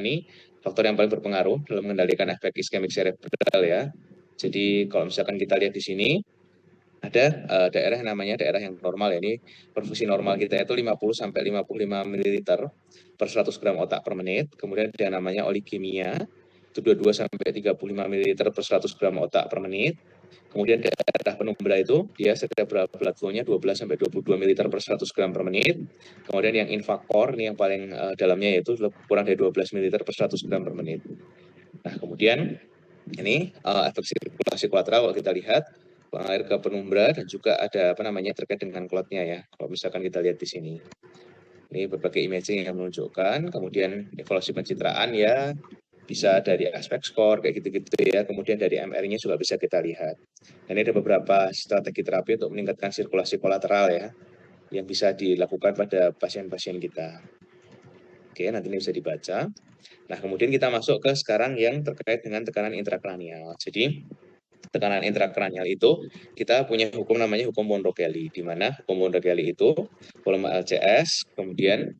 ini faktor yang paling berpengaruh dalam mengendalikan efek iskemik cerebral ya. Jadi kalau misalkan kita lihat di sini, ada daerah yang namanya daerah yang normal ya. Ini perfusi normal kita itu 50 sampai 55 ml per 100 gram otak per menit. Kemudian ada yang namanya oligemia, itu 22 sampai 35 ml per 100 gram otak per menit. Kemudian daerah penumbra itu dia cerebral blood flow-nya 12 sampai 22 ml per 100 gram per menit. Kemudian yang infakor ini yang paling dalamnya yaitu kurang dari 12 ml per 100 gram per menit. Nah, kemudian ini efek sirkulasi kolateral kalau kita lihat mengalir ke penumbra dan juga ada apa namanya terkait dengan klotnya ya. Kalau misalkan kita lihat di sini. Ini berbagai imaging yang menunjukkan, kemudian evaluasi pencitraan ya, bisa dari aspek skor kayak gitu-gitu ya. Kemudian dari MR-nya juga bisa kita lihat. Dan ini ada beberapa strategi terapi untuk meningkatkan sirkulasi kolateral ya, yang bisa dilakukan pada pasien-pasien kita. Oke, nanti ini bisa dibaca. Nah, kemudian kita masuk ke sekarang yang terkait dengan tekanan intrakranial. Jadi, tekanan intrakranial itu kita punya hukum namanya hukum Monro-Kelly, di mana hukum Monro-Kelly itu volume LCS, kemudian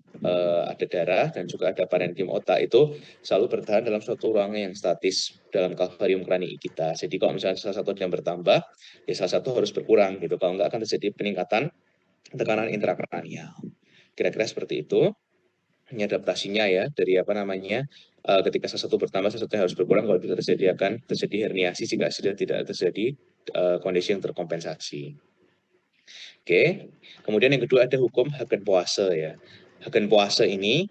ada darah dan juga ada parenkim otak itu selalu bertahan dalam suatu ruangan yang statis dalam kalvarium kranii kita. Jadi kalau misalnya salah satu yang bertambah, ya salah satu harus berkurang gitu. Kalau enggak akan terjadi peningkatan tekanan intrakranial. Kira-kira seperti itu. Ini adaptasinya ya dari apa namanya ketika salah satu bertambah salah satu yang harus berkurang kalau tidak terjadi akan terjadi herniasi jika sudah tidak terjadi kondisi yang terkompensasi. Oke, kemudian yang kedua ada hukum Hagen-Poiseuille ya. Hagen-Poiseuille ini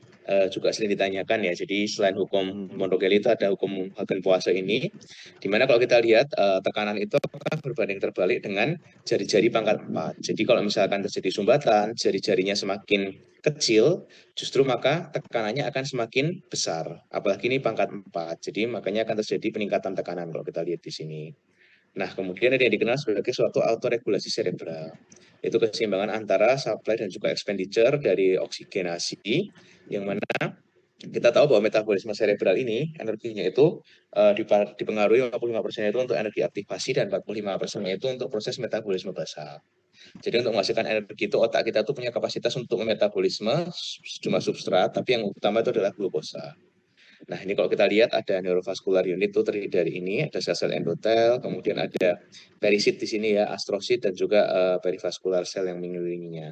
juga sering ditanyakan ya. Jadi selain hukum Monro-Kelly itu ada hukum Hagen-Poiseuille ini, di mana kalau kita lihat tekanan itu akan berbanding terbalik dengan jari-jari pangkat 4. Jadi kalau misalkan terjadi sumbatan, jari-jarinya semakin kecil, justru maka tekanannya akan semakin besar. Apalagi ini pangkat 4. Jadi makanya akan terjadi peningkatan tekanan kalau kita lihat di sini. Nah, kemudian ada yang dikenal sebagai suatu autoregulasi cerebral. Itu keseimbangan antara supply dan juga expenditure dari oksigenasi, yang mana kita tahu bahwa metabolisme cerebral ini, energinya itu dipengaruhi 55% itu untuk energi aktivasi dan 45% itu untuk proses metabolisme basal. Jadi untuk menghasilkan energi itu otak kita tuh punya kapasitas untuk memetabolisme sejumlah substrat, tapi yang utama itu adalah glukosa. Nah, ini kalau kita lihat ada neurovascular unit itu terdiri dari ini, ada sel-sel endotel, kemudian ada perisit di sini ya, astrosit dan juga perivaskular sel yang mengelilinginya.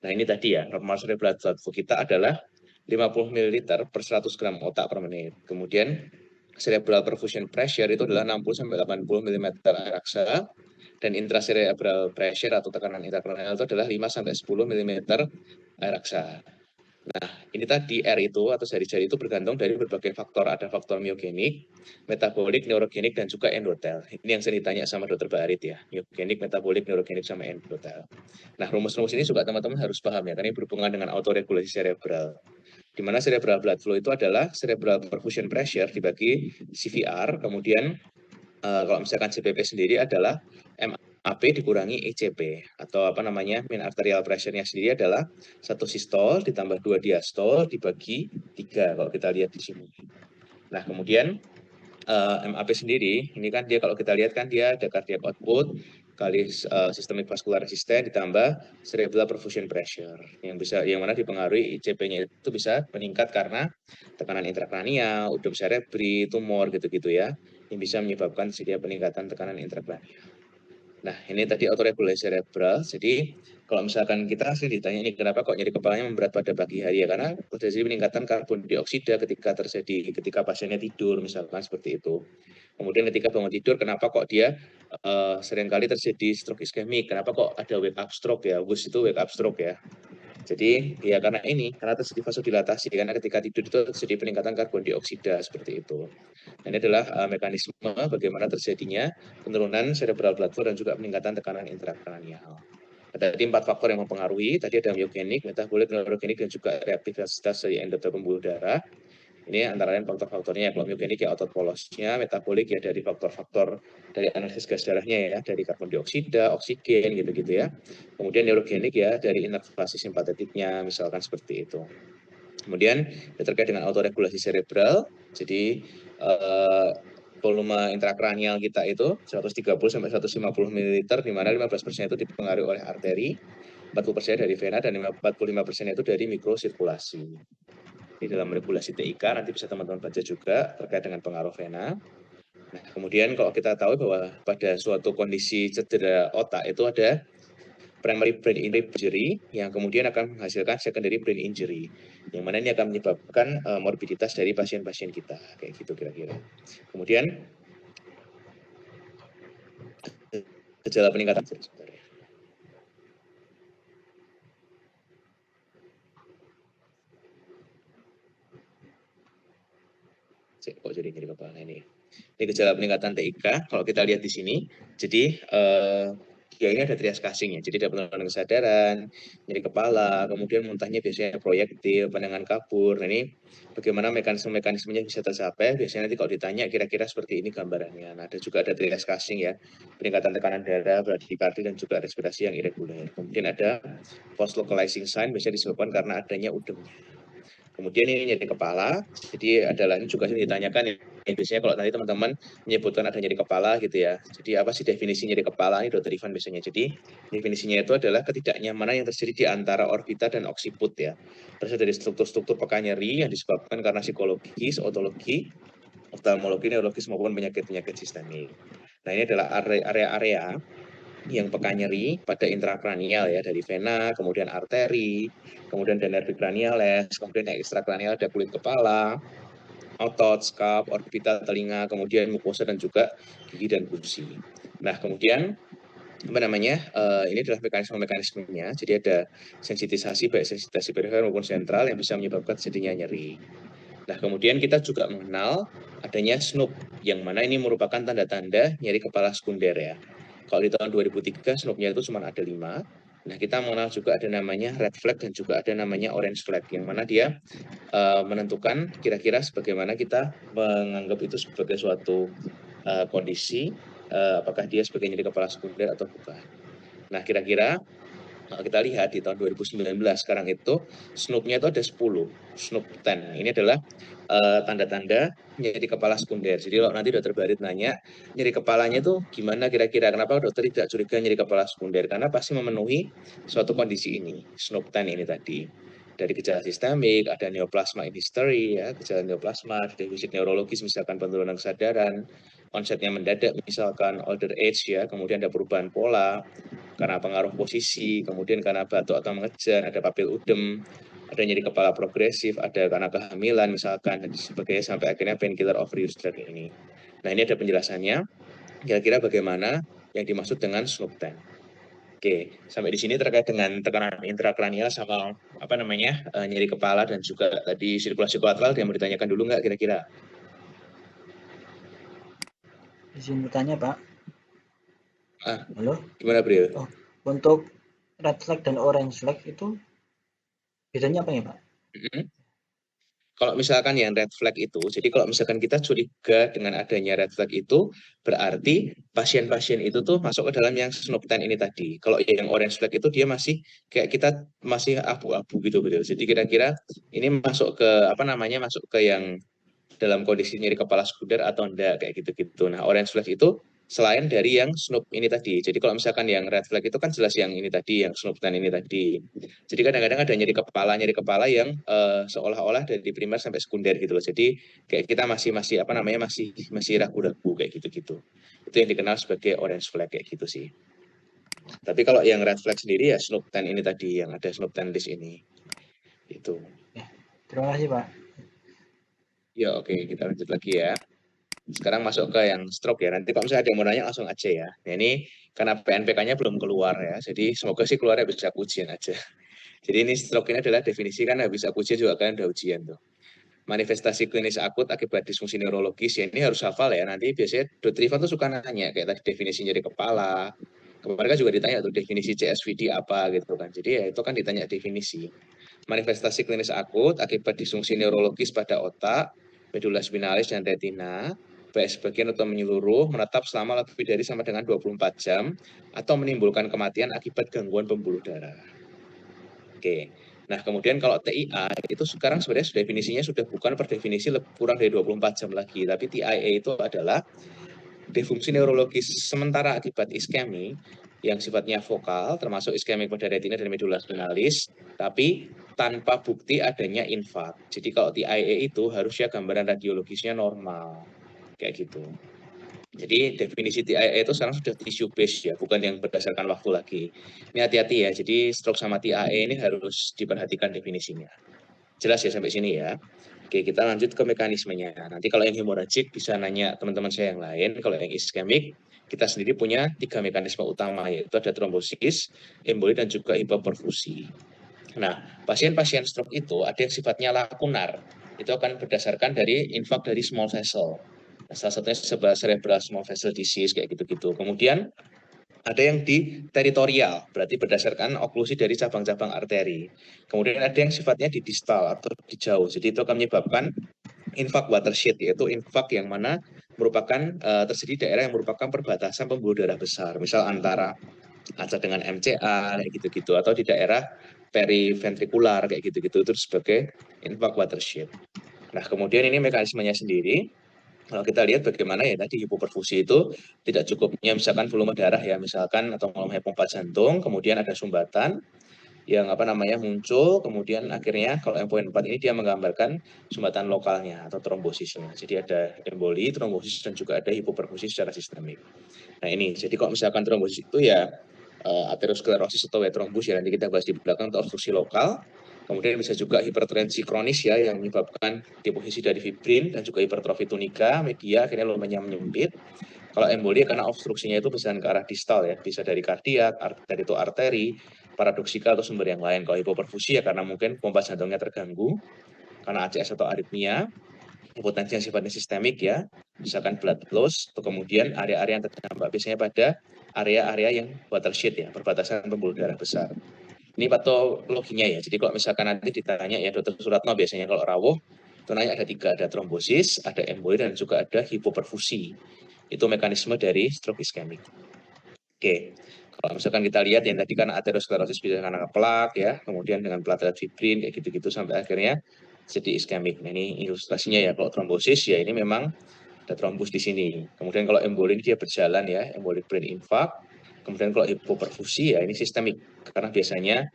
Nah, ini tadi ya, normal cerebral blood flow kita adalah 50 ml per 100 gram otak per menit. Kemudian cerebral perfusion pressure itu adalah 60 sampai 80 mm air raksa, dan intracerebral pressure atau tekanan intrakranial itu adalah 5 sampai 10 mm air raksa. Nah, ini tadi R itu atau jari-jari itu bergantung dari berbagai faktor. Ada faktor myogenik, metabolik, neurogenik, dan juga endotel. Ini yang sering ditanya sama dokter Barit ya. Myogenik, metabolik, neurogenik, sama endotel. Nah, rumus-rumus ini juga teman-teman harus paham ya, karena ini berhubungan dengan autoregulasi cerebral. Di mana cerebral blood flow itu adalah cerebral perfusion pressure dibagi CVR, kemudian kalau misalkan CPP sendiri adalah MAP dikurangi ECP, atau apa namanya, mean arterial pressure-nya sendiri adalah 1 sistol ditambah 2 diastol dibagi 3 kalau kita lihat di sini. Nah, kemudian MAP sendiri, ini kan dia kalau kita lihat kan dia ada cardiac output kali systemic vascular resistance ditambah cerebral perfusion pressure yang mana dipengaruhi ICP-nya itu bisa meningkat karena tekanan intrakranial, udem cerebri, tumor gitu-gitu ya, yang bisa menyebabkan terjadi peningkatan tekanan intrakranial. Nah, ini tadi autoregulasi cerebral. Jadi, kalau misalkan kita sering ditanya ini kenapa kok nyeri kepalanya memberat pada pagi hari ya, karena terjadi peningkatan karbon dioksida ketika pasiennya tidur misalkan seperti itu. Kemudian ketika bangun tidur, kenapa kok dia seringkali terjadi stroke iskemik? Kenapa kok ada wake up stroke ya? WUS itu wake up stroke ya. Jadi ya karena terjadi vasodilatasi, karena ketika tidur itu terjadi peningkatan karbon dioksida seperti itu. Dan ini adalah mekanisme bagaimana terjadinya penurunan cerebral blood flow dan juga peningkatan tekanan intrakranial. Tadi 4 faktor yang mempengaruhi, tadi ada myogenik, metabolik, neurogenik, dan juga reaktivitas dari endotel pembuluh darah. Ini antara lain faktor-faktornya, kalau myogenik ya otot polosnya, metabolik ya dari faktor-faktor dari analisis gas darahnya ya, dari karbon dioksida, oksigen gitu-gitu ya. Kemudian neurogenik ya dari inervasi simpatetiknya, misalkan seperti itu. Kemudian terkait dengan autoregulasi cerebral, jadi volume intrakranial kita itu 130 sampai 150 ml, di mana 15% itu dipengaruhi oleh arteri, 40% dari vena, dan 45% itu dari mikrosirkulasi. di dalam regulasi TIK, nanti bisa teman-teman baca juga terkait dengan pengaruh vena. Nah, kemudian kalau kita tahu bahwa pada suatu kondisi cedera otak itu ada primary brain injury yang kemudian akan menghasilkan secondary brain injury, yang mana ini akan menyebabkan morbiditas dari pasien-pasien kita, kayak gitu kira-kira. Kemudian gejala peningkatan kok jadi nyeri kepala ini. Ini gejala peningkatan TIK. Kalau kita lihat di sini, jadi ya ini ada trias casing ya. Jadi ada penurunan kesadaran, nyeri kepala, kemudian muntahnya biasanya proyektil, pandangan kabur. Nah, ini bagaimana mekanismenya bisa tercapai? Biasanya nanti kalau ditanya kira-kira seperti ini gambarannya. Nah, ada juga ada trias casing ya, peningkatan tekanan darah, bradykardi dan juga respirasi yang irregular. Kemudian ada post localizing sign biasanya disebabkan karena adanya udemnya. Kemudian ini nyeri kepala, jadi adalah ini juga ditanyakan ya, biasanya kalau nanti teman-teman menyebutkan ada nyeri kepala gitu ya. Jadi apa sih definisi nyeri kepala ini Dr. Ivan biasanya? Jadi definisinya itu adalah ketidaknyamanan yang terjadi di antara orbita dan occiput ya. Terus dari struktur-struktur peka nyeri yang disebabkan karena psikologis, otologi, oftalmologi, neurologis maupun penyakit-penyakit sistemik. Nah ini adalah area-area yang peka nyeri pada intrakranial ya, dari vena, kemudian arteri, kemudian dan nervi craniales, kemudian yang ekstrakranial ada kulit kepala, otot, scalp, orbita telinga, kemudian mukosa dan juga gigi dan gusi. Nah, kemudian apa namanya? Ini adalah mekanismenya. Jadi ada sensitisasi baik sensitisasi perifer maupun sentral yang bisa menyebabkan terjadinya nyeri. Nah, kemudian kita juga mengenal adanya SNOOP, yang mana ini merupakan tanda-tanda nyeri kepala sekunder ya. Kalau di tahun 2003 SNOOP-nya itu cuma ada 5. Nah, kita mengenal juga ada namanya red flag dan juga ada namanya orange flag, yang mana dia menentukan kira-kira sebagaimana kita menganggap itu sebagai suatu kondisi, apakah dia sebagai nyeri kepala sekunder atau bukan. Nah, kira-kira kita lihat di tahun 2019 sekarang itu SNOOP-nya itu ada 10, SNOOP 10. Ini adalah tanda-tanda nyeri kepala sekunder. Jadi kalau nanti dokter Barit nanya nyeri kepalanya itu gimana kira-kira, kenapa dokter tidak curiga nyeri kepala sekunder? Karena pasti memenuhi suatu kondisi ini, SNOOP 10 ini tadi. Dari gejala sistemik, ada neoplasma in history, ya, gejala neoplasma, defisit neurologis, misalkan penurunan kesadaran, onsetnya mendadak, misalkan older age, ya, kemudian ada perubahan pola, karena pengaruh posisi, kemudian karena batuk atau mengejan, ada papil udem, ada nyeri kepala progresif, ada karena kehamilan misalkan, dan sebagainya sampai akhirnya painkiller overuse drug ini. Nah, ini ada penjelasannya. Kira-kira bagaimana yang dimaksud dengan SNOOP 10. Oke, sampai di sini terkait dengan tekanan intrakranial sama apa namanya nyeri kepala dan juga tadi sirkulasi kolateral yang mau ditanyakan dulu nggak kira-kira? Izin bertanya, Pak. Halo? Gimana, Bro? Oh, untuk red flag dan orange flag itu bedanya apa ya, Pak? Kalau misalkan yang red flag itu, jadi kalau misalkan kita curiga dengan adanya red flag itu, berarti pasien-pasien itu tuh masuk ke dalam yang SNOOP 10 ini tadi. Kalau yang orange flag itu dia masih kayak kita masih abu-abu gitu, gitu. Jadi kira-kira ini masuk ke apa namanya, masuk ke yang dalam kondisi nyeri kepala sekunder atau enggak kayak gitu-gitu. Nah, orange flag itu selain dari yang SNOOP ini tadi. Jadi kalau misalkan yang red flag itu kan jelas yang ini tadi, yang SNOOP 10 ini tadi. Jadi kadang-kadang ada nyeri kepala yang seolah-olah dari primer sampai sekunder gitu loh. Jadi kayak kita masih apa namanya masih ragu-ragu kayak gitu-gitu. Itu yang dikenal sebagai orange flag kayak gitu sih. Tapi kalau yang red flag sendiri ya SNOOP 10 ini tadi, yang ada SNOOP 10 list ini. Itu. Ya, terima kasih, Pak. Ya oke, kita lanjut lagi ya. Sekarang masuk ke yang stroke ya. Nanti kalau misalnya ada yang mau nanya langsung aja ya. Nah, ini karena PNPK-nya belum keluar ya. Jadi semoga sih keluarnya bisa ujian aja. Jadi ini stroke ini adalah definisi kan habis ujian juga kan ada ujian tuh. Manifestasi klinis akut akibat disfungsi neurologis ya ini harus hafal ya. Nanti biasanya Dr. Ivan tuh suka nanya kayak tadi definisi nyeri kepala. Kemarin kan juga ditanya tuh definisi CSVD apa gitu kan. Jadi ya itu kan ditanya definisi. Manifestasi klinis akut akibat disfungsi neurologis pada otak, medula spinalis dan retina, baik sebagian atau menyeluruh, menetap selama lebih dari sama dengan 24 jam, atau menimbulkan kematian akibat gangguan pembuluh darah. Oke. Nah, kemudian kalau TIA itu sekarang sebenarnya definisinya sudah bukan per definisi kurang dari 24 jam lagi, tapi TIA itu adalah defungsi neurologis sementara akibat iskemi yang sifatnya vokal, termasuk iskemik pada retina dan medula spinalis, tapi tanpa bukti adanya infak. Jadi kalau TIA itu harusnya gambaran radiologisnya normal, kayak gitu. Jadi definisi TIA itu sekarang sudah tissue based ya, bukan yang berdasarkan waktu lagi. Ini hati-hati ya, jadi stroke sama TIA ini harus diperhatikan definisinya. Jelas ya sampai sini ya. Oke, kita lanjut ke mekanismenya. Nanti kalau yang hemorrhagic bisa nanya teman-teman saya yang lain. Kalau yang iskemik, kita sendiri punya 3 mekanisme utama, yaitu ada trombosis, emboli, dan juga hipoperfusi. Nah, pasien-pasien stroke itu ada yang sifatnya lakunar. Itu akan berdasarkan dari infak dari small vessel. Nah, salah satunya sebuah cerebral small vessel disease kayak gitu-gitu. Kemudian ada yang di teritorial, berarti berdasarkan oklusi dari cabang-cabang arteri. Kemudian ada yang sifatnya di distal atau di jauh. Jadi itu akan menyebabkan infak watershed, yaitu infak yang mana merupakan terjadi daerah yang merupakan perbatasan pembuluh darah besar. Misal antara Aceh dengan MCA kayak gitu-gitu, atau di daerah periventrikular kayak gitu-gitu, itu sebagai infak watershed. Nah, kemudian ini mekanismenya sendiri. Kalau kita lihat bagaimana ya tadi hipoperfusi itu tidak cukupnya misalkan volume darah ya misalkan atau volume pompa jantung, kemudian ada sumbatan yang muncul, kemudian akhirnya kalau yang poin 4 ini dia menggambarkan sumbatan lokalnya atau trombosisnya. Jadi ada emboli, trombosis, dan juga ada hipoperfusi secara sistemik. Nah ini, jadi kalau misalkan trombosis itu ya aterosklerosis atau white thrombus ya nanti kita bahas di belakang, atau obstruksi lokal. Kemudian bisa juga hipertensi kronis ya yang menyebabkan deposisi dari fibrin dan juga hipertrofi tunika media akhirnya lumenya menyempit. Kalau emboli karena obstruksinya itu bisa ke arah distal ya, bisa dari kardiak, arteri itu arteri, paradoksikal atau sumber yang lain. Kalau hipoperfusi ya karena mungkin pompa jantungnya terganggu karena ACS atau aritmia, hipotensi yang sifatnya sistemik ya, misalkan blood loss, atau kemudian area-area yang terdampak biasanya pada area-area yang watershed ya, perbatasan pembuluh darah besar. Ini patologinya ya, jadi kalau misalkan nanti ditanya ya Dr. Suratno biasanya kalau rawuh, itu nanya ada 3, ada trombosis, ada emboli, dan juga ada hipoperfusi. Itu mekanisme dari stroke iskemik. Oke, kalau misalkan kita lihat yang tadi kan aterosklerosis bisa karena plak ya, kemudian dengan platelet fibrin kayak gitu-gitu sampai akhirnya jadi iskemik. Nah ini ilustrasinya ya, kalau trombosis ya ini memang ada trombus di sini. Kemudian kalau emboli dia berjalan ya, embolic brain infarct. Kemudian kalau hipoperfusi ya ini sistemik karena biasanya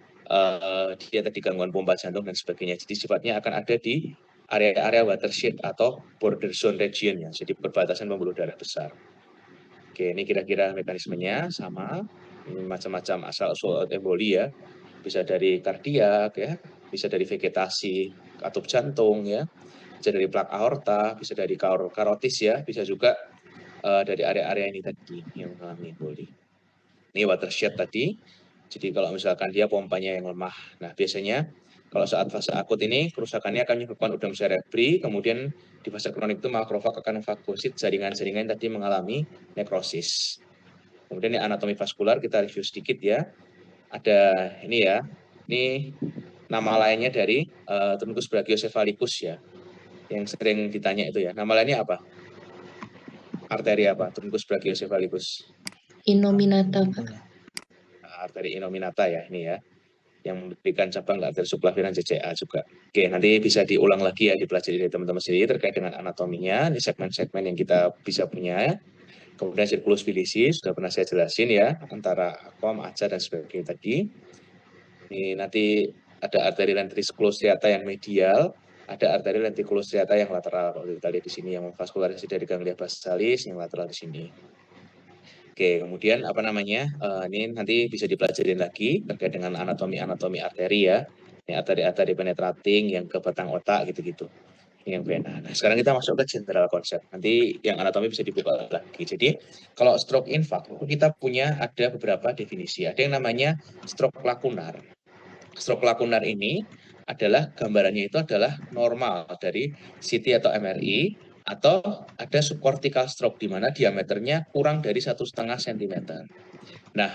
dia tadi gangguan pompa jantung dan sebagainya. Jadi sifatnya akan ada di area-area watershed atau border zone region ya, jadi perbatasan pembuluh darah besar. Oke, ini kira-kira mekanismenya sama. Ini macam-macam asal-usul emboli ya. Bisa dari kardiak ya, bisa dari vegetasi katup jantung ya, bisa dari plak aorta, bisa dari karotis ya, bisa juga dari area-area ini tadi yang mengalami emboli. Ini watershed tadi. Jadi kalau misalkan dia pompanya yang lemah. Nah, biasanya kalau saat fase akut ini kerusakannya akan menyebabkan udem cerebri, kemudian di fase kronik itu makrofag akan fagosit jaringan-jaringan tadi mengalami nekrosis. Kemudian ini anatomi vaskular kita review sedikit ya. Ada ini ya. Ini nama lainnya dari truncus brachiocephalicus ya. Yang sering ditanya itu ya. Nama lainnya apa? Arteri apa? Truncus brachiocephalicus. Innominata, Pak. Arteri innominata ya ini ya, yang memberikan cabang arteri subclavian CCA juga. Oke, nanti bisa diulang lagi ya, dipelajari dari teman-teman sendiri terkait dengan anatominya, di segmen-segmen yang kita bisa punya. Kemudian sirkulus vilisi sudah pernah saya jelasin ya, antara akom, aca, dan sebagainya tadi. Ini nanti ada arteri lentriculus striata yang medial, ada arteri lentriculus striata yang lateral. Kalau kita lihat di sini yang memvaskularisasi dari ganglia basalis, yang lateral di sini. Oke, kemudian ini nanti bisa dipelajari lagi terkait dengan anatomi arteri ya. Ini arteri penetrating yang ke batang otak gitu-gitu. Ini yang vena. Nah, sekarang kita masuk ke general konsep. Nanti yang anatomi bisa dibuka lagi. Jadi, kalau stroke infarct kita punya ada beberapa definisi. Ada yang namanya stroke lakunar. Stroke lakunar ini adalah gambarannya itu adalah normal dari CT atau MRI, atau ada subcortical stroke di mana diameternya kurang dari 1,5 cm. Nah,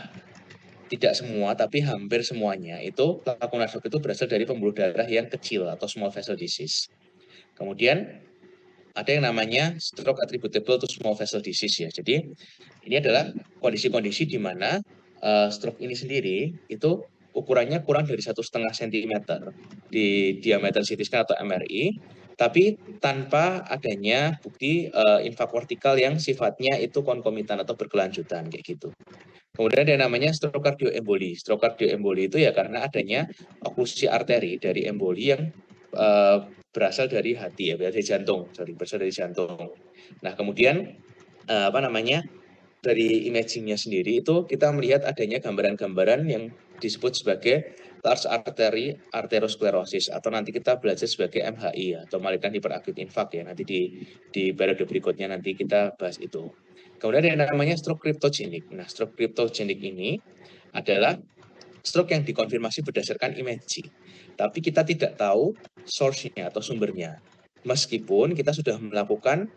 tidak semua tapi hampir semuanya itu lakunar stroke itu berasal dari pembuluh darah yang kecil atau small vessel disease. Kemudian ada yang namanya stroke attributable to small vessel disease ya. Jadi ini adalah kondisi-kondisi di mana stroke ini sendiri itu ukurannya kurang dari 1,5 cm di diameter CT scan atau MRI, tapi tanpa adanya bukti infak vertikal yang sifatnya itu konkomitan atau berkelanjutan kayak gitu. Kemudian ada yang namanya stroke kardioemboli. Stroke kardioemboli itu ya karena adanya oklusi arteri dari emboli yang berasal dari hati ya, berasal dari jantung, berasal dari jantung. Nah, kemudian apa namanya? Dari imagingnya sendiri itu kita melihat adanya gambaran-gambaran yang disebut sebagai large artery arteriosklerosis atau nanti kita belajar sebagai MHI atau malignant hyperacute infarct ya, nanti di periode berikutnya nanti kita bahas itu. Kemudian ada yang namanya stroke cryptogenic. Nah, stroke cryptogenic ini adalah stroke yang dikonfirmasi berdasarkan imaging, tapi kita tidak tahu source-nya atau sumbernya. Meskipun kita sudah melakukan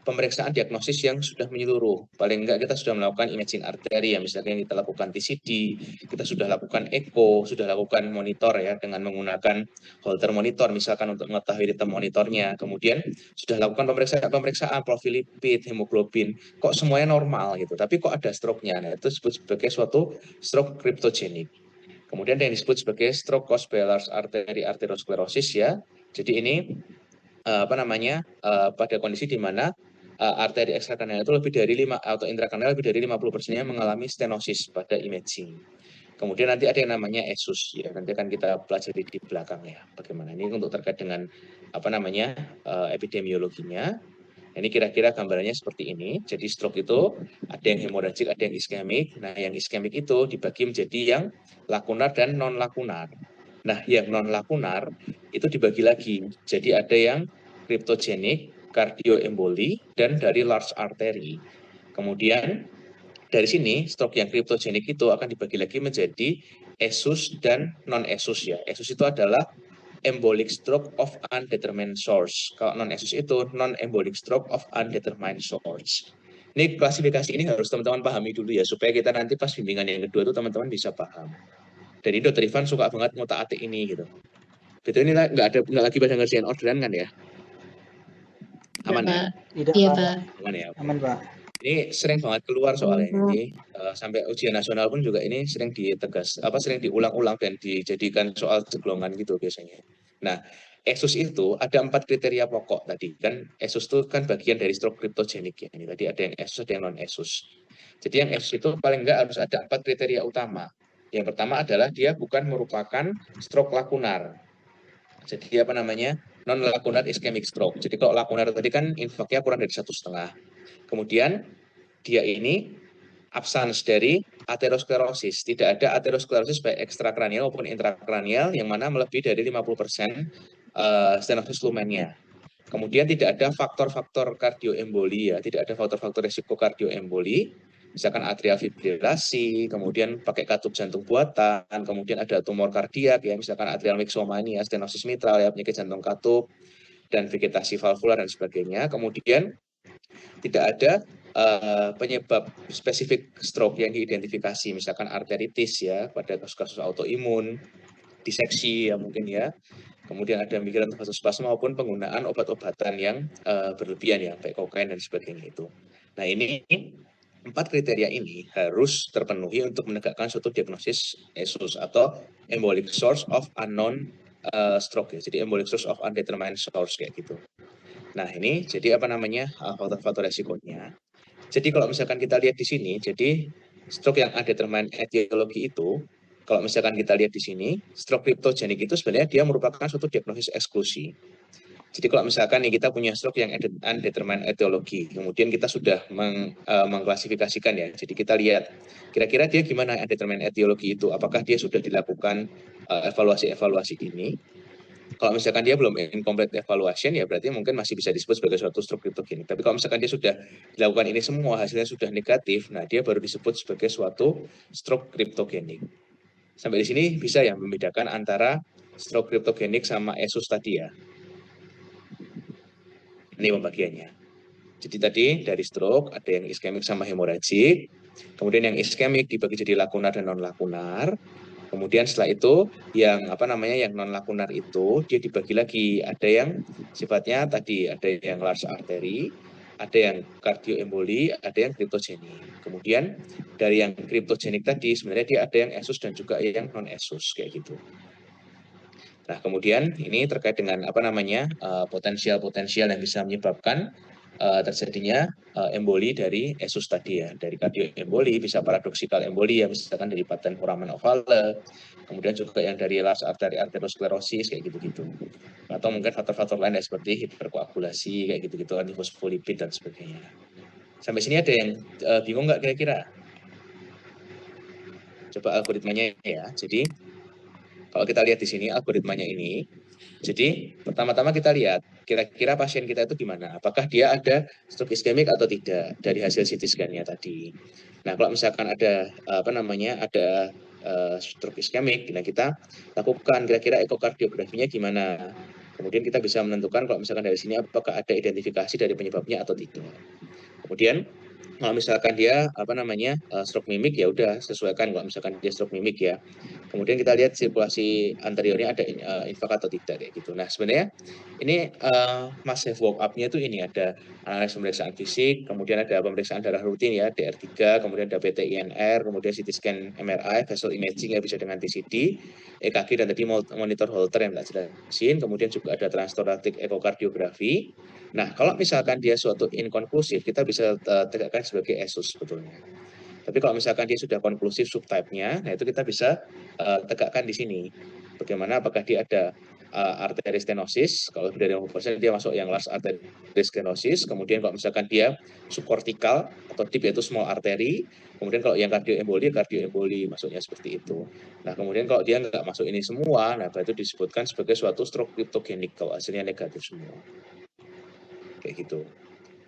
pemeriksaan diagnosis yang sudah menyeluruh. Paling enggak kita sudah melakukan imaging arteri ya, misalnya kita lakukan TCD, kita sudah lakukan echo, sudah lakukan monitor ya dengan menggunakan Holter monitor misalkan untuk mengetahui ritme monitornya. Kemudian sudah lakukan pemeriksaan profil lipid, hemoglobin, kok semuanya normal gitu. Tapi kok ada stroke-nya. Nah, itu disebut sebagai suatu stroke cryptogenic. Kemudian yang disebut sebagai stroke caused by large artery arteriosklerosis ya. Jadi ini apa namanya pada kondisi di mana arteri ekstrakranial itu lebih dari 5 atau intrakranial lebih dari 50%-nya mengalami stenosis pada imaging. Kemudian nanti ada yang namanya ESUS ya, nanti akan kita pelajari di belakang ya. Bagaimana ini untuk terkait dengan apa namanya epidemiologinya. Ini kira-kira gambarannya seperti ini. Jadi stroke itu ada yang hemoragik, ada yang iskemik. Nah, yang iskemik itu dibagi menjadi yang lakunar dan non lakunar. Nah, yang non lakunar itu dibagi lagi. Jadi ada yang cryptogenic, kardioemboli, dan dari large artery. Kemudian dari sini stroke yang cryptogenic itu akan dibagi lagi menjadi ESUS dan non-ESUS ya. ESUS itu adalah embolic stroke of undetermined source. Kalau non-ESUS itu non-embolic stroke of undetermined source. Ini klasifikasi ini harus teman-teman pahami dulu ya, supaya kita nanti pas bimbingan yang kedua itu teman-teman bisa paham. Dan ini Dr. Ivan suka banget ngutak-atik ini gitu. Betul, ini nggak lagi pada ngerjain orderan kan ya? Aman ya? Tidak, Iya, Pak. Pak. Aman ya? Aman, Pak. Ini sering banget keluar soalnya ini sampai ujian nasional pun juga ini sering sering diulang-ulang dan dijadikan soal ceglongan gitu biasanya. Nah, ESUS itu ada 4 kriteria pokok tadi kan. ESUS itu kan bagian dari stroke cryptogenic ya. Ini tadi ada yang ESUS, ada yang non ESUS. Jadi yang ESUS itu paling enggak harus ada 4 kriteria utama. Yang pertama adalah dia bukan merupakan stroke lakunar. Jadi apa namanya? Non lakunar ischemic stroke. Jadi kalau lakunar tadi kan infaknya kurang dari 1,5. Kemudian dia ini absence dari aterosklerosis. Tidak ada aterosklerosis baik ekstrakranial maupun intrakranial yang mana melebihi dari 50% stenosis lumennya. Kemudian tidak ada faktor-faktor kardioemboli ya, tidak ada faktor-faktor risiko kardioemboli, misalkan atrial fibrilasi, kemudian pakai katup jantung buatan, kemudian ada tumor kardiak ya, misalkan atrial myxomania, stenosis mitral ya, penyakit jantung katup, dan vegetasi valvular dan sebagainya. Kemudian tidak ada penyebab spesifik stroke yang diidentifikasi, misalkan arteritis ya pada kasus-kasus autoimun, diseksi ya mungkin ya. Kemudian ada migrain vasospasma maupun penggunaan obat-obatan yang berlebihan ya, kayak kokain dan sebagainya itu. Nah, ini 4 kriteria ini harus terpenuhi untuk menegakkan suatu diagnosis ESUS atau embolic source of unknown stroke ya. Jadi embolic source of undetermined source kayak gitu. Nah, ini jadi apa namanya faktor-faktor resikonya. Jadi kalau misalkan kita lihat di sini, jadi stroke yang undetermined etiologi itu, kalau misalkan kita lihat di sini, stroke cryptogenic itu sebenarnya dia merupakan suatu diagnosis eksklusi. Jadi kalau misalkan nih kita punya stroke yang undetermined etiologi, kemudian kita sudah mengklasifikasikan ya. Jadi kita lihat kira-kira dia gimana undetermined etiologi itu, apakah dia sudah dilakukan evaluasi-evaluasi ini. Kalau misalkan dia belum incomplete evaluation, ya berarti mungkin masih bisa disebut sebagai suatu stroke cryptogenic. Tapi kalau misalkan dia sudah dilakukan ini semua, hasilnya sudah negatif, nah dia baru disebut sebagai suatu stroke cryptogenic. Sampai di sini bisa ya membedakan antara stroke cryptogenic sama ESUS tadi ya. Ini pembagiannya. Jadi tadi dari stroke ada yang iskemik sama hemoragik, kemudian yang iskemik dibagi jadi lakunar dan non lakunar. Kemudian setelah itu yang yang non lakunar itu dia dibagi lagi, ada yang sifatnya tadi ada yang large artery, ada yang kardioemboli, ada yang cryptogenic. Kemudian dari yang cryptogenic tadi sebenarnya dia ada yang ESUS dan juga yang non ESUS kayak gitu. Nah, kemudian ini terkait dengan potensial-potensial yang bisa menyebabkan terjadinya emboli dari esus tadi ya, dari kardioemboli, bisa paradoksikal emboli ya, misalkan dari paten foramen ovale, kemudian juga yang dari large artery arteriosklerosis kayak gitu-gitu. Atau mungkin faktor-faktor lain ya, seperti hiperkoagulasi kayak gitu-gitu, antifosfolipid dan sebagainya. Sampai sini ada yang bingung nggak kira-kira? Coba algoritmanya ya. Jadi kalau kita lihat di sini algoritmanya ini, jadi pertama-tama kita lihat kira-kira pasien kita itu gimana, apakah dia ada stroke iskemik atau tidak dari hasil CT scan-nya tadi. Nah, kalau misalkan ada ada stroke iskemik, nah kita lakukan kira-kira ekokardiografinya gimana. Kemudian kita bisa menentukan kalau misalkan dari sini apakah ada identifikasi dari penyebabnya atau tidak. Kemudian kalau misalkan dia stroke mimik, ya udah sesuaikan kalau misalkan dia stroke mimik ya. Kemudian kita lihat sirkulasi anteriornya ada infak atau tidak kayak gitu. Nah, sebenarnya ini massive walk up-nya itu ini ada analisis pemeriksaan fisik, kemudian ada pemeriksaan darah rutin ya, DR3, kemudian ada PT-INR, kemudian CT scan MRI, vessel imaging ya bisa dengan TCD, EKG dan tadi monitor Holter yang tidak jelasin, kemudian juga ada transthoracic ekokardiografi. Nah, kalau misalkan dia suatu inkonklusif, kita bisa tegakkan sebagai ESUS sebetulnya. Tapi kalau misalkan dia sudah konklusif subtype-nya, nah itu kita bisa tegakkan di sini. Bagaimana, apakah dia ada arteri stenosis, kalau lebih dari 50% dia masuk yang large artery stenosis, kemudian kalau misalkan dia subkortikal atau deep yaitu small artery, kemudian kalau yang kardioemboli masuknya seperti itu. Nah, kemudian kalau dia nggak masuk ini semua, nah itu disebutkan sebagai suatu stroke cryptogenic kalau hasilnya negatif semua. Kayak gitu.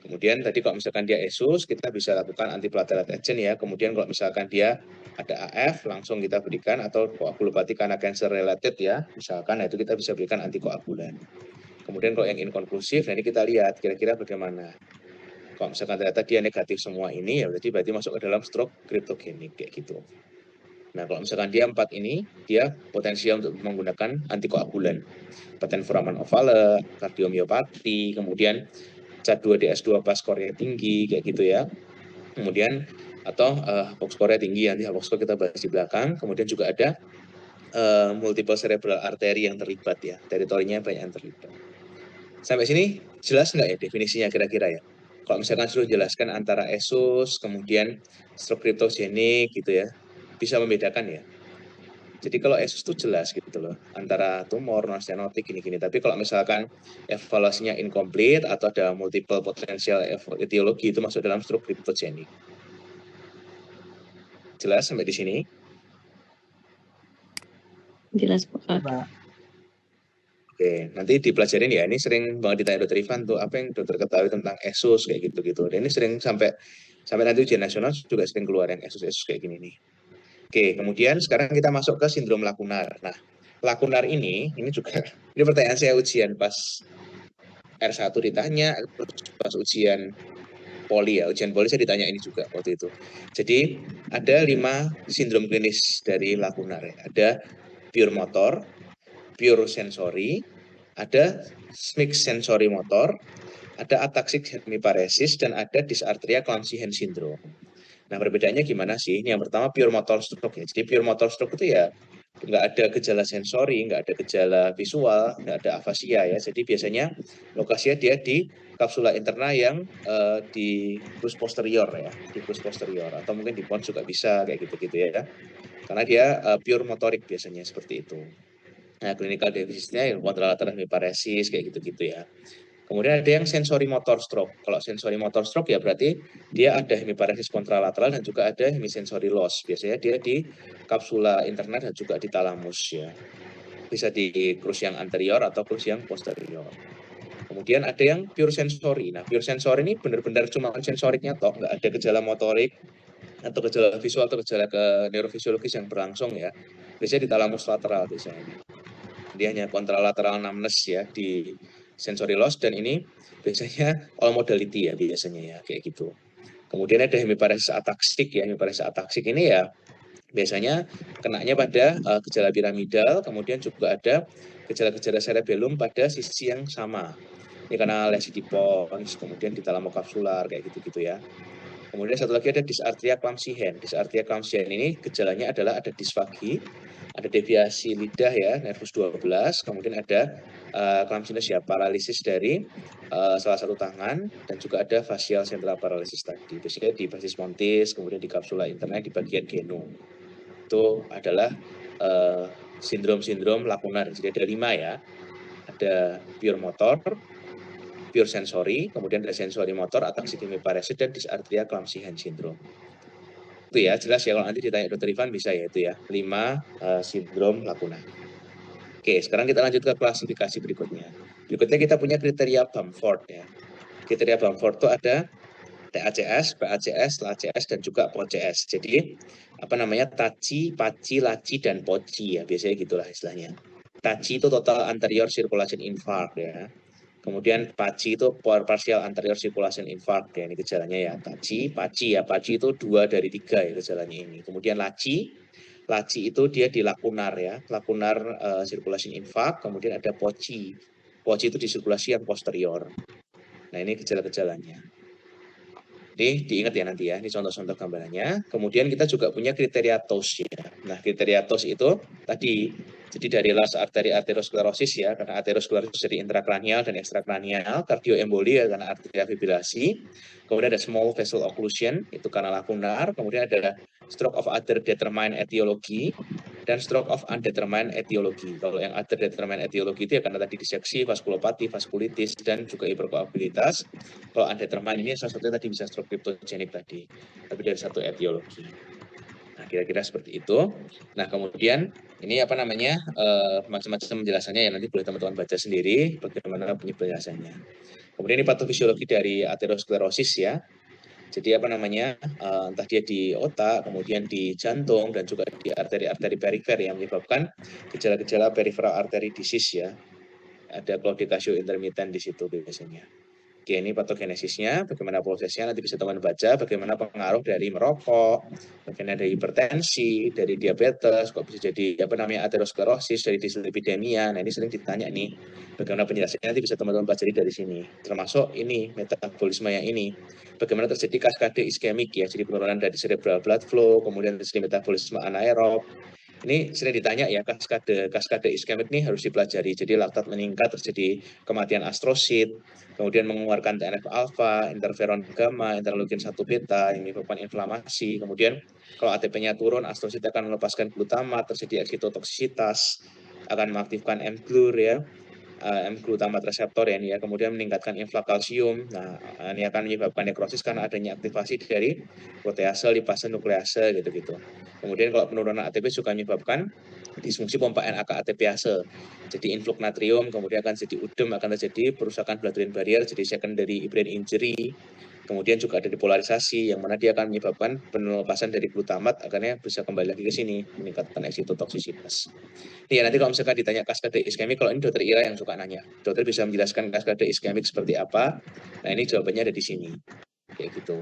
Kemudian tadi kalau misalkan dia ESUS, kita bisa lakukan antiplatelet agent ya. Kemudian kalau misalkan dia ada AF, langsung kita berikan, atau koagulopati karena cancer related ya, misalkan, nah itu kita bisa berikan antikoagulan. Kemudian kalau yang inkonklusif, nah ini kita lihat kira-kira bagaimana. Kalau misalkan ternyata dia negatif semua ini, ya berarti masuk ke dalam stroke cryptogenic kayak gitu. Nah, kalau misalkan dia 4 ini, dia potensial untuk menggunakan antikoagulan. Paten foramen ovale, kardiomiopati, kemudian CAD2-DS2 pas skornya tinggi kayak gitu ya. Kemudian atau Hox skornya tinggi, nanti Hox score kita bahas di belakang. Kemudian juga ada multiple cerebral artery yang terlibat ya, teritorinya banyak yang terlibat. Sampai sini jelas nggak ya definisinya kira-kira ya? Kalau misalkan suruh jelaskan antara ESUS, kemudian stroke cryptogenic gitu ya, bisa membedakan ya. Jadi kalau ESUS itu jelas gitu loh, antara tumor, non-stenotik, gini-gini. Tapi kalau misalkan evaluasinya incomplete atau ada multiple potential etiologi, itu masuk dalam stroke cryptogenic. Jelas sampai di sini? Jelas Pak. Oke, nanti dipelajarin ya. Ini sering banget ditanya Dokter Ivan tuh, apa yang dokter ketahui tentang ESUS kayak gitu-gitu. Dan ini sering sampai nanti ujian nasional juga sering keluar yang ESUS kayak gini nih. Oke, kemudian sekarang kita masuk ke sindrom lakunar. Nah, lakunar ini juga ini pertanyaan saya ujian pas R1 ditanya, pas ujian poli ya, ujian poli saya ditanya ini juga waktu itu. Jadi ada 5 sindrom klinis dari lakunar ya. Ada pure motor, pure sensory, ada mixed sensory motor, ada ataxic hemiparesis, dan ada dysarthria Clown's-Hand syndrome. Nah, perbedaannya gimana sih? Ini yang pertama pure motor stroke ya. Jadi pure motor stroke itu ya nggak ada gejala sensori, nggak ada gejala visual, nggak ada afasia ya. Jadi biasanya lokasinya dia di kapsula interna yang di crus posterior ya, di crus posterior, atau mungkin di pons juga bisa kayak gitu-gitu ya. Karena dia pure motorik biasanya seperti itu. Nah, clinical defisitnya yang contralateral hemiparesis kayak gitu-gitu ya. Kemudian ada yang sensori motor stroke. Kalau sensori motor stroke ya berarti dia ada hemiparesis kontralateral dan juga ada hemisensori loss. Biasanya dia di kapsula interna dan juga di talamus ya. Bisa di krus yang anterior atau krus yang posterior. Kemudian ada yang pure sensory. Nah, pure sensory ini benar-benar cuma sensoriknya toh, nggak ada gejala motorik atau gejala visual atau gejala ke neurofisiologis yang berlangsung ya. Biasanya di talamus lateral biasanya. Dia hanya kontralateral numbness ya di sensory loss, dan ini biasanya all modality ya biasanya ya kayak gitu. Kemudian ada hemiparesis ataksik ya. Hemiparesis ataksik ini ya biasanya kenanya pada gejala piramidal, kemudian juga ada gejala-gejala cerebellum pada sisi yang sama. Ini karena lesi di pons, kemudian di talamokapsular kayak gitu-gitu ya. Kemudian satu lagi ada dysarthria Clown's-Hand. Dysarthria Clown's-Hand ini gejalanya adalah ada disfagi, ada deviasi lidah ya, nervus 12, kemudian ada clumsiness ya, paralisis dari salah satu tangan, dan juga ada facial central paralysis tadi. Biasanya di basis montis, kemudian di kapsula interna di bagian genum. Itu adalah sindrom-sindrom lakunar. Jadi ada 5 ya. Ada pure motor, pure sensory, kemudian ada sensory motor, ataxia hemiparesis, dan dysarthria clumsy hand syndrome. Itu ya, jelas ya, kalau nanti ditanya Dr. Ivan bisa ya itu ya, 5 sindrom lakunar. Oke, sekarang kita lanjut ke klasifikasi berikutnya. Berikutnya kita punya kriteria Bamford ya. Kriteria Bamford itu ada TACS, PACS, LACS, dan juga POCS. Jadi, apa namanya, TACI, PACI, LACI, dan POCI ya, biasanya gitulah istilahnya. TACI itu total anterior circulation infarct ya. Kemudian PACI itu partial anterior circulation infarct ya, ini gejalanya ya. TACI, PACI ya, PACI itu 2 dari 3 ya gejalanya ini. Kemudian LACI itu dia di lakunar ya, lakunar circulation infarct, kemudian ada POCI. POCI itu di sirkulasi yang posterior. Nah, ini gejala-gejalanya. Jadi diingat ya nanti ya, ini contoh-contoh gambarannya. Kemudian kita juga punya kriteria TOS ya. Nah, kriteria TOS itu tadi, jadi dari las arteri aterosklerosis ya, karena aterosklerosis dari intrakranial dan ekstrakranial, kardioemboli ya, karena arteria fibrilasi, kemudian ada small vessel occlusion, itu karena lakunar, kemudian ada stroke of other determined etiology, dan stroke of undetermined etiology. Kalau yang undetermined etiology itu ya karena tadi diseksi, vaskulopati, vaskulitis, dan juga hiperkoagulabilitas. Kalau undetermined ini salah satunya tadi bisa stroke cryptogenic tadi, tapi dari satu etiologi. Nah, kira-kira seperti itu. Nah, kemudian ini apa namanya, macam-macam penjelasannya ya, nanti boleh teman-teman baca sendiri bagaimana penjelasannya. Kemudian ini patofisiologi dari aterosklerosis ya. Jadi apa namanya, entah dia di otak, kemudian di jantung, dan juga di arteri-arteri perifer yang menyebabkan gejala-gejala peripheral artery disease ya. Ada claudication intermittent di situ biasanya. Oke, ini patogenesisnya, bagaimana prosesnya, nanti bisa teman baca, bagaimana pengaruh dari merokok, bagaimana dari hipertensi, dari diabetes, kok bisa jadi apa namanya aterosklerosis, dari dislipidemia. Nah, ini sering ditanya nih, bagaimana penjelasannya, nanti bisa teman-teman pelajari dari sini. Termasuk ini, metabolisme yang ini. Bagaimana terjadi kaskade iskemik ya, jadi penurunan dari cerebral blood flow, kemudian terjadi metabolisme anaerob. Ini sering ditanya ya, kaskade iskemik ini harus dipelajari. Jadi laktat meningkat, terjadi kematian astrosit, kemudian mengeluarkan TNF-alfa, interferon gamma, interleukin 1 beta, yang menyebabkan inflamasi. Kemudian kalau ATP-nya turun, astrosit akan melepaskan glutamat, terjadi eksitotoksitas, akan mengaktifkan mGlur ya, M-glutamat reseptor ya, ini ya, kemudian meningkatkan inflakalsium. Nah, ini akan menyebabkan nekrosis karena adanya aktivasi dari protease, lipase, nuklease gitu-gitu. Kemudian kalau penurunan ATP juga menyebabkan disfungsi pompa NAK ATPase. Jadi influx natrium, kemudian akan jadi udem, akan terjadi perusakan blood-brain barrier, jadi secondary brain injury. Kemudian juga ada depolarisasi, yang mana dia akan menyebabkan pelepasan dari glutamat, akhirnya bisa kembali lagi ke sini, meningkatkan eksitotoksisitas. Iya, nanti kalau misalkan ditanya kaskade iskemik, kalau ini dokter Ira yang suka nanya, dokter bisa menjelaskan kaskade iskemik seperti apa? Nah, ini jawabannya ada di sini, kayak gitu.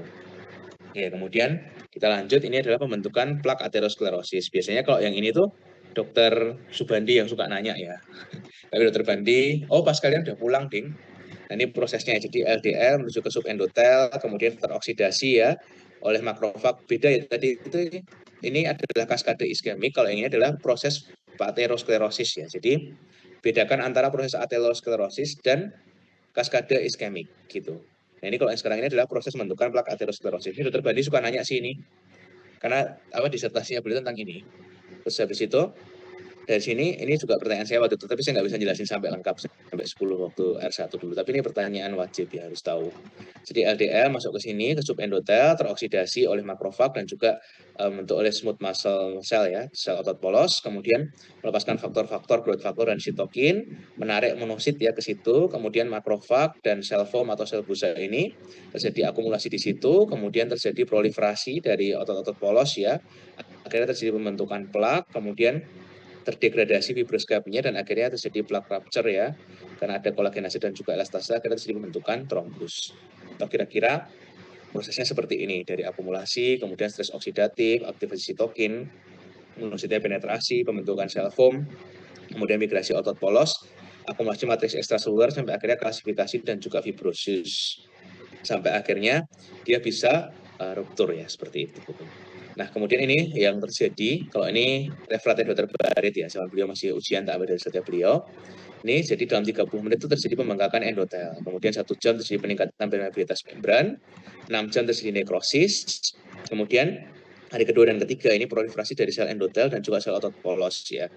Oke, kemudian kita lanjut, ini adalah pembentukan plak aterosklerosis. Biasanya kalau yang ini tuh dokter Subandi yang suka nanya ya. Tapi dokter Bandi, oh pas kalian udah pulang, Ding. Nah, ini prosesnya, jadi LDL menuju ke subendotel, kemudian teroksidasi ya oleh makrofag. Beda ya tadi itu, ini adalah kaskade iskemik, kalau ini adalah proses aterosklerosis ya. Jadi bedakan antara proses aterosklerosis dan kaskade iskemik gitu. Nah, ini kalau yang sekarang ini adalah proses pembentukan plak aterosklerosis. Ini dokter Bandi suka nanya sih ini, karena apa disertasinya beliau tentang ini. Terus habis itu dari sini, ini juga pertanyaan saya waktu itu, tapi saya nggak bisa jelasin sampai lengkap, sampai 10 waktu R1 dulu. Tapi ini pertanyaan wajib ya, harus tahu. Jadi LDL masuk ke sini, ke subendotel, teroksidasi oleh makrofag dan juga membentuk oleh smooth muscle cell ya, sel otot polos, kemudian melepaskan faktor-faktor growth factor dan sitokin, menarik monosit ya ke situ, kemudian makrofag dan sel foam atau sel busa ini terjadi akumulasi di situ, kemudian terjadi proliferasi dari otot-otot polos ya, akhirnya terjadi pembentukan plak, kemudian terdegradasi fibroscopinya dan akhirnya terjadi plak rupture ya, karena ada kolagenase dan juga elastase, akhirnya terjadi pembentukan trombus. Atau kira-kira prosesnya seperti ini, dari akumulasi, kemudian stres oksidatif, aktivasi sitokin, monositnya penetrasi, pembentukan sel foam, kemudian migrasi otot polos, akumulasi matriks ekstraseluler, sampai akhirnya klasifikasi dan juga fibrosis. Sampai akhirnya dia bisa ruptur ya, seperti itu. Nah, kemudian ini yang terjadi, kalau ini refraksi Dr. Barit ya, selama beliau masih ujian tak ada dari setiap beliau. Ini jadi dalam 30 menit itu terjadi pembengkakan endotel. Kemudian 1 jam terjadi peningkatan permeabilitas membran, 6 jam terjadi nekrosis. Kemudian hari kedua dan ketiga ini proliferasi dari sel endotel dan juga sel otot polos ya.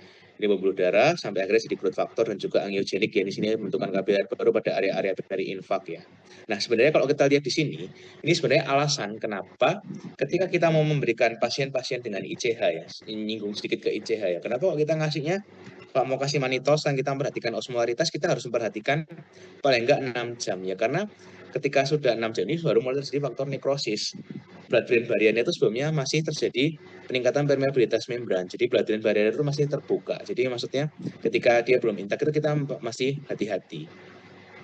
Ini pembuluh darah sampai akhirnya jadi growth factor dan juga angiogenik ya, di sini membentukkan kapilyer baru pada area-area dari infak ya. Nah, sebenarnya kalau kita lihat di sini, ini sebenarnya alasan kenapa ketika kita mau memberikan pasien-pasien dengan ICH ya, nyinggung sedikit ke ICH ya. Kenapa kita ngasihnya kalau mau kasih manitos dan kita memperhatikan osmolaritas, kita harus memperhatikan paling enggak 6 jam ya, karena ketika sudah 6 jam ini baru mulai terjadi faktor nekrosis. Blood-brain barrier itu sebelumnya masih terjadi peningkatan permeabilitas membran, jadi blood-brain barrier itu masih terbuka. Jadi maksudnya ketika dia belum intak itu kita masih hati-hati.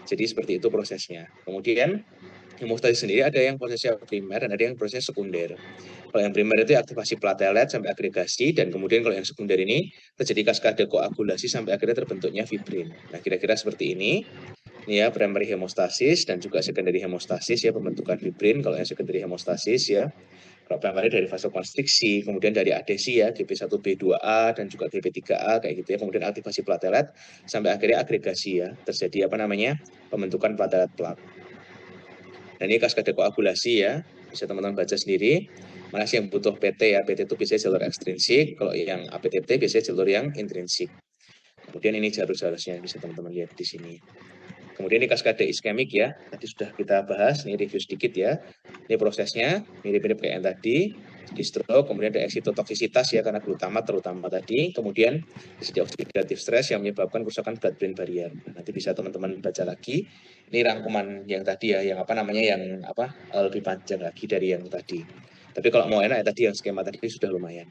Jadi seperti itu prosesnya. Kemudian hemostasis sendiri ada yang prosesnya primer dan ada yang proses sekunder. Kalau yang primer itu aktivasi platelet sampai agregasi, dan kemudian kalau yang sekunder ini terjadi kaskade koagulasi sampai akhirnya terbentuknya fibrin. Nah, kira-kira seperti ini. Ini ya, primary hemostasis dan juga secondary hemostasis ya, pembentukan fibrin. Kalau yang secondary hemostasis ya, kalau primary dari vasokonstriksi, kemudian dari adesi ya, GP1B2A dan juga GP3A kayak gitu ya, kemudian aktivasi platelet sampai akhirnya agregasi ya, terjadi pembentukan platelet plak. Dan ini kaskade koagulasi ya, bisa teman-teman baca sendiri. Mana sih yang butuh PT ya, PT itu biasanya jalur ekstrinsik, kalau yang APTT biasanya jalur yang intrinsik. Kemudian ini jalur-jalurnya bisa teman-teman lihat di sini. Kemudian ini kaskade iskemik ya, tadi sudah kita bahas, ini review sedikit ya. Ini prosesnya, mirip-mirip kayak yang tadi, di stroke, kemudian ada eksitotoksisitas ya, karena glutamat terutama tadi, kemudian terjadi oxidative stress yang menyebabkan kerusakan blood-brain barrier. Nanti bisa teman-teman baca lagi, ini rangkuman yang tadi ya, yang lebih panjang lagi dari yang tadi. Tapi kalau mau enak ya tadi yang skema tadi sudah lumayan.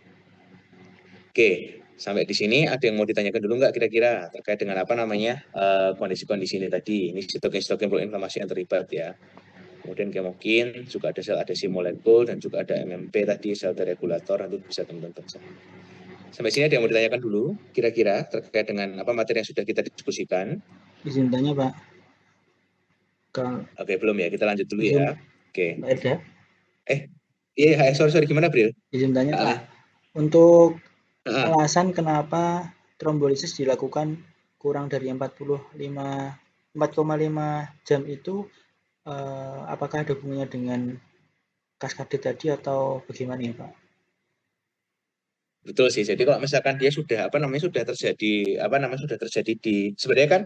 Oke, sampai di sini ada yang mau ditanyakan dulu nggak kira-kira terkait dengan kondisi-kondisi ini tadi. Ini sitokin proinflamasi yang terlibat ya. Kemudian mungkin juga ada sel adesi molekul dan juga ada MMP tadi, sel deregulator, nanti bisa teman-teman baca. Sampai sini ada yang mau ditanyakan dulu kira-kira terkait dengan apa materi yang sudah kita diskusikan. Izin tanya Pak. Oke, belum ya, kita lanjut dulu ya. Oke. Pak Edda. Iya, sorry, gimana Bril? Izin tanya Pak. Untuk alasan kenapa trombolisis dilakukan kurang dari 4,5 jam itu, apakah ada hubungannya dengan kaskade tadi atau bagaimana ya Pak? Betul sih. Jadi kalau misalkan dia sudah sudah terjadi di, sebenarnya kan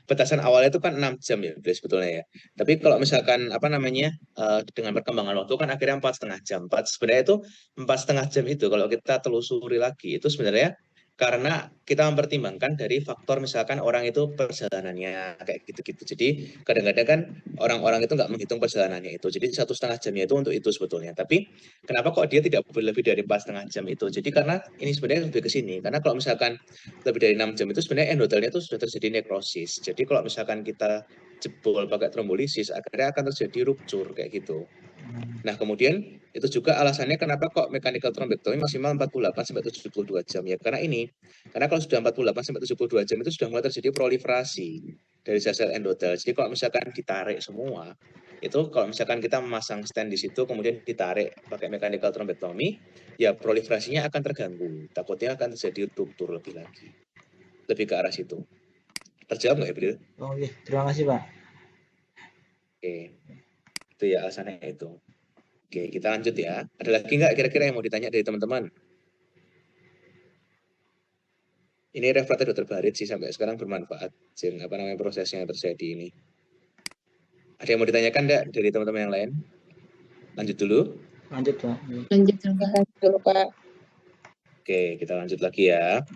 batasan awalnya itu kan 6 jam ya sebetulnya ya. Tapi kalau misalkan dengan perkembangan waktu kan akhirnya 4,5 jam. Sebenarnya itu 4,5 jam itu kalau kita telusuri lagi itu sebenarnya karena kita mempertimbangkan dari faktor misalkan orang itu perjalanannya kayak gitu-gitu. Jadi kadang-kadang kan orang-orang itu nggak menghitung perjalanannya itu. Jadi 1,5 jamnya itu untuk itu sebetulnya. Tapi kenapa kok dia tidak boleh lebih dari 4,5 jam itu? Jadi karena ini sebenarnya lebih ke sini. Karena kalau misalkan lebih dari 6 jam itu sebenarnya endotelnya itu sudah terjadi nekrosis. Jadi kalau misalkan kita jebol pakai trombolisis, akhirnya akan terjadi ruptur kayak gitu. Nah, kemudian itu juga alasannya kenapa kok mechanical thrombectomy maksimal 48-72 jam ya. Karena kalau sudah 48-72 jam itu sudah mulai terjadi proliferasi dari sel endotel. Jadi kalau misalkan ditarik semua, itu kalau misalkan kita memasang stent di situ kemudian ditarik pakai mechanical thrombectomy, ya proliferasinya akan terganggu. Takutnya akan terjadi ruptur lebih lagi. Lebih ke arah situ. Terjawab nggak, April? Oh iya, terima kasih Pak. Oke. Itu ya alasannya itu. Oke, kita lanjut ya. Ada lagi nggak kira-kira yang mau ditanya dari teman-teman? Ini refraksi Dr. Barit sih sampai sekarang bermanfaat. Prosesnya yang terjadi ini. Ada yang mau ditanyakan nggak dari teman-teman yang lain? Lanjut dulu. Lanjut Pak. Lanjut dulu Pak. Oke, kita lanjut lagi ya.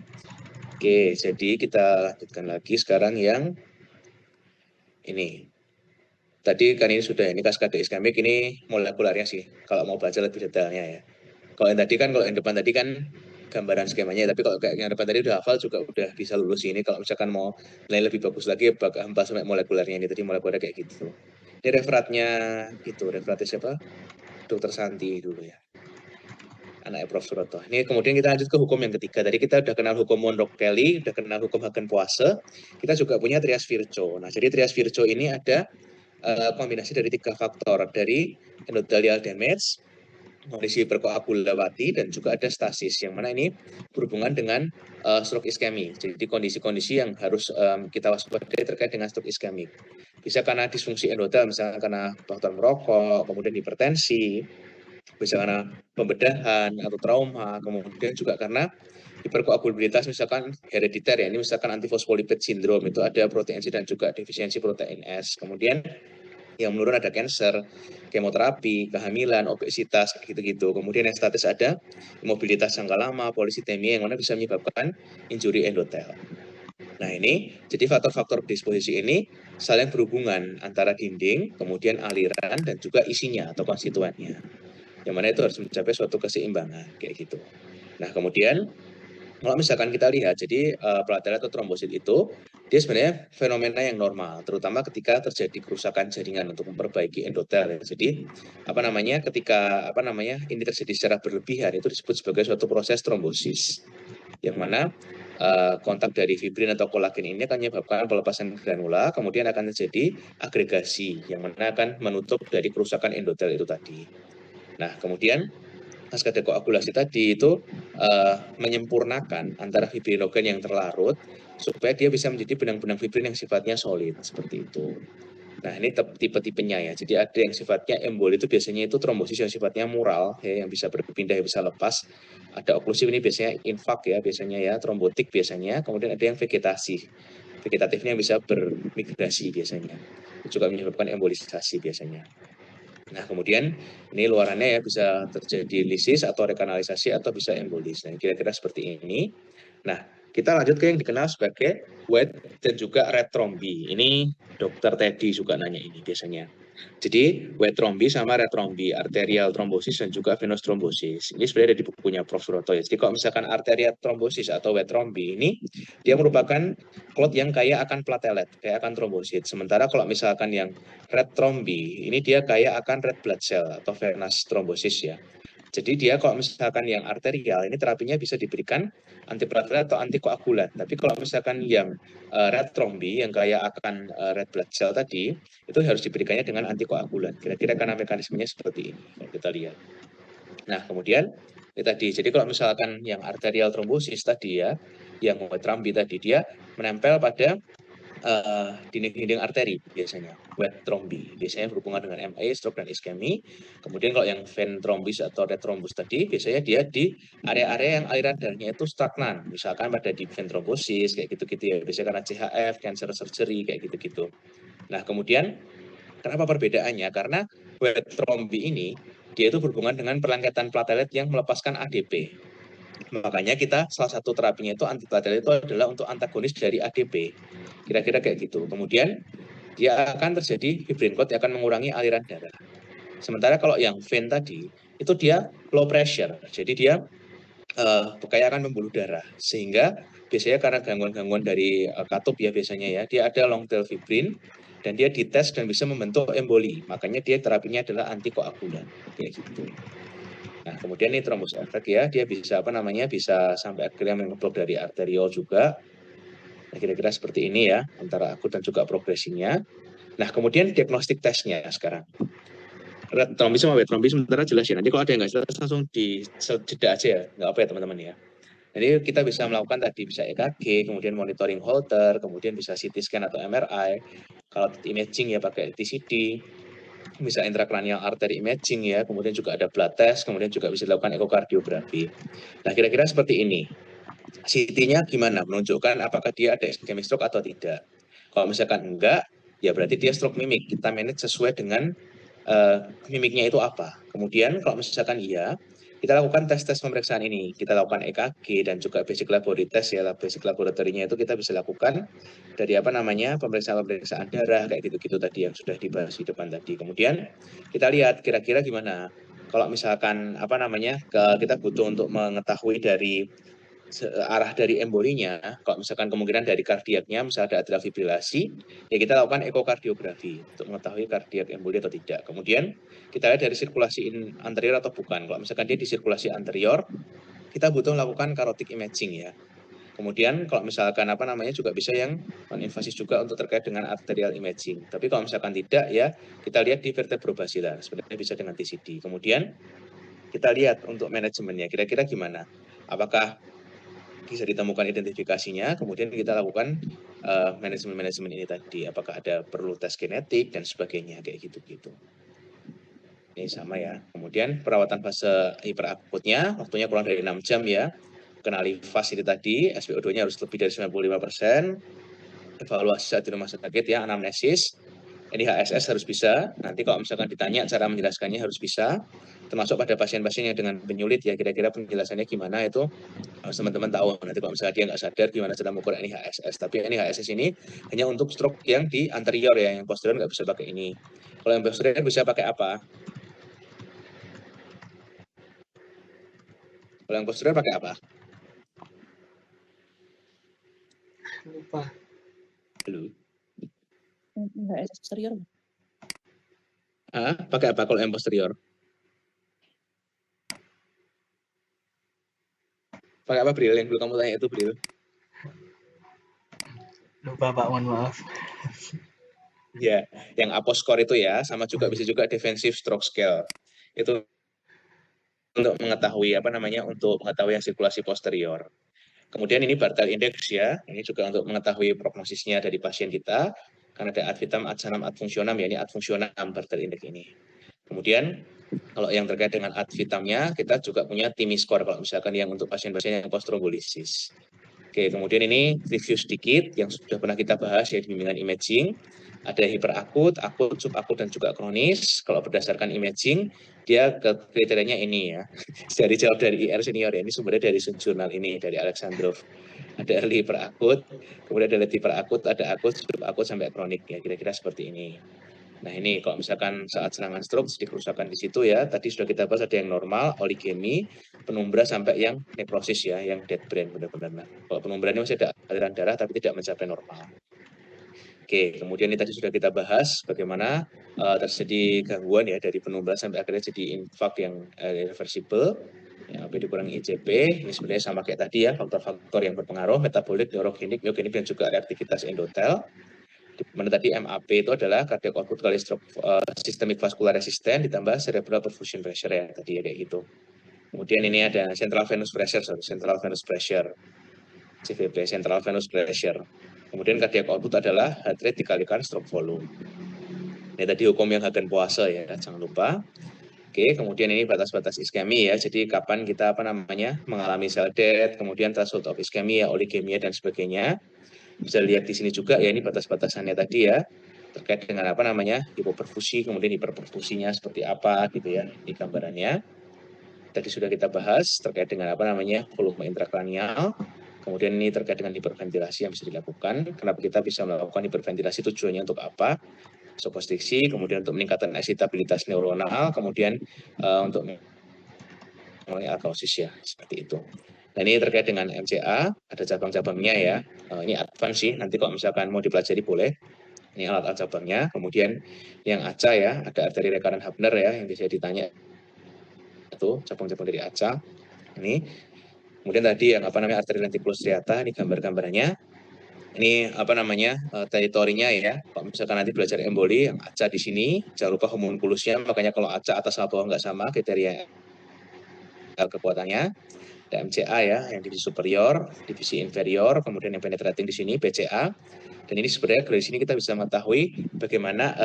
Oke, jadi kita lanjutkan lagi sekarang yang ini. Tadi kan ini sudah, ini kaskade iskemik, ini molekularnya sih. Kalau mau baca lebih detailnya ya. Kalau yang depan tadi kan gambaran skemanya, tapi kalau kayak yang depan tadi udah hafal juga udah bisa lulus ini. Kalau misalkan mau nilai lebih bagus lagi, bakal hafal sampai molekulernya ini. Tadi molekulernya kayak gitu. Ini referatnya siapa? Dr. Santi dulu ya. Anaknya Prof. Suroto. Ini kemudian kita lanjut ke hukum yang ketiga. Tadi kita udah kenal hukum Monroe-Kelly, udah kenal hukum Hagen-Poiseuille. Kita juga punya Trias-Virchow. Nah, jadi Trias-Virchow ini ada kombinasi dari 3 faktor, dari endothelial damage, kondisi berkoagulasi dan juga ada stasis, yang mana ini berhubungan dengan stroke iskemi. Jadi kondisi-kondisi yang harus kita waspadai terkait dengan stroke iskemik. Bisa karena disfungsi endotel, misalnya karena faktor merokok, kemudian hipertensi, bisa karena pembedahan atau trauma, kemudian juga karena hiperkoagulabilitas misalkan herediter ya, ini misalkan antifosfolipid syndrome, itu ada protein C dan juga defisiensi protein S. Kemudian yang menurun ada cancer, kemoterapi, kehamilan, obesitas, gitu-gitu. Kemudian yang status ada mobilitas jangka lama, polisitemia, yang mana bisa menyebabkan injury endotel. Nah ini, jadi faktor-faktor disposisi ini saling berhubungan antara dinding, kemudian aliran, dan juga isinya atau konstituennya. Yang mana itu harus mencapai suatu keseimbangan, kayak gitu. Nah kemudian, kalau misalkan kita lihat, jadi platelet atau trombosit itu, dia sebenarnya fenomena yang normal, terutama ketika terjadi kerusakan jaringan untuk memperbaiki endotel. Jadi, ketika ini terjadi secara berlebihan, itu disebut sebagai suatu proses trombosis, yang mana kontak dari fibrin atau kolagen ini akan menyebabkan pelepasan granula, kemudian akan terjadi agregasi, yang mana akan menutup dari kerusakan endotel itu tadi. Nah, kemudian pasca dekoagulasi tadi itu menyempurnakan antara fibrinogen yang terlarut supaya dia bisa menjadi benang-benang fibrin yang sifatnya solid, seperti itu. Nah, ini tipe-tipenya ya. Jadi ada yang sifatnya emboli, itu biasanya itu trombosis yang sifatnya mural, ya, yang bisa berpindah, bisa lepas. Ada oklusif, ini biasanya infak ya, biasanya ya, trombotik biasanya. Kemudian ada yang vegetasi. Vegetatifnya bisa bermigrasi biasanya. Itu juga menyebabkan embolisasi biasanya. Nah, kemudian ini luarannya ya bisa terjadi lisis atau rekanalisasi atau bisa embolis. Nah, kira-kira seperti ini. Nah, kita lanjut ke yang dikenal sebagai wet dan juga red trombi. Ini dokter Teddy juga nanya ini biasanya. Jadi, wet trombi sama red trombi, arterial trombosis dan juga venous trombosis. Ini sebenarnya ada di bukunya Prof. Suroto ya. Jadi, kalau misalkan arterial trombosis atau wet trombi ini, dia merupakan klot yang kaya akan platelet, kaya akan trombosit. Sementara kalau misalkan yang red trombi, ini dia kaya akan red blood cell atau venous trombosis ya. Jadi dia kalau misalkan yang arterial, ini terapinya bisa diberikan antiplatelet atau antikoagulan. Tapi kalau misalkan yang red trombi, yang kaya akan red blood cell tadi, itu harus diberikannya dengan antikoagulan. Kira-kira karena mekanismenya seperti ini, kalau kita lihat. Nah, kemudian ini tadi, jadi kalau misalkan yang arterial trombosis tadi ya, yang wet trombi tadi, dia menempel pada dinding-dinding arteri biasanya, wet trombi. Biasanya berhubungan dengan MA, stroke, dan iskemi. Kemudian kalau yang vein trombis atau red thrombus tadi, biasanya dia di area-area yang aliran darahnya itu stagnan. Misalkan pada di vein trombosis, kayak gitu-gitu ya. Biasanya karena CHF, cancer surgery, kayak gitu-gitu. Nah, kemudian kenapa perbedaannya? Karena wet trombi ini, dia itu berhubungan dengan perlengketan platelet yang melepaskan ADP. Makanya kita salah satu terapinya itu antiplatelet itu adalah untuk antagonis dari ADP. Kira-kira kayak gitu. Kemudian dia akan terjadi fibrin coat yang akan mengurangi aliran darah. Sementara kalau yang vein tadi itu dia low pressure. Jadi dia kayak akan membuluh darah. Sehingga biasanya karena gangguan-gangguan dari katup ya biasanya ya, dia ada long tail fibrin dan dia dites dan bisa membentuk emboli. Makanya dia terapinya adalah antikoagulan. Kayak gitu. Nah, kemudian ini trombus efek ya, dia bisa bisa sampai akhirnya mengeblok dari arteriol juga. Nah, kira-kira seperti ini ya, antara akut dan juga progresinya. Nah, kemudian diagnostik tesnya sekarang. Red trombis sama wet trombis sementara jelas ya. Nanti kalau ada yang nggak jelas langsung dijeda aja ya, nggak apa ya teman-teman ya. Jadi kita bisa melakukan tadi, bisa EKG, kemudian monitoring Holter, kemudian bisa CT scan atau MRI. Kalau imaging ya pakai TCD, bisa intracranial artery imaging ya, kemudian juga ada blood test, kemudian juga bisa dilakukan ekokardiografi. Nah, kira-kira seperti ini. CT-nya gimana? Menunjukkan apakah dia ada ischemic stroke atau tidak. Kalau misalkan enggak, ya berarti dia stroke mimik. Kita manage sesuai dengan mimiknya itu apa. Kemudian kalau misalkan iya, kita lakukan tes-tes pemeriksaan ini. Kita lakukan EKG dan juga basic laboratory test ya. Basic laboratorinya itu kita bisa lakukan dari pemeriksaan-pemeriksaan darah kayak gitu-gitu tadi yang sudah dibahas di depan tadi. Kemudian kita lihat kira-kira gimana. Kalau misalkan kita butuh untuk mengetahui dari arah dari embolinya, kalau misalkan kemungkinan dari kardiaknya, misalnya ada atrial fibrilasi, ya kita lakukan ekokardiografi untuk mengetahui kardiak emboli atau tidak. Kemudian kita lihat dari sirkulasi anterior atau bukan. Kalau misalkan dia di sirkulasi anterior, kita butuh melakukan karotik imaging ya. Kemudian kalau misalkan juga bisa yang non-invasif juga untuk terkait dengan arterial imaging. Tapi kalau misalkan tidak ya kita lihat di vertebrobasilar, sebenarnya bisa dengan TCD. Kemudian kita lihat untuk manajemennya, kira-kira gimana? Apakah bisa ditemukan identifikasinya, kemudian kita lakukan manajemen ini tadi, apakah ada perlu tes genetik dan sebagainya, kayak gitu-gitu. Ini sama ya. Kemudian perawatan fase hiperakutnya, waktunya kurang dari 6 jam ya. Kenali fase ini tadi, SpO2-nya harus lebih dari 95%. Evaluasi saat di rumah sakit ya, anamnesis. Ini HSS harus bisa, nanti kalau misalkan ditanya cara menjelaskannya harus bisa, termasuk pada pasien-pasien yang dengan penyulit ya, kira-kira penjelasannya gimana itu harus teman-teman tahu. Nanti kalau misalkan dia nggak sadar gimana cara mengukur NIHSS, tapi NIHSS ini hanya untuk stroke yang di anterior ya, yang posterior nggak bisa pakai ini. Kalau yang posterior bisa pakai apa? Kalau yang posterior pakai apa? Lupa. Halo. NIHSS posterior. Pakai apa kalau yang posterior? Pakai apa, Bril? Yang dulu kamu tanya itu, Bril. Lupa Pak, mohon maaf. Ya, yang APOS score itu ya, sama juga bisa juga defensive stroke scale. Itu untuk mengetahui untuk mengetahui yang sirkulasi posterior. Kemudian ini Barthel Index ya, ini juga untuk mengetahui prognosisnya dari pasien kita, karena ada ad vitam, ad sanam, ad fungsionam ya, ini ad fungsionam Barthel Index ini. Kemudian kalau yang terkait dengan ad vitamnya, kita juga punya TIMI score kalau misalkan yang untuk pasien-pasien yang post trombolisis. Oke, kemudian ini review sedikit yang sudah pernah kita bahas ya di bimbingan imaging. Ada hiperakut, akut, subakut, dan juga kronis. Kalau berdasarkan imaging, dia kriterianya ini ya. Dari jawab dari IR senior ya, ini sumbernya dari jurnal ini, dari Alexandrov. Ada early hiperakut, kemudian ada late hiperakut, ada akut, subakut, sampai kronik ya, kira-kira seperti ini. Nah ini kalau misalkan saat serangan stroke sedikit kerusakan di situ ya, tadi sudah kita bahas ada yang normal, oligemi, penumbra sampai yang nekrosis ya, yang dead brain benar-benar. Kalau penumbra ini masih ada aliran darah tapi tidak mencapai normal. Oke, kemudian ini tadi sudah kita bahas bagaimana terjadi gangguan ya dari penumbra sampai akhirnya jadi infak yang irreversible. Ya, dikurangi ICP, ini sebenarnya sama kayak tadi ya, faktor-faktor yang berpengaruh, metabolik, neurogenik, myogenik, dan juga reaktivitas endotel. Mana tadi MAP itu adalah cardiac output kali stroke systemic vascular resistant ditambah cerebral perfusion pressure ya tadi ya kayak gitu. Kemudian ini ada central venous pressure, CVP, central venous pressure. Kemudian cardiac output adalah heart rate dikalikan stroke volume. Ini tadi hukum yang Hagen-Poiseuille ya, jangan lupa. Oke, kemudian ini batas-batas iskemi ya. Jadi kapan kita mengalami cell death, kemudian threshold of iskemia, oligemia dan sebagainya. Bisa lihat di sini juga ya, ini batas-batasannya tadi ya, terkait dengan hipoperfusi, kemudian hiperperfusinya seperti apa gitu ya, di gambarannya. Tadi sudah kita bahas terkait dengan volume intrakranial, kemudian ini terkait dengan hiperventilasi yang bisa dilakukan. Kenapa kita bisa melakukan hiperventilasi, tujuannya untuk apa? Sopostriksi, kemudian untuk meningkatkan excitabilitas neuronal, kemudian untuk mengurangi alkalosis ya, seperti itu. Nah ini terkait dengan MCA, ada cabang-cabangnya ya. Ini advance sih, nanti kalau misalkan mau dipelajari boleh. Ini alat-alat cabangnya. Kemudian yang ACA ya, ada arteri recurrent Hubner ya, yang bisa ditanya. Itu cabang-cabang dari ACA. Ini. Kemudian tadi yang arteri lenticulus striata, ini gambar-gambarnya. Ini teritorinya ya. Kalau misalkan nanti belajar emboli, yang ACA di sini, jangan lupa homunculusnya. Makanya kalau ACA atas sama bawah nggak sama, kriteria kekuatannya. Ada MCA ya, yang divisi superior, divisi inferior, kemudian yang penetrating di sini PCA. Dan ini sebenarnya dari sini kita bisa mengetahui bagaimana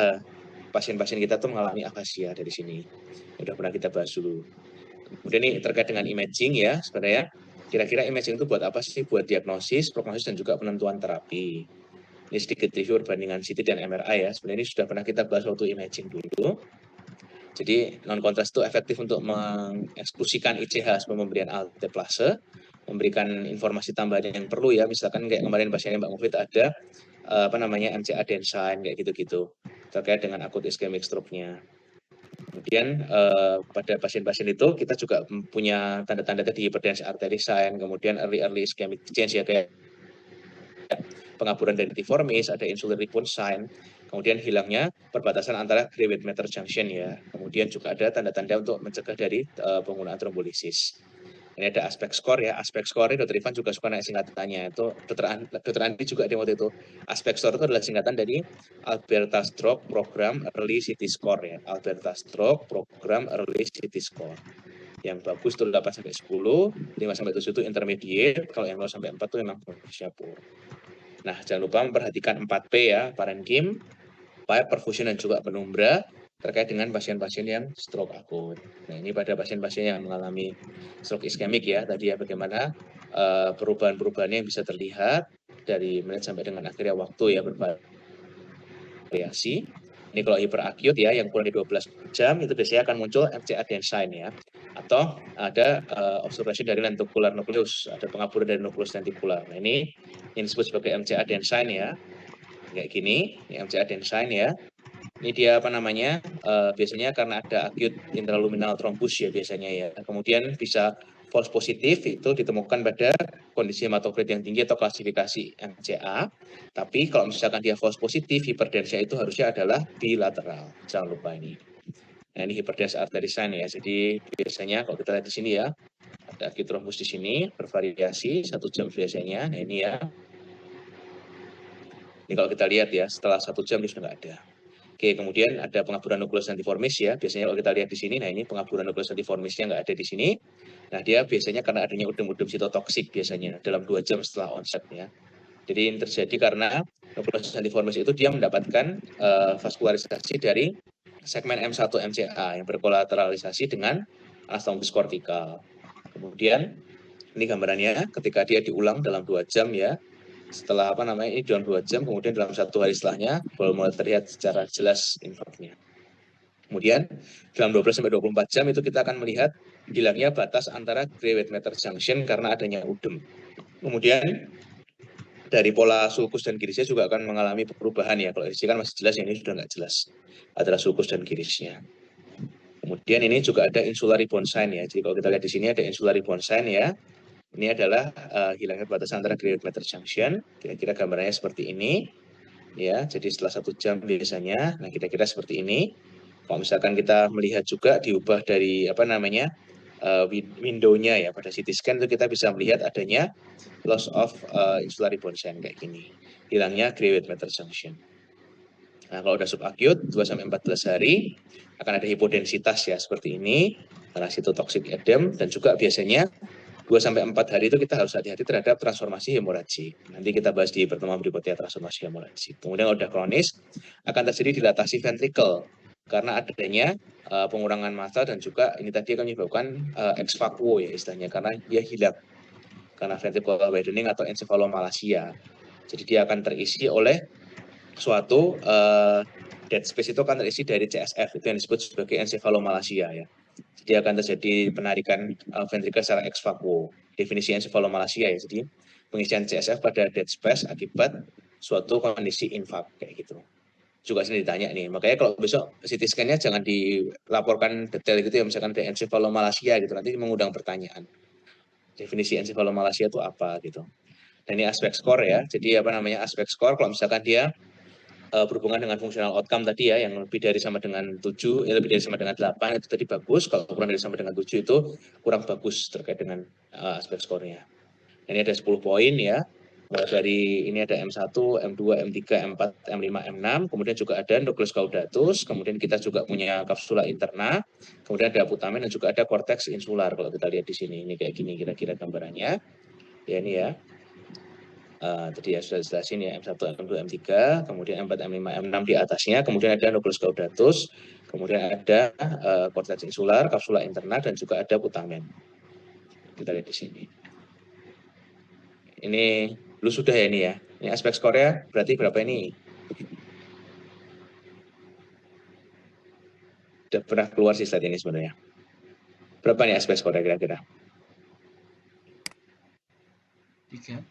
pasien-pasien kita tuh mengalami afasia dari sini. Udah pernah kita bahas dulu. Kemudian ini terkait dengan imaging ya, sebenarnya kira-kira imaging itu buat apa sih? Buat diagnosis, prognosis, dan juga penentuan terapi. Ini sedikit review perbandingan CT dan MRI ya. Sebenarnya ini sudah pernah kita bahas waktu imaging dulu. Jadi non-kontras itu efektif untuk mengeksklusikan ICH sebelum pemberian alteplase, memberikan informasi tambahan yang perlu ya, misalkan kayak kemarin pasiennya Mbak Mufid ada MCA Densign kayak gitu-gitu terkait dengan akut ischemic stroke-nya. Kemudian pada pasien-pasien itu kita juga punya tanda-tanda tadi hipertensi arteri sign, kemudian early ischemic change ya kayak pengaburan densitiformis, ada insulin response sign, kemudian hilangnya perbatasan antara Gray-Weight Matter Junction ya. Kemudian juga ada tanda-tanda untuk mencegah dari penggunaan trombolisis. Ini ada aspek skor ya. Aspek skor ini Dr. Ivan juga suka naik singkatannya. Itu Dr. Andi juga di waktu itu. Aspek skor itu adalah singkatan dari Alberta Stroke Program Early CT Score ya. Alberta Stroke Program Early CT Score. Yang bagus itu 8 sampai 10, 5 sampai 7 itu intermediate, kalau yang 0 sampai 4 itu memang bagusnya poor. Nah, jangan lupa memperhatikan 4P ya, parenkim, pipe, perfusion, dan juga penumbra terkait dengan pasien-pasien yang stroke akut. Nah, ini pada pasien-pasien yang mengalami stroke iskemik ya, tadi ya bagaimana perubahan-perubahannya yang bisa terlihat dari menit sampai dengan akhirnya waktu ya bervariasi. Ini kalau hiperakut ya, yang kurang dari 12 jam itu biasanya akan muncul MCA adenosine ya, atau ada obstruction dari lenticular nucleus, ada pengaburan dari nucleus lenticular. Nah, ini yang disebut sebagai MCA adenosine ya, kayak gini, ini MCA adenosine ya. Ini dia apa namanya? Biasanya karena ada acute intraluminal thrombus ya biasanya ya. Kemudian bisa false positif itu ditemukan pada kondisi hematokrit yang tinggi atau klasifikasi MCA. Tapi kalau misalkan dia false positif, hiperdensia itu harusnya adalah bilateral. Jangan lupa ini. Nah, ini hiperdensia artery sign ya. Jadi biasanya kalau kita lihat di sini ya, ada acute thrombus di sini bervariasi 1 jam biasanya. Nah, ini ya. Ini kalau kita lihat ya, setelah 1 jam dia sudah nggak ada. Oke, kemudian ada pengaburan nukleus lentiformis ya. Biasanya kalau kita lihat di sini, nah ini pengaburan nukleus lentiformisnya nggak ada di sini. Nah, dia biasanya karena adanya udem-udem sitotoksik biasanya dalam 2 jam setelah onset ya. Jadi ini terjadi karena nukleus lentiformis itu dia mendapatkan vaskularisasi dari segmen M1 MCA yang berkolateralisasi dengan anastomosis kortikal. Kemudian ini gambarannya ketika dia diulang dalam 2 jam ya. Setelah apa namanya ini dalam 2 jam, kemudian dalam 1 hari setelahnya baru mulai terlihat secara jelas infarknya. Kemudian dalam 12-24 jam itu kita akan melihat hilangnya batas antara gray white matter junction karena adanya udem. Kemudian dari pola sulcus dan girisnya juga akan mengalami perubahan ya. Kalau di sini kan masih jelas, yang ini sudah nggak jelas antara sulcus dan girisnya. Kemudian ini juga ada insulary bone sign ya. Jadi kalau kita lihat di sini ada insulary bone sign ya. Ini adalah hilangnya batas antara gray white matter junction. Kira-kira gambarnya seperti ini. Ya, jadi setelah 1 jam biasanya, nah kira-kira seperti ini. Kalau misalkan kita melihat juga diubah dari apa namanya window-nya ya pada CT scan itu kita bisa melihat adanya loss of insulary bone sign kayak gini, hilangnya gray white matter junction. Nah, kalau udah subacute 2-14 hari akan ada hipodensitas ya seperti ini, karena sitotoxic edem, dan juga biasanya 2-4 hari itu kita harus hati-hati terhadap transformasi hemoragik. Nanti kita bahas di pertemuan berikutnya transformasi hemoragik. Kemudian kalau udah kronis akan terjadi dilatasi ventricle karena adanya pengurangan massa dan juga ini tadi akan menyebabkan ex vacuo ya istilahnya, karena dia hilang karena ventricular widening atau encephalomalacia. Jadi dia akan terisi oleh suatu dead space, itu akan terisi dari CSF, itu yang disebut sebagai encephalomalacia ya. Jadi akan terjadi penarikan ventrikel secara ex vacuo. Definisi encephalomalacia ya. Jadi pengisian CSF pada dead space akibat suatu kondisi infark kayak gitu. Juga sini ditanya nih. Makanya kalau besok CT scan-nya jangan dilaporkan detail gitu ya, misalkan ada encephalomalacia gitu, nanti mengundang pertanyaan. Definisi encephalomalacia itu apa gitu. Dan ini aspek skor ya. Jadi apa namanya aspek skor kalau misalkan dia berhubungan dengan fungsional outcome tadi ya, yang lebih dari sama dengan 7, ya lebih dari sama dengan 8 itu tadi bagus, kalau kurang dari sama dengan 7 itu kurang bagus terkait dengan aspek skornya. Ini ada 10 poin ya, dari ini ada M1, M2, M3, M4, M5, M6, kemudian juga ada nucleus caudatus, kemudian kita juga punya kapsula interna, kemudian ada putamen dan juga ada cortex insular. Kalau kita lihat di sini, ini kayak gini kira-kira gambarannya. Ya ini ya. Tadi ya sudah jelasin ya M1, M2, M3, kemudian M4, M5, M6 di atasnya, kemudian ada nucleus caudatus, kemudian ada cortex insular, kapsula interna, dan juga ada putamen. Kita lihat di sini. Ini lu sudah ya ini ya. Ini aspek skornya berarti berapa ini? Sudah pernah keluar sih slide ini sebenarnya. Berapa nih aspek skornya kira-kira? 3.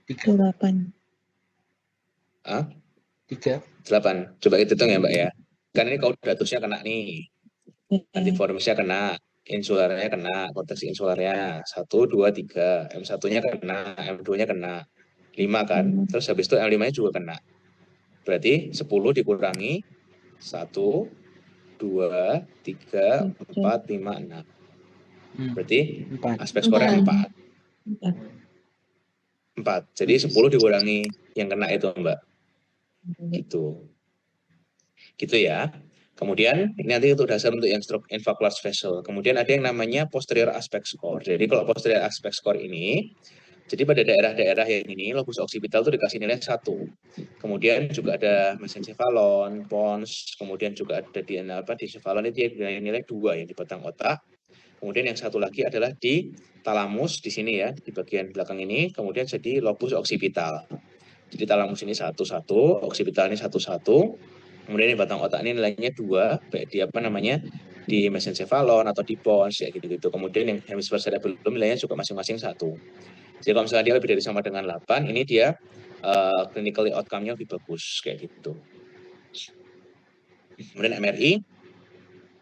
8. Ah? 3. 8. Coba kita hitung ya Mbak ya. Kan ini caudatusnya kena nih. Lentiformisnya kena. Insularnya kena, cortex insularnya 1, 2, 3, M1-nya kena, M2-nya kena, 5 kan, terus habis itu M5-nya juga kena. Berarti 10 dikurangi 1, 2, 3, 4, 5, 6. Berarti 4. aspek skornya 4. 4. Jadi 10 dikurangi yang kena itu Mbak. Gitu ya. Kemudian ini nanti untuk dasar untuk yang stroke infarct large vessel. Kemudian ada yang namanya posterior aspect score. Jadi kalau posterior aspect score ini, jadi pada daerah-daerah yang ini lobus occipital itu dikasih nilai 1. Kemudian juga ada mesencephalon, pons, kemudian juga ada di cephalon itu nilai 2 yang di batang otak. Kemudian yang satu lagi adalah di talamus di sini ya, di bagian belakang ini, kemudian jadi lobus occipital. Jadi talamus ini 1, occipital ini 1. Kemudian di batang otak ini nilainya 2, baik di di mesencephalon atau di pons ya gitu-gitu. Kemudian yang hemisfer cerebellum nilainya juga masing-masing 1. Jadi kalau misalnya dia lebih dari sama dengan 8, ini dia clinically outcome-nya lebih bagus kayak gitu. Kemudian MRI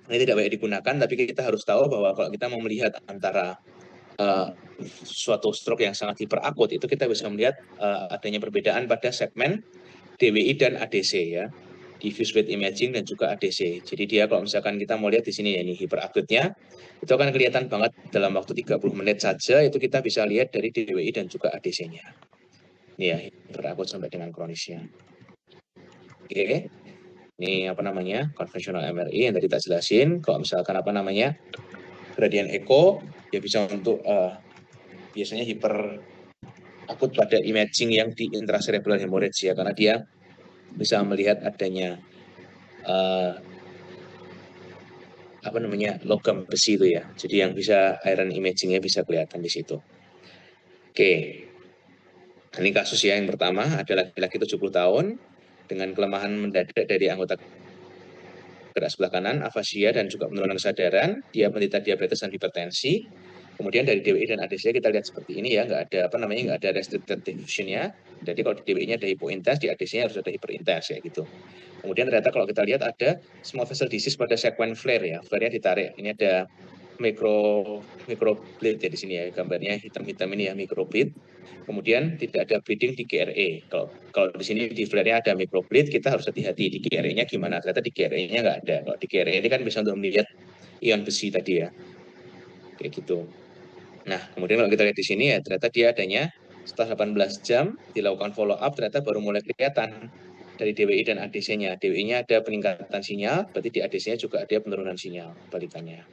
ini tidak banyak digunakan, tapi kita harus tahu bahwa kalau kita mau melihat antara suatu stroke yang sangat hiperakut, itu kita bisa melihat adanya perbedaan pada segmen DWI dan ADC ya, diffuse wave imaging dan juga ADC. Jadi dia kalau misalkan kita mau lihat di sini ya, ini hiperakutnya, itu akan kelihatan banget dalam waktu 30 menit saja, itu kita bisa lihat dari DWI dan juga ADC-nya. Ini ya, hiperakut sampai dengan kronisnya. Oke, ini konvensional MRI yang tadi tak jelasin. Kalau misalkan gradient echo, ya bisa untuk biasanya hiperakut pada imaging yang di intracerebral hemorrhage ya, karena dia bisa melihat adanya logam besi itu ya. Jadi yang bisa iron imaging-nya bisa kelihatan di situ. Oke. Ini kasus ya yang pertama ada laki-laki 70 tahun dengan kelemahan mendadak dari anggota gerak sebelah kanan, afasia dan juga penurunan kesadaran. Dia menderita diabetes dan hipertensi. Kemudian dari DWI dan ADC kita lihat seperti ini ya, nggak ada restricted diffusion-nya. Jadi kalau di DWI-nya ada hipointens, di ADC-nya harus ada hiperintens ya gitu. Kemudian ternyata kalau kita lihat ada small vessel disease pada sekuen flare ya, flare-nya ditarik. Ini ada microbleed ya di sini ya, gambarnya hitam-hitam ini ya, microbleed. Kemudian tidak ada bleeding di GRE. Kalau di sini di flare-nya ada microbleed, kita harus hati-hati di GRE-nya gimana. Ternyata di GRE-nya nggak ada. Kalau di GRE ini kan bisa untuk melihat ion besi tadi ya, kayak gitu. Nah, kemudian kalau kita lihat di sini ya, ternyata dia adanya setelah 18 jam dilakukan follow up, ternyata baru mulai kelihatan dari DWI dan ADC-nya. DWI-nya ada peningkatan sinyal, berarti di ADC-nya juga ada penurunan sinyal balikannya.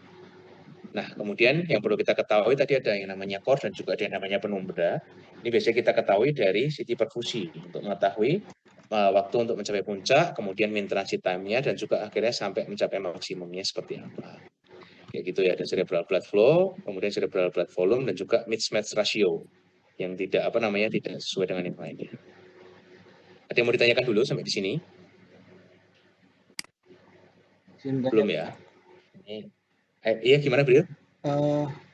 Nah, kemudian yang perlu kita ketahui tadi ada yang namanya core dan juga ada yang namanya penumbra. Ini biasanya kita ketahui dari CT perfusi untuk mengetahui waktu untuk mencapai puncak, kemudian mean transit time-nya, dan juga akhirnya sampai mencapai maksimumnya seperti apa. Kayak gitu ya, ada cerebral blood flow, kemudian cerebral blood volume, dan juga mismatch ratio yang tidak tidak sesuai dengan yang lainnya. Ada yang mau ditanyakan dulu sampai di sini? Belum ya? Iya, gimana beliau?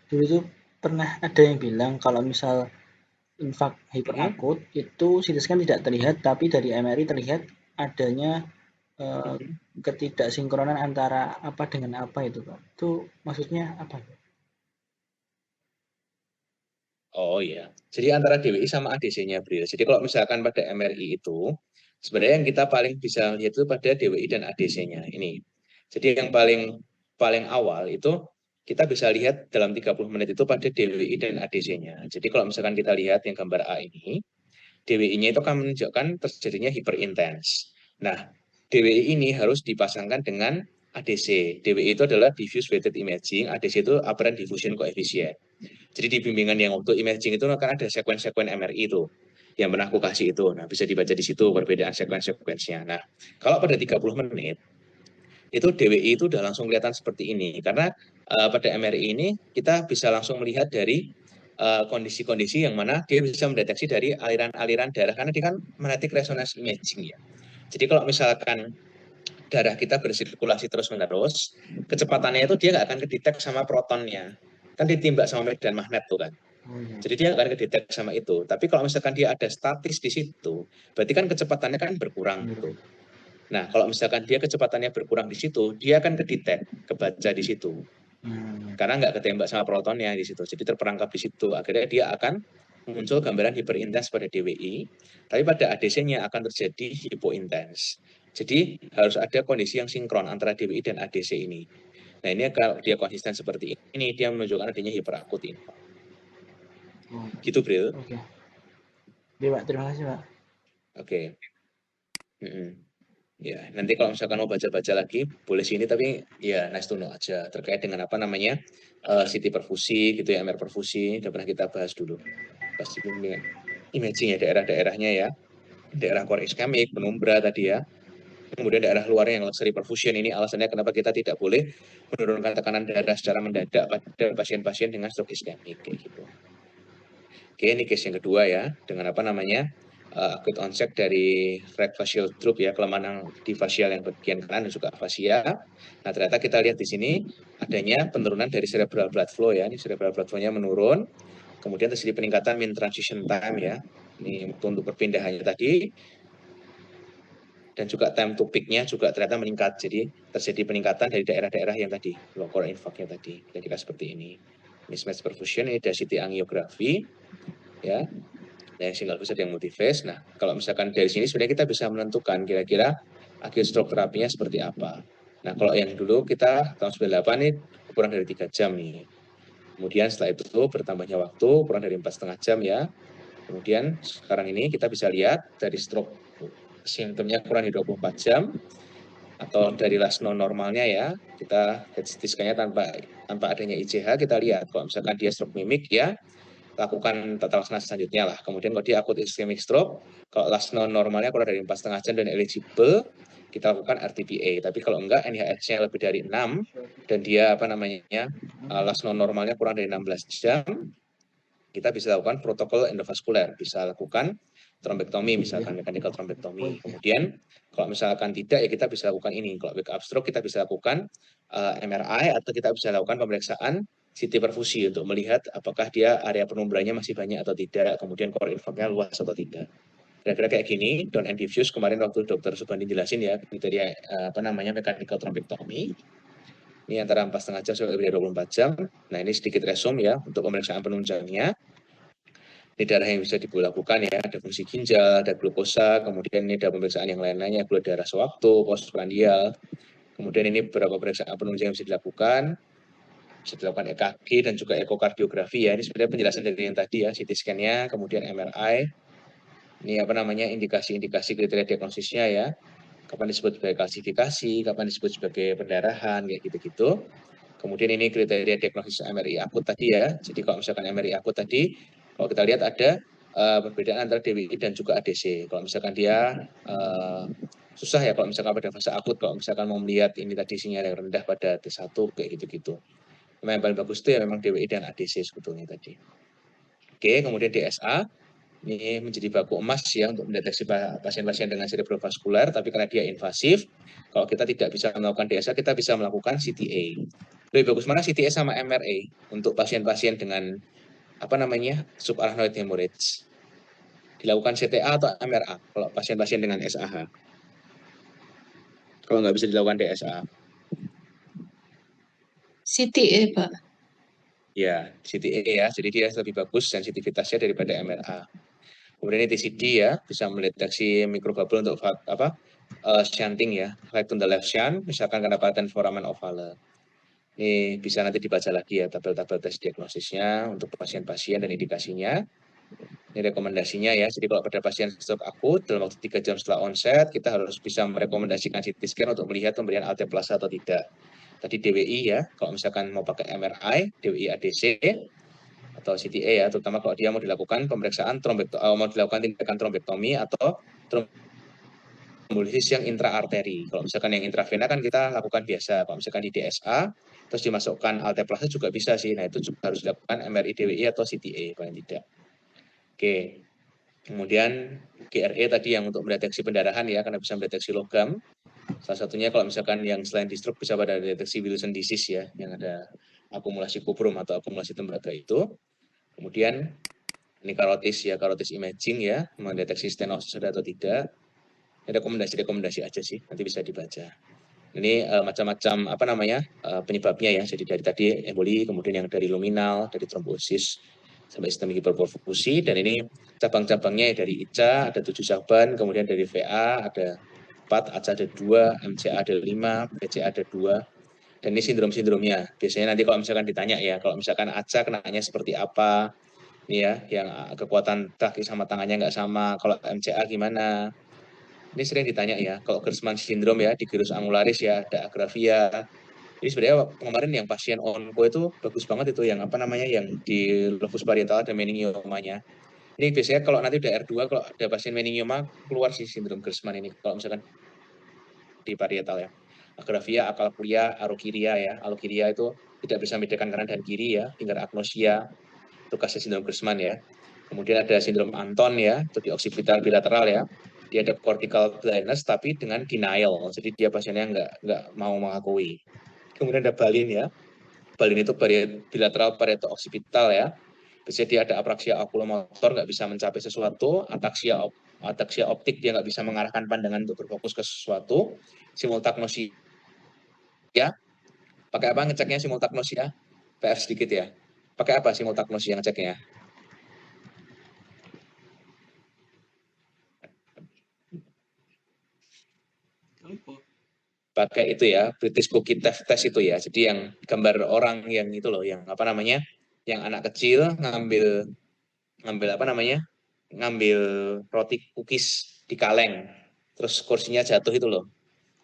Dulu itu pernah ada yang bilang kalau misal infark hiperakut itu CT scan tidak terlihat, tapi dari MRI terlihat adanya ketidaksinkronan antara apa dengan apa itu Pak. Itu maksudnya apa? Oh iya, jadi antara DWI sama ADC-nya beliau. Jadi kalau misalkan pada MRI itu, sebenarnya yang kita paling bisa lihat itu pada DWI dan ADC-nya ini. Jadi yang paling awal itu kita bisa lihat dalam 30 menit itu pada DWI dan ADC-nya. Jadi kalau misalkan kita lihat yang gambar A ini, DWI-nya itu akan menunjukkan terjadinya hiperintens. Nah, DWI ini harus dipasangkan dengan ADC. DWI itu adalah diffuse weighted imaging, ADC itu apparent diffusion coefficient. Jadi di bimbingan yang waktu imaging itu akan ada sekuen-sekuen MRI itu yang pernah aku kasih itu. Nah, bisa dibaca di situ perbedaan sekuen-sekuensinya. Nah, kalau pada 30 menit itu DWI itu udah langsung kelihatan seperti ini karena pada MRI ini kita bisa langsung melihat dari kondisi-kondisi yang mana dia bisa mendeteksi dari aliran-aliran darah karena dia kan magnetic resonance imaging ya. Jadi kalau misalkan darah kita bersirkulasi terus-menerus, kecepatannya itu dia nggak akan kedetek sama protonnya. Kan ditimbak sama medan magnet tuh kan. Jadi dia nggak akan kedetek sama itu. Tapi kalau misalkan dia ada statis di situ, berarti kan kecepatannya kan berkurang gitu. Nah, kalau misalkan dia kecepatannya berkurang di situ, dia akan kedetek, kebaca di situ. Karena nggak ketembak sama protonnya di situ. Jadi terperangkap di situ. Akhirnya dia akan muncul gambaran hiperintens pada DWI, tapi pada ADC-nya akan terjadi hipointens. Jadi harus ada kondisi yang sinkron antara DWI dan ADC ini. Nah, ini kalau dia konsisten seperti ini, dia menunjukkan adanya hiperakut ini. Gitu, Bril. Oke. Oke, Pak. Terima kasih, Pak. Oke. Ya, nanti kalau misalkan mau baca-baca lagi, boleh sini, tapi ya nice to know aja terkait dengan apa namanya CT perfusi gitu ya, MR perfusi, udah pernah kita bahas dulu. Pasti dengan imaging ya daerah-daerahnya ya, daerah core ischemic, penumbra tadi ya, kemudian daerah luarnya yang luxury perfusion. Ini alasannya kenapa kita tidak boleh menurunkan tekanan darah secara mendadak pada pasien-pasien dengan stroke ischemic kayak gitu. Oke, ini case yang kedua ya, dengan apa namanya acute onset dari right facial droop ya, kelemahan di facial yang bagian kanan dan juga fasia. Nah, ternyata kita lihat di sini adanya penurunan dari cerebral blood flow ya, ini cerebral blood flow-nya menurun, kemudian terjadi peningkatan mean transition time ya, ini untuk perpindahannya tadi, dan juga time to peak-nya juga ternyata meningkat, jadi terjadi peningkatan dari daerah-daerah yang tadi, low core infarct-nya tadi, kira-kira seperti ini. Mismatch perfusion, ini dari CT angiografi, ya, yang single phase yang multiphase. Nah, kalau misalkan dari sini sebenarnya kita bisa menentukan kira-kira acute stroke terapinya seperti apa. Nah, kalau yang dulu kita tahun 98 ini kurang dari 3 jam nih. Kemudian setelah itu bertambahnya waktu kurang dari 4,5 jam ya. Kemudian sekarang ini kita bisa lihat dari stroke simptomnya kurang dari 24 jam atau dari last non normalnya ya. Kita CT scan-nya tanpa adanya ICH kita lihat kalau misalkan dia stroke mimik ya, lakukan tata laksana selanjutnya lah. Kemudian kalau dia akut ischemic stroke, kalau last non normalnya kurang dari 4,5 jam dan eligible, kita lakukan RTPA. Tapi kalau enggak, NIH-nya lebih dari 6 dan dia apa namanya last non normalnya kurang dari 16 jam, kita bisa lakukan protokol endovaskuler, bisa lakukan trombektomi, misalkan mechanical trombektomi. Kemudian kalau misalkan tidak ya kita bisa lakukan ini. Kalau wake up stroke kita bisa lakukan MRI atau kita bisa lakukan pemeriksaan CT perfusi untuk melihat apakah dia area penumbranya masih banyak atau tidak, kemudian core infarktnya luas atau tidak. Kira-kira kayak gini, don't and diffuse kemarin waktu dokter Subandi jelasin ya, kriteria apa namanya mechanical trombektomi. Ini antara 4,5 jam sampai lebih dari 24 jam. Nah, ini sedikit resume ya untuk pemeriksaan penunjangnya. Ini darah yang bisa dilakukan ya, ada fungsi ginjal, ada glukosa, kemudian ini ada pemeriksaan yang lain-lainnya, gula darah sewaktu, postprandial. Kemudian ini beberapa pemeriksaan penunjang yang bisa dilakukan EKG dan juga ekokardiografi ya. Ini sebenarnya penjelasan dari yang tadi ya, CT scan-nya, kemudian MRI. Ini apa namanya indikasi-indikasi kriteria diagnosisnya ya. Kapan disebut sebagai kalsifikasi, kapan disebut sebagai pendarahan, kayak gitu-gitu. Kemudian ini kriteria diagnosis MRI akut tadi ya. Jadi kalau misalkan MRI akut tadi, kalau kita lihat ada perbedaan antara DWI dan juga ADC. Kalau misalkan dia susah ya kalau misalkan pada fase akut, kalau misalkan mau melihat ini tadi sinyal yang rendah pada T1 kayak gitu-gitu. Yang paling bagus itu ya memang DWI dan ADC sebetulnya tadi. Oke, kemudian DSA ini menjadi baku emas ya untuk mendeteksi pasien-pasien dengan cerebrovaskular, tapi karena dia invasif, kalau kita tidak bisa melakukan DSA, kita bisa melakukan CTA. Lebih bagus mana CTA sama MRA untuk pasien-pasien dengan apa namanya subarachnoid hemorrhage? Dilakukan CTA atau MRA kalau pasien-pasien dengan SAH? Kalau nggak bisa dilakukan DSA? CTA, Pak. Ya, CTA ya, jadi dia lebih bagus sensitivitasnya daripada MRA. Kemudian TCD ya, bisa mendeteksi mikrobubble untuk apa shunting ya, right on the left shunt, misalkan karena patent foramen ovale. Ini bisa nanti dibaca lagi ya, tabel-tabel tes diagnosisnya untuk pasien-pasien dan indikasinya. Ini rekomendasinya ya, jadi kalau pada pasien stroke akut, dalam waktu 3 jam setelah onset, kita harus bisa merekomendasikan CT scan untuk melihat pemberian alteplase atau tidak. Tadi DWI ya, kalau misalkan mau pakai MRI, DWI ADC, atau CTA ya, terutama kalau dia mau dilakukan pemeriksaan mau dilakukan tindakan trombektomi atau trombolisis yang intraarteri. Kalau misalkan yang intravena kan kita lakukan biasa. Kalau misalkan di DSA, terus dimasukkan alteplase juga bisa sih. Nah, itu juga harus dilakukan MRI DWI atau CTA paling tidak. Oke. Kemudian GRE tadi yang untuk mendeteksi pendarahan ya, karena bisa mendeteksi logam. Salah satunya kalau misalkan yang selain di stroke bisa pada deteksi Wilson disease ya, yang ada akumulasi kubrum atau akumulasi tembaga itu. Kemudian ini karotis ya, karotis imaging ya, mendeteksi stenosis ada atau tidak. Ini rekomendasi aja sih, nanti bisa dibaca. Ini macam-macam apa namanya penyebabnya ya. Jadi dari tadi emboli, kemudian yang dari luminal, dari trombosis sampai sistem hiperperfusi, dan ini cabang-cabangnya dari ICA ada 7 cabang, kemudian dari VA ada 4, ACA ada 2, MCA ada 5, PCA ada 2. Dan ini sindrom-sindromnya. Biasanya nanti kalau misalkan ditanya ya, kalau misalkan ACA kenanya seperti apa, ya, yang kekuatan kaki sama tangannya nggak sama. Kalau MCA gimana? Ini sering ditanya ya, kalau Gerstmann syndrome ya, di gyrus angularis ya, ada agrafia. Jadi sebenarnya kemarin yang pasien onco itu bagus banget itu yang apa namanya, yang di lobus parietal ada meningiomanya. Ini biasanya kalau nanti udah R2, kalau ada pasien meningioma, keluar sih sindrom Gerstmann ini, kalau misalkan di parietal ya. Agrafia, akalkulia, alokiria ya. Alokiria itu tidak bisa membedakan kanan dan kiri ya, tinggal agnosia, itu kasus sindrom Gerstmann ya. Kemudian ada sindrom Anton ya, itu di occipital bilateral ya. Dia ada cortical blindness tapi dengan denial, jadi dia pasiennya nggak mau mengakui. Kemudian ada Balin ya. Balin itu bilateral parieto occipital ya. Biasanya dia ada apraksia okulomotor, nggak bisa mencapai sesuatu, ataksia optik, dia nggak bisa mengarahkan pandangan untuk berfokus ke sesuatu, simultagnosia. Ya, pakai apa ngeceknya simultagnosia? PR sedikit ya. Pakai apa simultagnosia ngeceknya? Pakai itu ya, British Cookie Test itu ya. Jadi yang gambar orang yang itu loh, yang apa namanya, yang anak kecil ngambil apa namanya, ngambil roti cookies di kaleng, terus kursinya jatuh itu loh.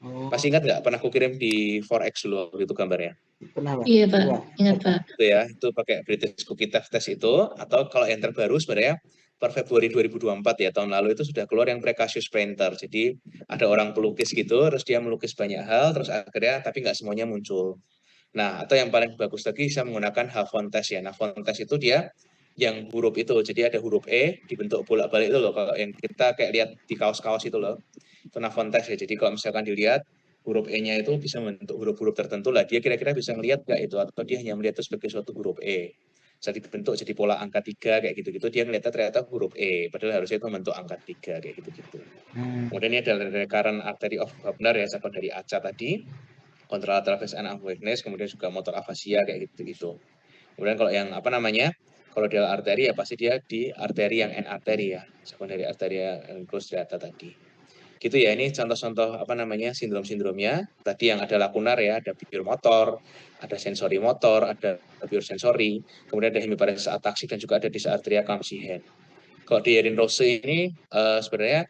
Oh, Masih ingat nggak? Pernah aku kirim di 4X dulu itu gambarnya. pernah Pak? Iya, Pak. Iya. Ingat, Pak. Itu ya, itu pakai British Cookie Test itu, atau kalau yang terbaru sebenarnya per Februari 2024 ya, tahun lalu itu sudah keluar yang Precocious Painter. Jadi ada orang pelukis gitu, terus dia melukis banyak hal, terus akhirnya tapi nggak semuanya muncul. Nah, atau yang paling bagus lagi bisa menggunakan Havon Test ya. Nah, Havon Test itu dia yang huruf itu, jadi ada huruf E dibentuk bolak-balik itu loh, kalau yang kita kayak lihat di kaos-kaos itu loh, itu Navon Test ya. Jadi kalau misalkan dilihat huruf E-nya itu bisa membentuk huruf-huruf tertentu lah, dia kira-kira bisa melihat nggak itu, atau dia hanya melihat itu sebagai suatu huruf E. Bisa dibentuk jadi pola angka 3 kayak gitu-gitu, dia ngeliatnya ternyata huruf E, padahal harusnya itu membentuk angka 3 kayak gitu-gitu. Kemudian ini adalah recurrent artery of Wagner ya, cabang dari ACA tadi, contralateral phase and awakeness, kemudian juga motor afasia kayak gitu-gitu. Kemudian kalau yang apa namanya, kalau dia arteri ya pasti dia di arteri yang N arteri ya, cabang dari arteria cruciata tadi. Gitu ya, ini contoh-contoh apa namanya sindrom-sindromnya. Tadi yang ada lakunar ya, ada pure motor, ada sensori motor, ada pure sensori, kemudian ada hemiparesis ataksik dan juga ada dysarthria Kamsihen. Kalau di Erin Rose ini sebenarnya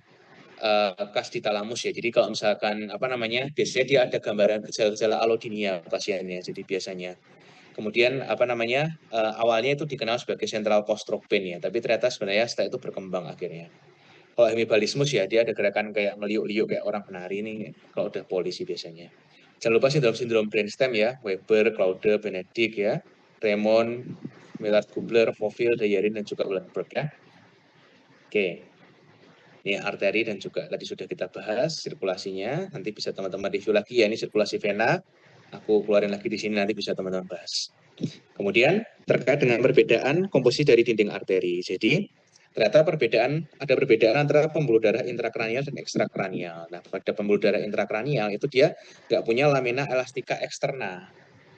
khas di talamus ya. Jadi kalau misalkan apa namanya, biasanya dia ada gambaran gejala-gejala alodinia pasiennya. Jadi biasanya. Kemudian apa namanya, awalnya itu dikenal sebagai central post-stroke pain ya, tapi ternyata sebenarnya setelah itu berkembang akhirnya. Kalau hemibalismus ya dia ada gerakan kayak ngeliuk-liuk kayak orang penari ini kalau udah polisi biasanya. Jangan lupa sindrom brainstem ya, Weber, Claude, Benedict ya, Raymond, Millard Gubler, Foville, Dayarin, dan juga Ullenberg ya. Oke, ini arteri dan juga tadi sudah kita bahas sirkulasinya. Nanti bisa teman-teman review lagi ya, ini sirkulasi vena. Aku keluarin lagi di sini, nanti bisa teman-teman bahas. Kemudian terkait dengan perbedaan komposisi dari dinding arteri. Jadi ternyata ada perbedaan antara pembuluh darah intrakranial dan ekstrakranial. Nah, pada pembuluh darah intrakranial itu dia nggak punya lamina elastika eksterna.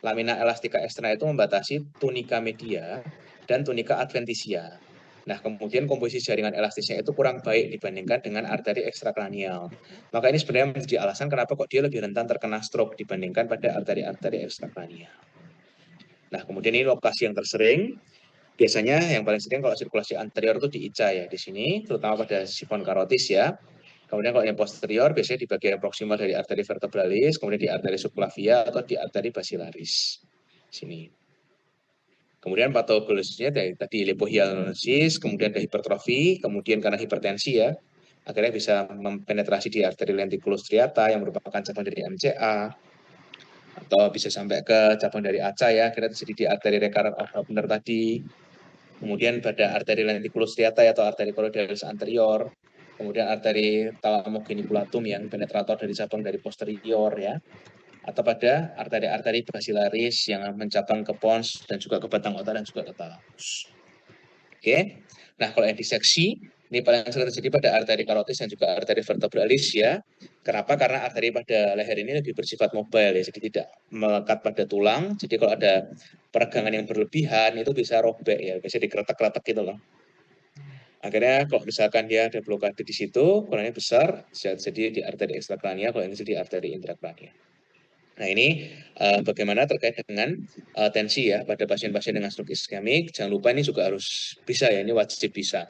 Lamina elastika eksterna itu membatasi tunika media dan tunika adventisia. Nah, kemudian komposisi jaringan elastisnya itu kurang baik dibandingkan dengan arteri ekstrakranial. Maka ini sebenarnya menjadi alasan kenapa kok dia lebih rentan terkena stroke dibandingkan pada arteri-arteri ekstrakranial. Nah, kemudian ini lokasi yang tersering. Biasanya yang paling sering kalau sirkulasi anterior itu di ICA ya, di sini, terutama pada sifon karotis ya. Kemudian kalau yang posterior biasanya di bagian proksimal dari arteri vertebralis, kemudian di arteri subclavia atau di arteri basilaris. Sini. Kemudian patogologisinya dari tadi lipohyalurosis, kemudian ada hipertrofi, kemudian karena hipertensi ya, akhirnya bisa mempenetrasi di arteri lenticulus striata yang merupakan cabang dari MCA, atau bisa sampai ke cabang dari ACA ya, akhirnya terjadi di arteri recurrent of Wagner tadi. Kemudian pada arteri lenticulus striata atau arteri choroidalis anterior, kemudian arteri thalamogeniculatum yang penetrator dari cabang dari posterior ya, atau pada arteri-arteri basilaris yang mencabang ke pons dan juga ke batang otak dan juga ke talamus. Oke. Nah, kalau yang diseksi ini paling sering terjadi pada arteri karotis dan juga arteri vertebralis ya. Kenapa? Karena arteri pada leher ini lebih bersifat mobile ya, jadi tidak melekat pada tulang. Jadi kalau ada peregangan yang berlebihan itu bisa robek ya, bisa dikeretak-keretak gitu loh. Akhirnya kalau misalkan dia ada blokade di situ, ukurannya besar, jadi di arteri ekstrakranial, kalau ini jadi arteri intrakranial. Nah, ini bagaimana terkait dengan tensi ya pada pasien-pasien dengan stroke iskemik. Jangan lupa ini juga harus bisa ya, ini wajib bisa.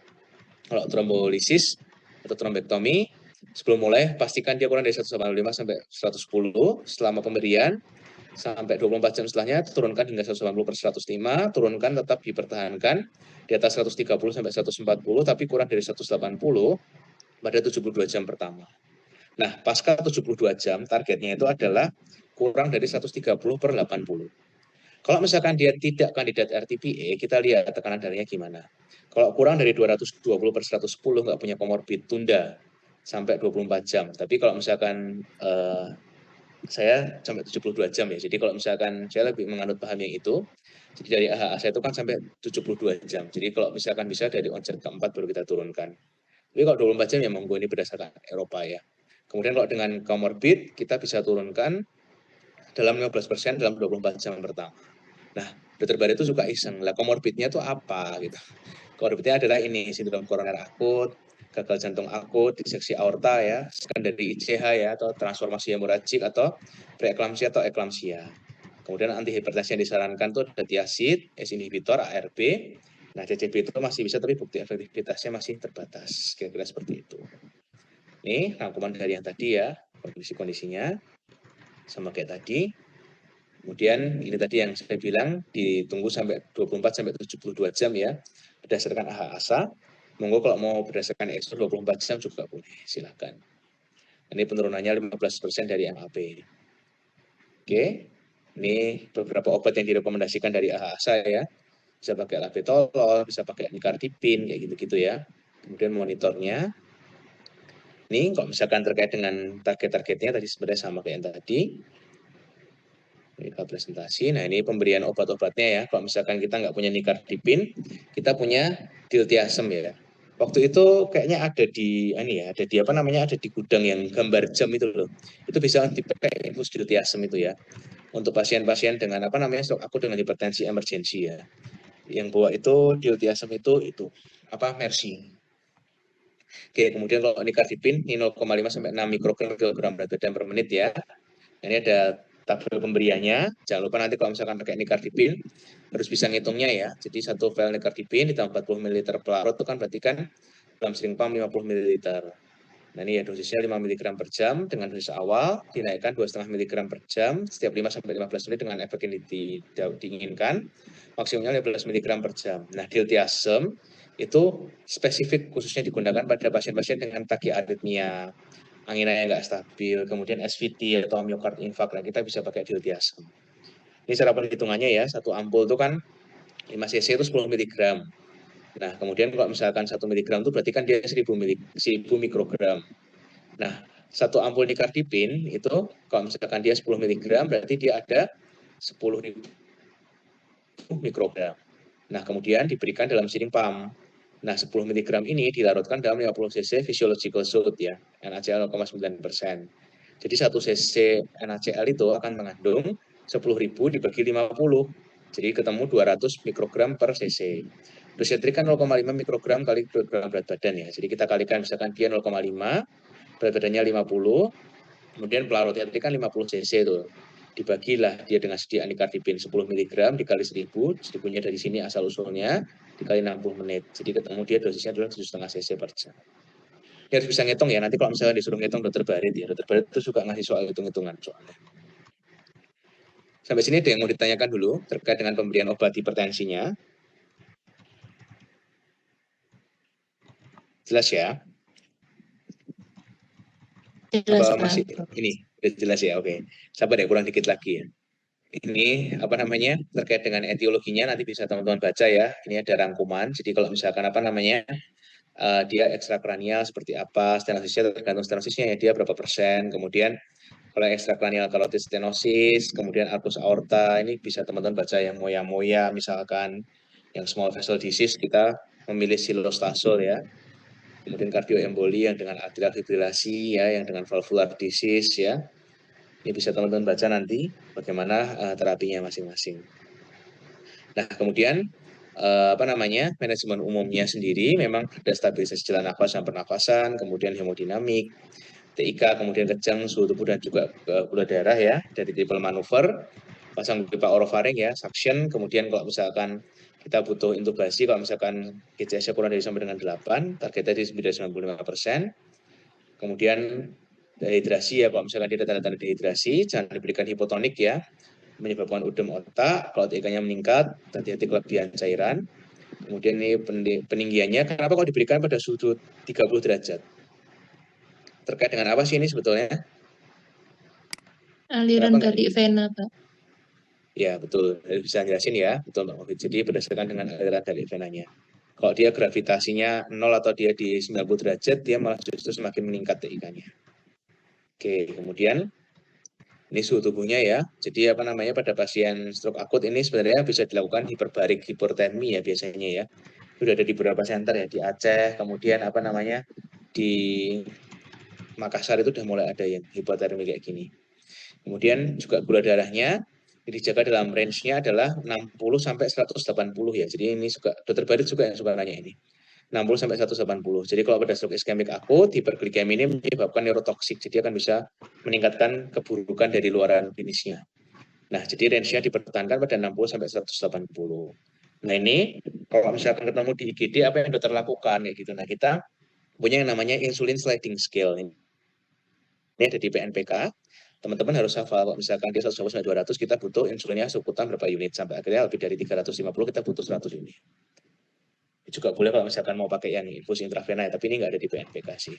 Kalau trombolisis atau trombektomi, Sebelum mulai, pastikan dia kurang dari 185 sampai 110 selama pemberian, sampai 24 jam setelahnya turunkan hingga 180/105, turunkan tetap dipertahankan di atas 130 sampai 140, tapi kurang dari 180 pada 72 jam pertama. Nah, pasca 72 jam, targetnya itu adalah kurang dari 130/80. Kalau misalkan dia tidak kandidat RTPA, kita lihat tekanan darahnya gimana. Kalau kurang dari 220/110, nggak punya komorbid, tunda sampai 24 jam. Tapi kalau misalkan saya sampai 72 jam ya. Jadi kalau misalkan saya lebih menganut paham yang itu, jadi dari AHA saya itu kan sampai 72 jam. Jadi kalau misalkan bisa dari onset keempat baru kita turunkan. Tapi kalau 24 jam ya monggo, ini berdasarkan Eropa ya. Kemudian kalau dengan comorbid, kita bisa turunkan dalam 15% dalam 24 jam pertama. Nah, dokter Bari itu suka iseng. Lah comorbidnya itu apa gitu. Comorbidnya adalah ini, sindrom koroner akut, gagal jantung akut, diseksi aorta ya, sekunderi ICH ya, atau transformasi hemoragik, atau preeklamsia atau eklamsia. Kemudian antihipertensi yang disarankan itu ada tiazid, ACE inhibitor, ARB. Nah, CCB itu masih bisa, tapi bukti efektivitasnya masih terbatas. Kira-kira seperti itu. Ini rangkuman dari yang tadi ya, kondisi-kondisinya sama kayak tadi. Kemudian ini tadi yang saya bilang, ditunggu sampai 24 sampai 72 jam ya, berdasarkan AHA-ASA. Monggo kalau mau berdasarkan EXO 24 jam juga boleh, silakan. Ini penurunannya 15% dari MAP. Oke, ini beberapa obat yang direkomendasikan dari AHA-ASA ya. Bisa pakai labetalol, bisa pakai nicardipin, kayak gitu-gitu ya. Kemudian monitornya. Ini kalau misalkan terkait dengan target-targetnya tadi sebenarnya sama kayak yang tadi. Ini presentasi. Nah, ini pemberian obat-obatnya ya. Kalau misalkan kita nggak punya nicardipin, kita punya diltiazem ya. Waktu itu kayaknya ada di ada di apa namanya, ada di gudang yang gambar jam itu loh. Itu bisa dipakai infus diltiazem itu ya. Untuk pasien-pasien dengan apa namanya, stroke akut dengan hipertensi emergensi ya. Yang bawa itu diltiazem itu apa, Mercy. Oke, kemudian kalau nicardipin ini 0,5 sampai 6 mikrogram per kilogram berat badan per menit ya. Ini ada tabel pemberiannya. Jangan lupa nanti kalau misalkan pakai nicardipin harus bisa ngitungnya ya. Jadi satu vial nicardipin ditambah 40 ml pelarut itu kan berarti kan dalam sering pump 50 ml. Nah ini ya dosisnya 5 mg per jam dengan dosis awal dinaikkan 2,5 mg per jam setiap 5 sampai 15 menit dengan efek yang diinginkan. Maksimumnya 15 mg per jam. Nah diltiazem itu spesifik khususnya digunakan pada pasien-pasien dengan tachyarrhythmia, angina yang nggak stabil, kemudian SVT atau myocard infarct, nah kita bisa pakai diltiazem. Ini cara perhitungannya ya, satu ampul itu kan 5 cc itu 10 mg. Nah, kemudian kalau misalkan 1 mg itu berarti kan dia 1000 mikrogram. Nah, satu ampul nicardipin itu kalau misalkan dia 10 mg berarti dia ada 10.000 mikrogram. Nah, kemudian diberikan dalam siring pump. Nah, 10 mg ini dilarutkan dalam 50 cc physiological salt ya, NaCl 0,9%. Jadi 1 cc NaCl itu akan mengandung 10.000 dibagi 50. Jadi ketemu 200 mikrogram per cc. Dosimetri kan 0,5 mikrogram kali kilogram berat badan ya. Jadi kita kalikan misalkan dia 0,5, berat badannya 50, kemudian pelarutnya tadi kan 50 cc itu. Dibagilah dia dengan sediaan nicardipin 10 mg dikali 1000, 1000-nya dari sini asal usulnya, dikali 60 menit. Jadi ketemu dia dosisnya adalah 7,5 cc per jam. Ini harus bisa ngitung ya, nanti kalau misalnya disuruh ngitung dokter Barit ya, dokter Barit itu suka ngasih soal hitung-hitungan soalnya. Sampai sini ada yang mau ditanyakan dulu terkait dengan pemberian obat hipertensinya. Jelas ya? Jelas, Apa masih ini? Udah jelas ya, oke. Sabar ya, kurang dikit lagi ya. Ini apa namanya, terkait dengan etiologinya nanti bisa teman-teman baca ya. Ini ada rangkuman. Jadi kalau misalkan apa namanya, dia ekstrakranial seperti apa, stenosisnya tergantung stenosisnya ya, dia berapa persen. Kemudian kalau ekstrakranial carotid stenosis, kemudian arcus aorta, ini bisa teman-teman baca yang moya-moya misalkan, yang small vessel disease kita memilih silostasol ya. Kemudian kardioemboli yang dengan atrial fibrilasi ya, yang dengan valvular disease ya. Ini bisa teman-teman baca nanti bagaimana terapinya masing-masing. Nah, kemudian manajemen umumnya sendiri memang ada stabilisasi jalan nafas dan pernafasan, kemudian hemodinamik, TIK, kemudian kejang, suhu tubuh dan juga gula darah ya, dari triple manuver, pasang pipa orofaring ya, suction, kemudian kalau misalkan kita butuh intubasi, kalau misalkan GCS-nya kurang dari sampai dengan 8, targetnya di 95%. Kemudian dehidrasi ya, kalau misalkan dia tanda-tanda dehidrasi, jangan diberikan hipotonik ya, menyebabkan udem otak. Kalau TK-nya meningkat, hati-hati kelebihan cairan. Kemudian ini peninggiannya, kenapa kok diberikan pada suhu 30 derajat? Terkait dengan apa sih ini sebetulnya? Aliran Kenapa nggak dari vena, Pak. Ya, betul. Bisa jelasin ya, betul Mbak Mufid. Jadi berdasarkan dengan aliran dari venanya. Kalau dia gravitasinya 0 atau dia di 90 derajat, dia malah justru semakin meningkat TIK-nya. Oke, kemudian ini suhu tubuhnya ya. Jadi apa namanya, pada pasien stroke akut ini sebenarnya bisa dilakukan hiperbarik hipertermi ya biasanya ya. Sudah ada di beberapa center ya, di Aceh, kemudian apa namanya, di Makassar itu sudah mulai ada yang hipotermi kayak gini. Kemudian juga gula darahnya dijaga dalam range-nya adalah 60 sampai 180 ya. Jadi ini juga dokter Barit juga yang suka nanya ini. 60 sampai 180. Jadi kalau pada stroke iskemik akut, hiperglikemi ini menyebabkan neurotoksik. Jadi akan bisa meningkatkan keburukan dari luaran klinisnya. Nah, jadi range-nya dipertahankan pada 60 sampai 180. Nah, ini kalau misalkan ketemu di IGD apa yang dokter lakukan kayak gitu. Nah, kita punya yang namanya insulin sliding scale. Ini ada di PNPK. Teman-teman harus hafal, kalau misalkan dia 120 sampai 200, kita butuh insulinnya sebutan berapa unit, sampai akhirnya lebih dari 350, kita butuh 100 unit. Juga boleh kalau misalkan mau pakai yang infus intravena, tapi ini nggak ada di PNPK sih.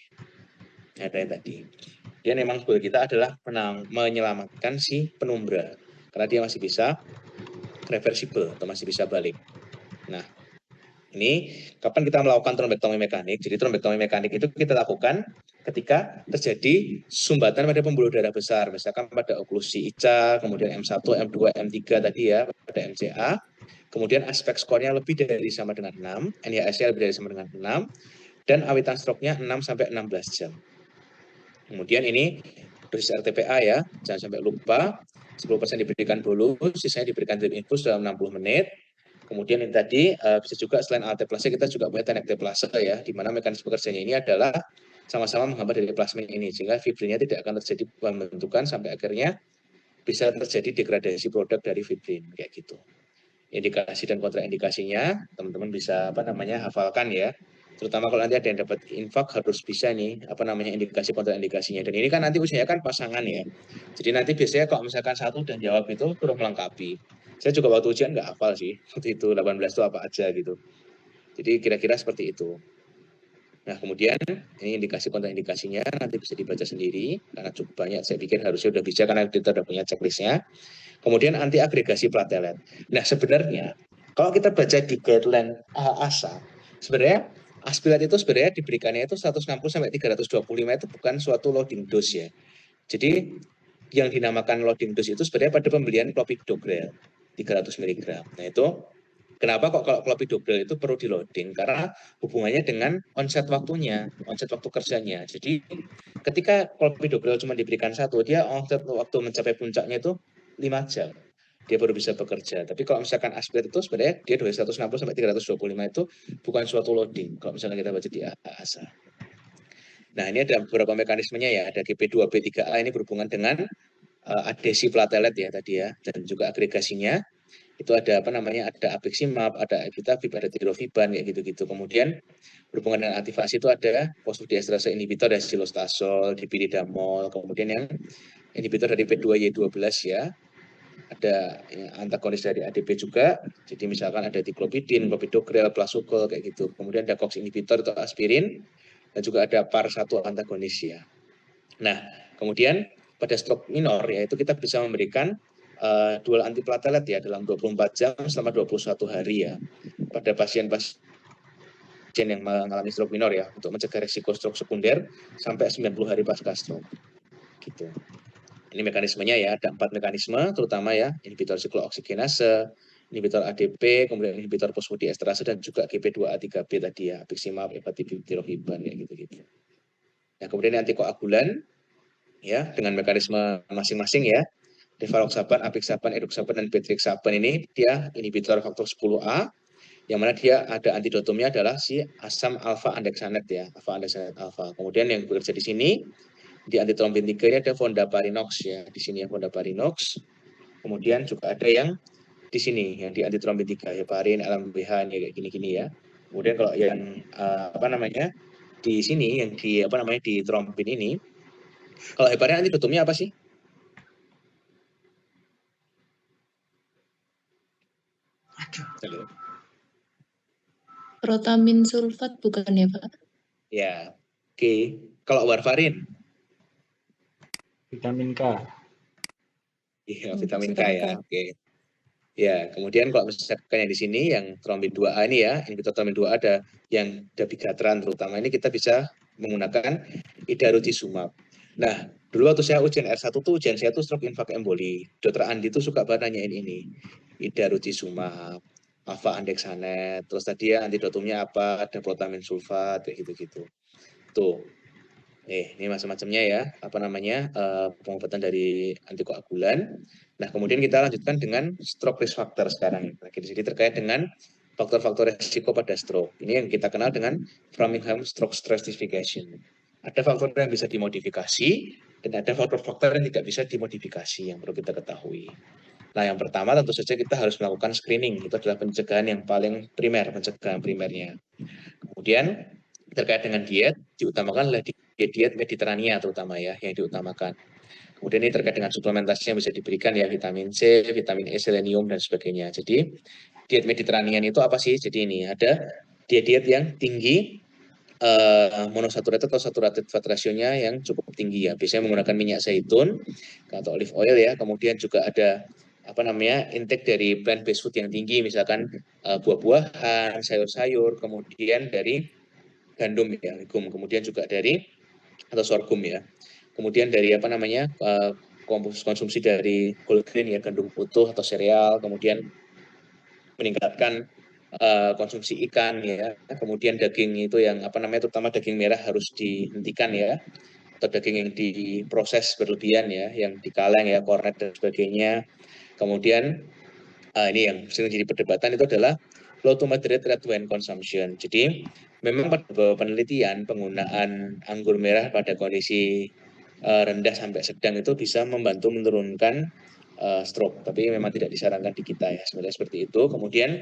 Ada yang tadi. Dia memang goal kita adalah menyelamatkan si penumbra, karena dia masih bisa reversible, atau masih bisa balik. Nah, ini kapan kita melakukan trombektomi mekanik? Jadi trombektomi mekanik itu kita lakukan ketika terjadi sumbatan pada pembuluh darah besar, misalkan pada oklusi ICA, kemudian M1, M2, M3 tadi ya, pada MCA, kemudian aspek skornya lebih dari sama dengan 6, NIHS-nya lebih dari sama dengan 6, dan awitan stroke-nya 6 sampai 16 jam. Kemudian ini dosis RTPA ya, jangan sampai lupa, 10% diberikan bolus, sisanya diberikan drip infus dalam 60 menit. Kemudian ini tadi bisa juga selain alteplase kita juga punya tenecteplase ya, di mana mekanisme kerjanya ini adalah sama-sama menghambat dari plasmin ini, sehingga fibrinnya tidak akan terjadi pembentukan sampai akhirnya bisa terjadi degradasi produk dari fibrin kayak gitu. Indikasi dan kontraindikasinya teman-teman bisa apa namanya hafalkan ya. Terutama kalau nanti ada yang dapat infak harus bisa nih apa namanya indikasi kontraindikasinya. Dan ini kan nanti usianya kan pasangan ya. Jadi nanti biasanya kalau misalkan satu dan jawab itu turun melengkapi. Saya juga waktu ujian nggak hafal sih. Waktu itu 18 itu apa aja gitu. Jadi kira-kira seperti itu. Nah, kemudian ini indikasi kontraindikasinya nanti bisa dibaca sendiri karena cukup banyak. Saya pikir harusnya sudah bisa karena kita sudah punya checklistnya. Kemudian anti agregasi platelet. Nah, sebenarnya kalau kita baca di guideline ASA, sebenarnya aspirat itu sebenarnya diberikannya itu 160 sampai 325 itu bukan suatu loading dose ya. Jadi yang dinamakan loading dose itu sebenarnya pada pembelian clopidogrel 300 mg. Nah, itu kenapa kok kalau clopidogrel itu perlu di loading? Karena hubungannya dengan onset waktunya, onset waktu kerjanya. Jadi ketika clopidogrel cuma diberikan satu, dia onset waktu mencapai puncaknya itu 5 jam. Dia baru bisa bekerja. Tapi kalau misalkan aspirat itu sebenarnya dia 260 sampai 325 itu bukan suatu loading. Kalau misalkan kita baca di ASA. Nah, ini ada beberapa mekanismenya ya. Ada GP2, B3A ini berhubungan dengan adhesi platelet ya tadi ya, dan juga agregasinya. Itu ada apa namanya, ada apiximab, ada epitabib, ada tirofiban kayak gitu-gitu. Kemudian berhubungan dengan aktivasi itu ada fosfodiesterase inhibitor dan silostasol, dipyridamol. Kemudian yang inhibitor dari P2Y12 ya, ada antagonis dari ADP juga. Jadi misalkan ada diklopidin, clopidogrel, plasukol kayak gitu. Kemudian ada COX inhibitor atau aspirin, dan juga ada PAR1 antagonis ya. Nah, kemudian pada stroke minor yaitu kita bisa memberikan dual antiplatelet ya dalam 24 jam selama 21 hari ya pada pasien-pasien yang mengalami stroke minor ya untuk mencegah risiko stroke sekunder sampai 90 hari pasca stroke. Gitu. Ini mekanismenya ya, ada 4 mekanisme terutama ya, inhibitor siklooksigenase, inhibitor ADP, kemudian inhibitor fosfodiesterase dan juga GP2A3B tadi ya, apiximab, epativir, tirofiban ya gitu-gitu. Nah, kemudian antikoagulan ya dengan mekanisme masing-masing ya. Devaroxaban, apixaban, edoxaban, dan betrixaban ini dia inhibitor faktor 10A, yang mana dia ada antidotumnya adalah si asam alfa andexanet ya, alfa andexanet alfa. Kemudian yang bekerja di sini di antitrombin 3 ini ada fondaparinux ya, di sini ya fondaparinux. Kemudian juga ada yang di sini yang di antitrombin 3 heparin, LMBH ini kayak gini-gini ya. Kemudian kalau yang apa namanya di sini yang di apa namanya di trombin ini, kalau heparin antidotumnya apa sih? Halo. Protamin sulfat bukan ya, Pak? Ya, oke. Kalau warfarin, Vitamin K. iya vitamin K Vitamin K. ya, oke. Ya, kemudian kalau misalkan yang di sini yang trombin 2A ini ya, inhibitor trombin 2A ada yang dabigatran terutama ini kita bisa menggunakan idarucizumab. Nah, dulu waktu saya ujian R1 tuh ujian saya tuh stroke infak emboli. Dokter Andi tuh suka banget nanyain ini. Idarucizumab, alfa andexanet, terus tadi ya antidotumnya apa, ada protamin sulfat kayak gitu-gitu. Tuh. Ini macam-macamnya ya, apa namanya, pengobatan dari antikoagulan. Nah, kemudian kita lanjutkan dengan stroke risk factor sekarang. Lagi di sini terkait dengan faktor-faktor risiko pada stroke. Ini yang kita kenal dengan Framingham Stroke Stratification. Ada faktor yang bisa dimodifikasi, dan ada faktor-faktor yang tidak bisa dimodifikasi yang perlu kita ketahui. Nah, yang pertama tentu saja kita harus melakukan screening. Itu adalah pencegahan yang paling primer, pencegahan primernya. Kemudian terkait dengan diet, diutamakan adalah diet Mediterania terutama ya, yang diutamakan. Kemudian ini terkait dengan suplementasi yang bisa diberikan ya, vitamin C, vitamin E, selenium, dan sebagainya. Jadi diet Mediterranean itu apa sih? Jadi ini ada diet-diet yang tinggi monosaturated atau saturated fat ratio-nya yang cukup tinggi ya. Biasanya menggunakan minyak zaitun atau olive oil ya. Kemudian juga ada apa namanya intake dari plant based food yang tinggi, misalkan buah-buahan, sayur-sayur, kemudian dari gandum ya, legum, kemudian juga dari atau sorghum ya. Kemudian dari apa namanya konsumsi dari whole grain ya, gandum utuh atau sereal, kemudian meningkatkan konsumsi ikan ya. Kemudian daging itu yang apa namanya terutama daging merah harus dihentikan ya, atau daging yang diproses berlebihan ya, yang dikaleng ya, kornet dan sebagainya. Kemudian ini yang sering jadi perdebatan itu adalah low to moderate red wine consumption. Jadi memang pada beberapa penelitian penggunaan anggur merah pada kondisi rendah sampai sedang itu bisa membantu menurunkan stroke, tapi memang tidak disarankan di kita ya, sebenarnya seperti itu. Kemudian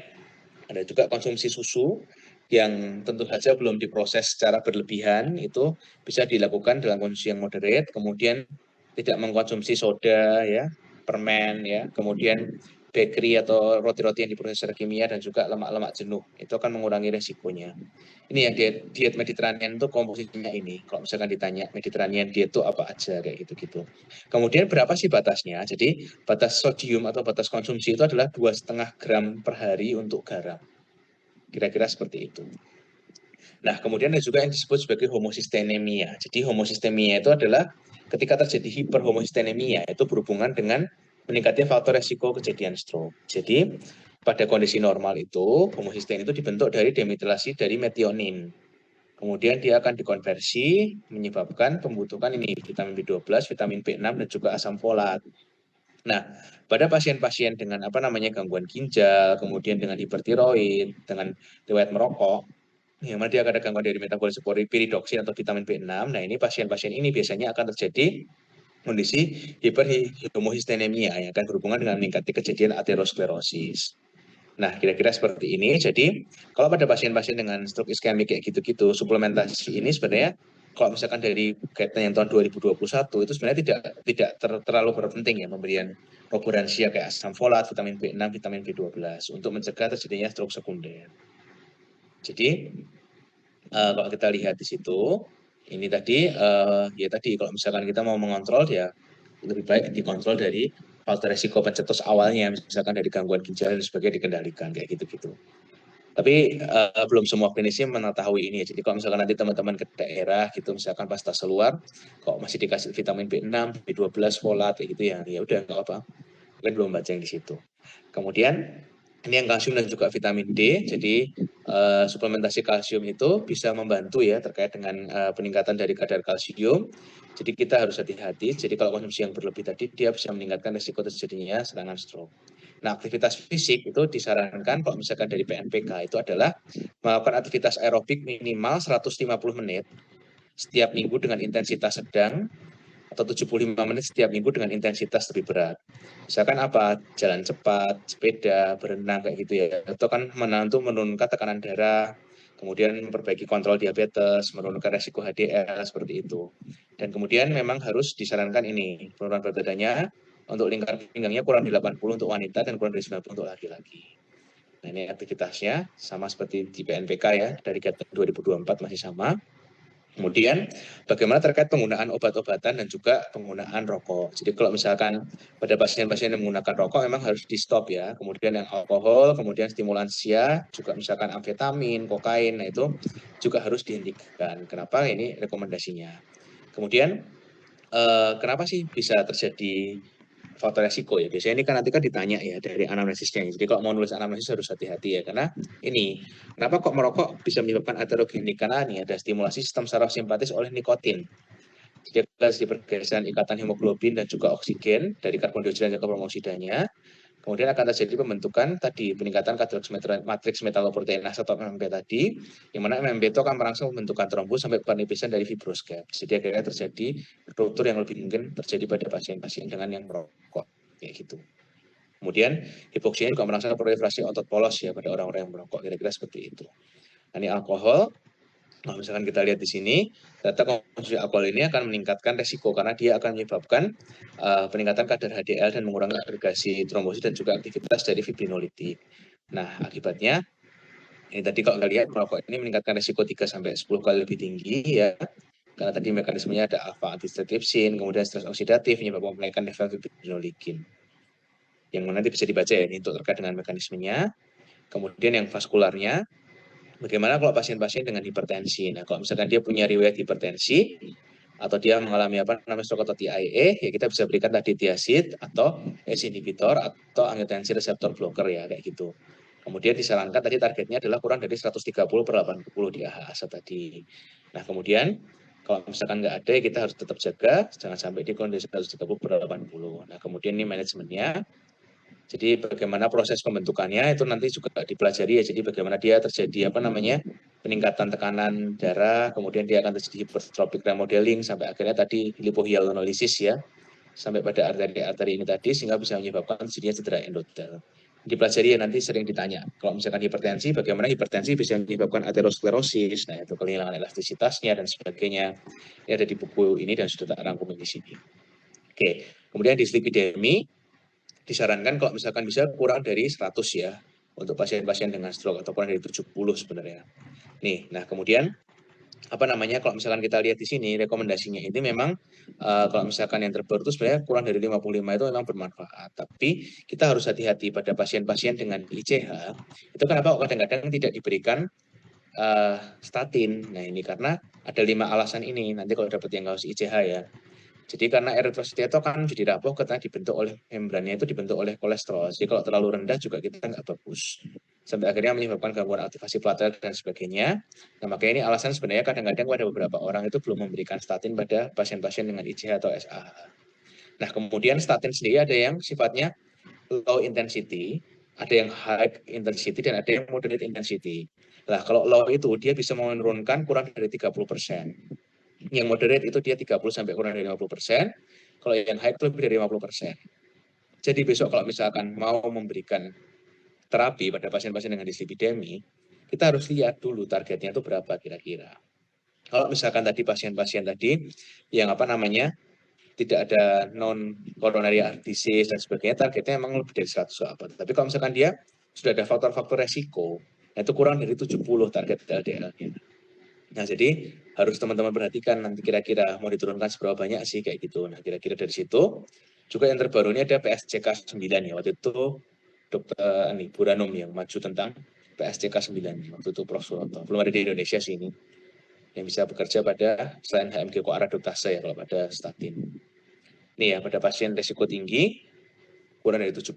ada juga konsumsi susu yang tentu saja belum diproses secara berlebihan, itu bisa dilakukan dalam kondisi yang moderate. Kemudian tidak mengkonsumsi soda ya, permen ya, kemudian bakery atau roti-roti yang diproses secara kimia, dan juga lemak-lemak jenuh. Itu akan mengurangi resikonya. Ini yang diet Mediterranean itu komposisinya ini. Kalau misalkan ditanya Mediterranean diet itu apa aja kayak gitu-gitu. Kemudian berapa sih batasnya? Jadi batas sodium atau batas konsumsi itu adalah 2,5 gram per hari untuk garam. Kira-kira seperti itu. Nah, kemudian ada juga yang disebut sebagai homosistenemia. Jadi homosistenemia itu adalah ketika terjadi hiperhomosistenemia, itu berhubungan dengan meningkatnya faktor resiko kejadian stroke. Jadi pada kondisi normal itu, homosistem itu dibentuk dari demetilasi dari metionin. Kemudian dia akan dikonversi menyebabkan pembentukan ini vitamin B12, vitamin B6, dan juga asam folat. Nah, pada pasien-pasien dengan apa namanya gangguan ginjal, kemudian dengan hipertiroid, dengan riwayat merokok, yang mana dia ada gangguan dari metabolisme piridoksin atau vitamin B6. Nah, ini pasien-pasien ini biasanya akan terjadi kondisi hiperhomosistenemia yang akan berhubungan dengan meningkatnya kejadian aterosklerosis. Nah, kira-kira seperti ini. Jadi, kalau pada pasien-pasien dengan stroke iskemik kayak gitu-gitu, suplementasi ini sebenarnya kalau misalkan dari guideline yang tahun 2021 itu sebenarnya tidak terlalu berpenting ya pemberian roburansia kayak asam folat, vitamin B6, vitamin B12 untuk mencegah terjadinya stroke sekunder. Jadi kalau kita lihat di situ, ini tadi ya tadi kalau misalkan kita mau mengontrol ya lebih baik dikontrol dari faktor resiko pencetus awalnya, misalkan dari gangguan ginjal dan sebagainya dikendalikan kayak gitu-gitu. Tapi belum semua klinisi mengetahui ini. Jadi kalau misalkan nanti teman-teman ke daerah gitu, misalkan pas tas keluar, kok masih dikasih vitamin B6, B12, folat kayak gitu ya udah nggak apa. Mungkin belum baca yang di situ. Kemudian ini yang kalsium dan juga vitamin D. Jadi suplementasi kalsium itu bisa membantu ya terkait dengan peningkatan dari kadar kalsium. Jadi kita harus hati-hati. Jadi kalau konsumsi yang berlebih tadi dia bisa meningkatkan risiko terjadinya serangan stroke. Nah, aktivitas fisik itu disarankan kalau misalkan dari PNPK itu adalah melakukan aktivitas aerobik minimal 150 menit setiap minggu dengan intensitas sedang, atau 75 menit setiap minggu dengan intensitas lebih berat. Misalkan apa? Jalan cepat, sepeda, berenang kayak gitu ya. Itu kan menurunkan tekanan darah, kemudian memperbaiki kontrol diabetes, menurunkan resiko HDL, seperti itu. Dan kemudian memang harus disarankan ini, penurunan berat badannya untuk lingkar pinggangnya kurang dari 80 untuk wanita dan kurang dari 90 untuk laki-laki. Nah, ini aktivitasnya sama seperti di PNPK ya, dari guideline 2024 masih sama. Kemudian bagaimana terkait penggunaan obat-obatan dan juga penggunaan rokok. Jadi kalau misalkan pada pasien-pasien yang menggunakan rokok memang harus di stop ya. Kemudian yang alkohol, kemudian stimulansia, juga misalkan amfetamin, kokain, nah itu juga harus dihentikan. Kenapa? Ini rekomendasinya. Kemudian kenapa sih bisa terjadi faktor resiko ya? Biasanya ini kan nanti kan ditanya ya dari anamnesisnya. Jadi kalau mau nulis anamnesis harus hati-hati ya, karena ini kenapa kok merokok bisa menyebabkan aterogenik? Karena ini ada stimulasi sistem saraf simpatis oleh nikotin. Jadi ada pergeseran ikatan hemoglobin dan juga oksigen dari karbon dioksida ke bromoksidanya. Kemudian akan terjadi pembentukan tadi peningkatan matriks metaloproteinase atau MMP tadi, yang mana MMP itu akan merangsang pembentukan trombus sampai penipisan dari fibroscaps. Jadi akhirnya terjadi ruptur yang lebih mungkin terjadi pada pasien-pasien dengan yang merokok, kayak gitu. Kemudian hipoksia juga merangsang proliferasi otot polos ya pada orang-orang yang merokok, kira-kira seperti itu. Nah, ini alkohol. Nah, misalkan kita lihat di sini, data konsumsi alkohol ini akan meningkatkan resiko karena dia akan menyebabkan peningkatan kadar HDL dan mengurangi agregasi trombosit dan juga aktivitas dari fibrinolitik. Nah, akibatnya ini tadi kalau kita lihat merokok ini meningkatkan resiko 3-10 kali lebih tinggi ya. Karena tadi mekanismenya ada alpha antitrypsin, kemudian stres oksidatif menyebabkan kenaikan level fibrinolikin. Yang mana nanti bisa dibaca ya ini untuk terkait dengan mekanismenya. Kemudian yang vaskularnya, bagaimana kalau pasien-pasien dengan hipertensi? Nah, kalau misalkan dia punya riwayat hipertensi atau dia mengalami apa namanya stroke atau TIA, ya kita bisa berikan tadi thiazid atau ACE inhibitor atau angiotensin reseptor blocker ya kayak gitu. Kemudian disarankan tadi targetnya adalah kurang dari 130/80 di AHA tadi. Nah, kemudian kalau misalkan nggak ada, ya kita harus tetap jaga, jangan sampai di kurang dari 130/80. Nah, kemudian ini manajemennya. Jadi bagaimana proses pembentukannya itu nanti juga dipelajari ya. Jadi bagaimana dia terjadi apa namanya peningkatan tekanan darah, kemudian dia akan terjadi hypertrophic remodeling sampai akhirnya tadi lipohyalurolysis ya, sampai pada arteri-arteri ini tadi sehingga bisa menyebabkan terjadinya cedera endotel. Dipelajari ya, nanti sering ditanya. Kalau misalkan hipertensi, bagaimana hipertensi bisa menyebabkan aterosklerosis, nah itu kehilangan elastisitasnya dan sebagainya. Ini ada di buku ini dan sudah tak rangkum di sini. Oke, kemudian dislipidemi disarankan kalau misalkan bisa kurang dari 100 ya untuk pasien-pasien dengan stroke atau kurang dari 70 sebenarnya. Nih, nah kemudian apa namanya kalau misalkan kita lihat di sini rekomendasinya ini memang kalau misalkan yang terbaru itu sebenarnya kurang dari 55 itu memang bermanfaat. Tapi kita harus hati-hati pada pasien-pasien dengan ICH. Itu kenapa kadang-kadang tidak diberikan statin. Nah, ini karena ada 5 alasan ini. Nanti kalau dapat yang kasus ICH ya. Jadi karena eritrosit itu kan jadi rapuh karena dibentuk oleh membrannya itu dibentuk oleh kolesterol. Jadi kalau terlalu rendah juga kita nggak bagus. Sampai akhirnya menyebabkan gangguan aktivasi platelet dan sebagainya. Nah, makanya ini alasan sebenarnya kadang-kadang pada beberapa orang itu belum memberikan statin pada pasien-pasien dengan ICH atau SAH. Nah, kemudian statin sendiri ada yang sifatnya low intensity, ada yang high intensity, dan ada yang moderate intensity. Nah, kalau low itu dia bisa menurunkan kurang dari 30%. Yang moderate itu dia 30 sampai kurang dari 50%. Kalau yang high itu lebih dari 50%. Jadi besok kalau misalkan mau memberikan terapi pada pasien-pasien dengan dislipidemi, kita harus lihat dulu targetnya itu berapa kira-kira. Kalau misalkan tadi pasien-pasien tadi yang apa namanya tidak ada non coronary heart disease dan sebagainya, targetnya memang lebih dari 100 apa. Tapi kalau misalkan dia sudah ada faktor-faktor resiko, itu kurang dari 70 target LDL-nya. Nah, jadi harus teman-teman perhatikan nanti kira-kira mau diturunkan seberapa banyak sih kayak gitu. Nah, kira-kira dari situ. Juga yang terbaru ini ada PSCK 9 ya. Waktu itu Dr. Buranum yang maju tentang PSCK 9. Waktu itu Prof. Suroto. Belum ada di Indonesia sih ini. Yang bisa bekerja pada selain HMG koaradotase ya kalau pada statin. Nih ya, pada pasien risiko tinggi kurang dari 70.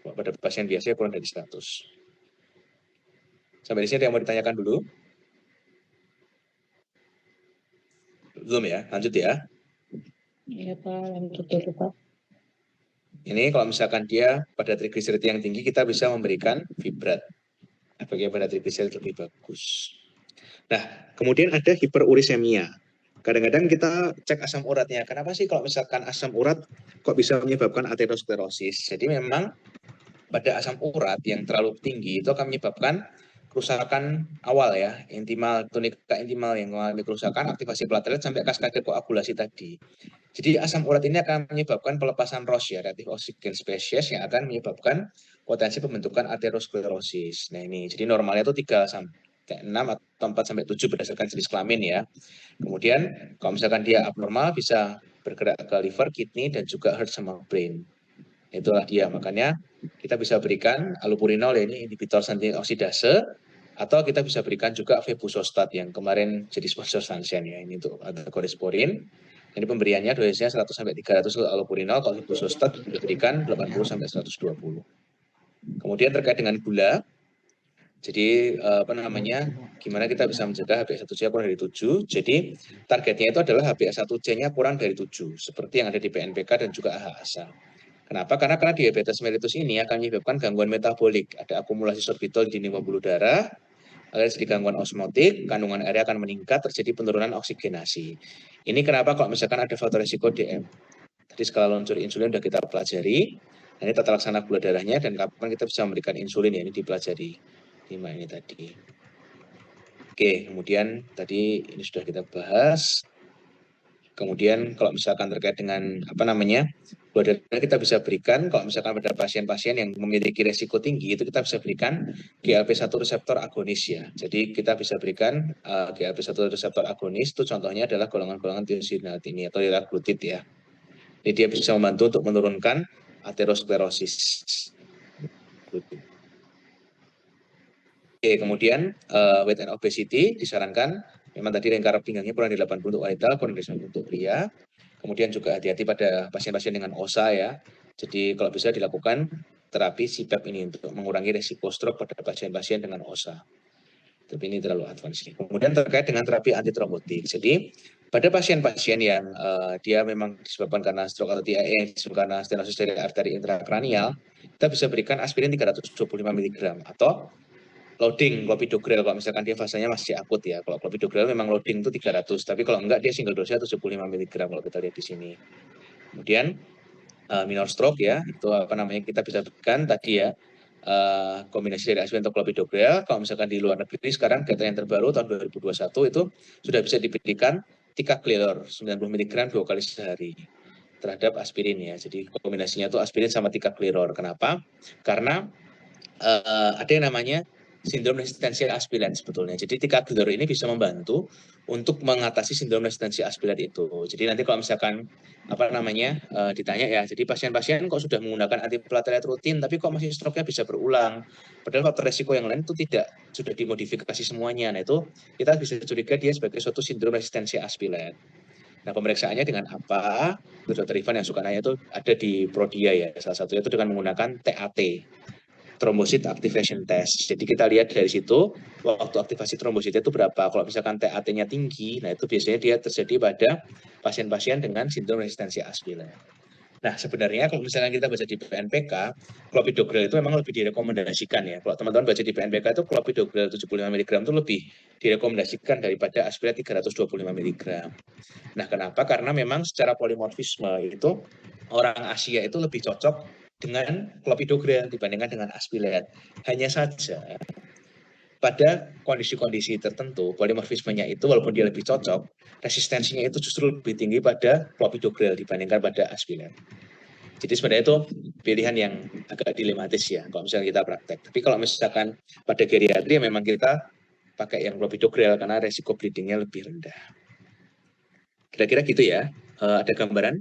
Kalau pada pasien biasa kurang dari 100. Sampai di sini ada yang mau ditanyakan dulu? Belum ya, lanjut ya. Iya Pak, lanjut dulu Pak. Ini kalau misalkan dia pada trigliserid yang tinggi, kita bisa memberikan fibrat. Bagaimana trigliserid lebih bagus. Nah, kemudian ada hiperurisemia. Kadang-kadang kita cek asam uratnya. Kenapa sih kalau misalkan asam urat kok bisa menyebabkan aterosklerosis? Jadi memang pada asam urat yang terlalu tinggi itu akan menyebabkan kerusakan awal ya, intimal, tunika intimal yang mengalami kerusakan, aktivasi platelet sampai kaskade koagulasi tadi. Jadi asam urat ini akan menyebabkan pelepasan ROS ya, reaktif oksigen spesies, yang akan menyebabkan potensi pembentukan aterosklerosis. Nah ini, jadi normalnya itu 3 sampai 6 atau 4 sampai 7 berdasarkan jenis kelamin ya. Kemudian kalau misalkan dia abnormal bisa bergerak ke liver, kidney, dan juga heart sama brain. Itulah dia, makanya kita bisa berikan allopurinol ya, ini inhibitor sentin oksidase, atau kita bisa berikan juga febusostat yang kemarin jadi sponsor Sunshine ya, ini untuk koresphorin. Ini pemberiannya dosisnya 100 sampai 300 allopurinol, kalau febusostat diberikan 80 sampai 120. Kemudian terkait dengan gula, jadi gimana kita bisa mencegah HbA1c kurang dari 7. Jadi targetnya itu adalah HbA1c-nya kurang dari 7, seperti yang ada di PNPK dan juga AHASA. Kenapa? Karena diabetes mellitus ini akan menyebabkan gangguan metabolik, ada akumulasi sorbitol di dinding pembuluh darah, ada sedikit gangguan osmotik, kandungan airnya akan meningkat, terjadi penurunan oksigenasi. Ini kenapa kalau misalkan ada faktor risiko DM. Tadi skala luncur insulin sudah kita pelajari, ini tata laksana gula darahnya, dan kapan kita bisa memberikan insulin ya, ini dipelajari 5 ini tadi. Oke, kemudian tadi ini sudah kita bahas. Kemudian kalau misalkan terkait dengan gula darah kita bisa berikan, kalau misalkan pada pasien-pasien yang memiliki resiko tinggi, itu kita bisa berikan GLP-1 reseptor agonis ya. Jadi kita bisa berikan GLP-1 reseptor agonis, itu contohnya adalah golongan-golongan tiosinat ini atau liraglutid ya. Jadi dia bisa membantu untuk menurunkan aterosklerosis. Oke, kemudian weight and obesity disarankan memang tadi lingkar pinggangnya kurang dari 80 untuk wanita, kurang dari 90 untuk pria. Kemudian juga hati-hati pada pasien-pasien dengan OSA ya. Jadi kalau bisa dilakukan terapi CPAP ini untuk mengurangi resiko stroke pada pasien-pasien dengan OSA. Tapi ini terlalu advance. Kemudian terkait dengan terapi antitrombotik. Jadi pada pasien-pasien yang dia memang disebabkan karena stroke atau TIA, disebabkan karena stenosis dari arteri intrakranial, kita bisa berikan aspirin 325 mg atau loading clopidogrel kalau misalkan dia fasenya masih akut ya. Kalau clopidogrel memang loading itu 300, tapi kalau enggak dia single dose 75 mg kalau kita lihat di sini. Kemudian minor stroke ya, itu kita bisa berikan tadi ya, kombinasi dari aspirin atau clopidogrel. Kalau misalkan di luar negeri sekarang data yang terbaru tahun 2021 itu sudah bisa diberikan ticagrelor 90 mg 2 kali sehari terhadap aspirin ya. Jadi kombinasinya itu aspirin sama ticagrelor. Kenapa? Karena ada yang namanya sindrom resistensi aspirin sebetulnya. Jadi ticagrelor ini bisa membantu untuk mengatasi sindrom resistensi aspirin itu. Jadi nanti kalau misalkan ditanya ya, jadi pasien-pasien kok sudah menggunakan antiplatelet rutin tapi kok masih stroke-nya bisa berulang. Padahal faktor resiko yang lain itu tidak sudah dimodifikasi semuanya. Nah itu kita bisa curiga dia sebagai suatu sindrom resistensi aspirin. Nah pemeriksaannya dengan apa? Dokter Ivan yang suka nanya itu ada di Prodia ya. Salah satunya itu dengan menggunakan TAT. Thrombocyte activation test. Jadi kita lihat dari situ waktu aktivasi trombositnya itu berapa. Kalau misalkan TAT-nya tinggi, nah itu biasanya dia terjadi pada pasien-pasien dengan sindrom resistensi aspirin. Nah sebenarnya kalau misalkan kita baca di PNPK, clopidogrel itu memang lebih direkomendasikan ya. Kalau teman-teman baca di PNPK itu clopidogrel 75 mg itu lebih direkomendasikan daripada aspirin 325 mg. Nah kenapa? Karena memang secara polimorfisme itu orang Asia itu lebih cocok dengan clopidogrel dibandingkan dengan aspirin. Hanya saja pada kondisi-kondisi tertentu polimorfismenya itu walaupun dia lebih cocok, resistensinya itu justru lebih tinggi pada clopidogrel dibandingkan pada aspirin. Jadi sebenarnya itu pilihan yang agak dilematis ya kalau misalnya kita praktek. Tapi kalau misalkan pada geriatri memang kita pakai yang clopidogrel karena resiko bleedingnya lebih rendah. Kira-kira gitu ya. Ada gambaran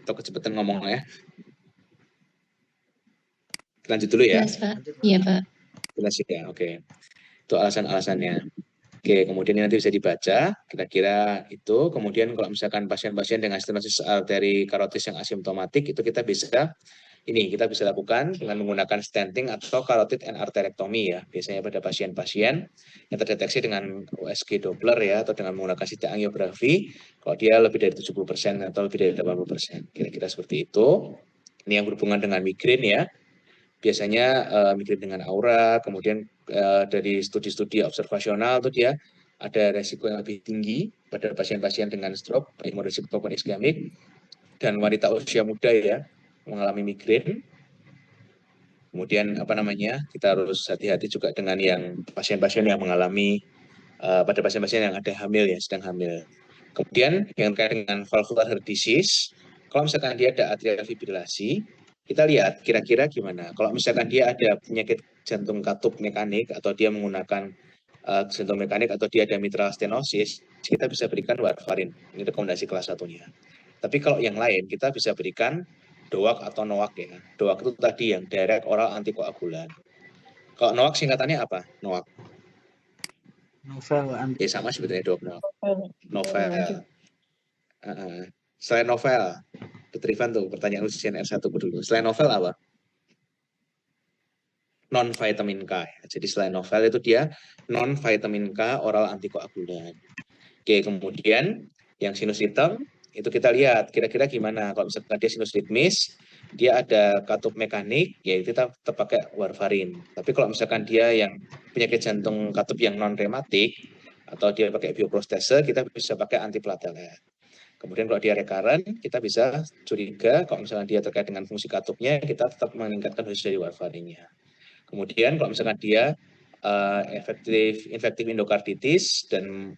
atau kecepatan ngomongnya? Lanjut dulu ya. Jelas, Pak. Iya, Pak. Jelas ya, oke. Itu alasan-alasannya. Oke, kemudian nanti bisa dibaca, kira-kira itu. Kemudian kalau misalkan pasien-pasien dengan stenosis arteri karotis yang asimptomatik, itu kita bisa lakukan dengan menggunakan stenting atau carotid and arterectomy ya. Biasanya pada pasien-pasien yang terdeteksi dengan USG Doppler ya, atau dengan menggunakan CT angiografi, kalau dia lebih dari 70% atau lebih dari 80%. Kira-kira seperti itu. Ini yang berhubungan dengan migrain ya. Biasanya migrain dengan aura, kemudian dari studi-studi observasional itu dia ada resiko yang lebih tinggi pada pasien-pasien dengan stroke, baik moderate maupun iskemik, dan wanita usia muda ya mengalami migrain. Kemudian kita harus hati-hati juga dengan yang pasien-pasien yang mengalami pada pasien-pasien yang ada hamil ya, sedang hamil. Kemudian yang terkait dengan valvular heart disease, kalau misalkan dia ada atrial fibrilasi, kita lihat kira-kira gimana. Kalau misalkan dia ada penyakit jantung katup mekanik atau dia menggunakan jantung mekanik atau dia ada mitral stenosis, kita bisa berikan warfarin. Ini rekomendasi kelas 1-nya. Tapi kalau yang lain, kita bisa berikan DOAC atau NOAC ya. DOAC itu tadi yang direct oral antikoagulan. Kalau NOAC singkatannya apa? NOAC. Novel anti. Ya sama sebetulnya DOAC NOAC. Novel. Selain novel, Petrivan tuh pertanyaan ujian R1 dulu. Selain novel apa? Non-vitamin K. Jadi selain novel itu dia non-vitamin K oral antikoagulan. Oke, kemudian yang sinus hitam itu kita lihat kira-kira gimana. Kalau misalkan dia sinus ritmis, dia ada katup mekanik, ya kita tetap pakai warfarin. Tapi kalau misalkan dia yang penyakit jantung katup yang non-rematik, atau dia pakai bioprostase, kita bisa pakai antiplatelet. Kemudian kalau dia recurrent, kita bisa curiga kalau misalkan dia terkait dengan fungsi katupnya, kita tetap meningkatkan dosis dari warfarinnya. Kemudian kalau misalkan dia infektif endokarditis dan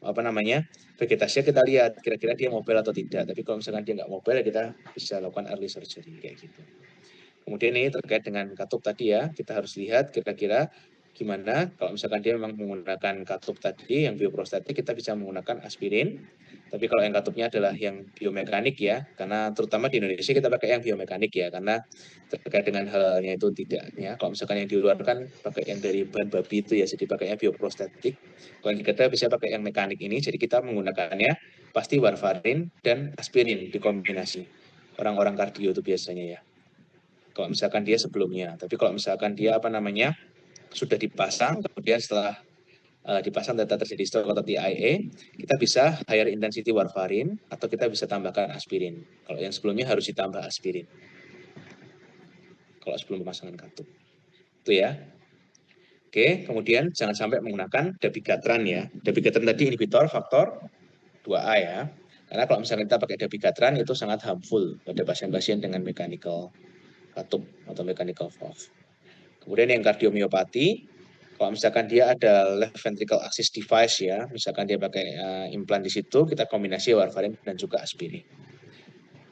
vegetasinya kita lihat kira-kira dia mobile atau tidak. Tapi kalau misalkan dia nggak mobile, kita bisa lakukan early surgery kayak gitu. Kemudian ini terkait dengan katup tadi ya, kita harus lihat kira-kira gimana kalau misalkan dia memang menggunakan katup tadi yang bioprostatik, kita bisa menggunakan aspirin. Tapi kalau yang katupnya adalah yang biomekanik ya, karena terutama di Indonesia kita pakai yang biomekanik ya, karena terkait dengan halnya itu tidak ya. Kalau misalkan yang di luar kan pakai yang dari bahan babi itu ya, jadi pakainya bioprostatik. Kalau kita bisa pakai yang mekanik ini, jadi kita menggunakannya pasti warfarin dan aspirin dikombinasi. Orang-orang kardio itu biasanya ya. Kalau misalkan dia sebelumnya, tapi kalau misalkan dia sudah dipasang, kemudian setelah dipasang data terjadi stroke atau TIA, kita bisa higher intensity warfarin atau kita bisa tambahkan aspirin. Kalau yang sebelumnya harus ditambah aspirin. Kalau sebelum pemasangan katup. Itu ya. Oke, kemudian jangan sampai menggunakan dabigatran ya. Dabigatran tadi inhibitor faktor 2A ya. Karena kalau misalnya kita pakai dabigatran itu sangat harmful pada pasien-pasien dengan mechanical katup atau mechanical valve. Kemudian yang kardiomiopati, kalau misalkan dia ada left ventricle assist device ya, misalkan dia pakai implan di situ, kita kombinasi warfarin dan juga aspirin.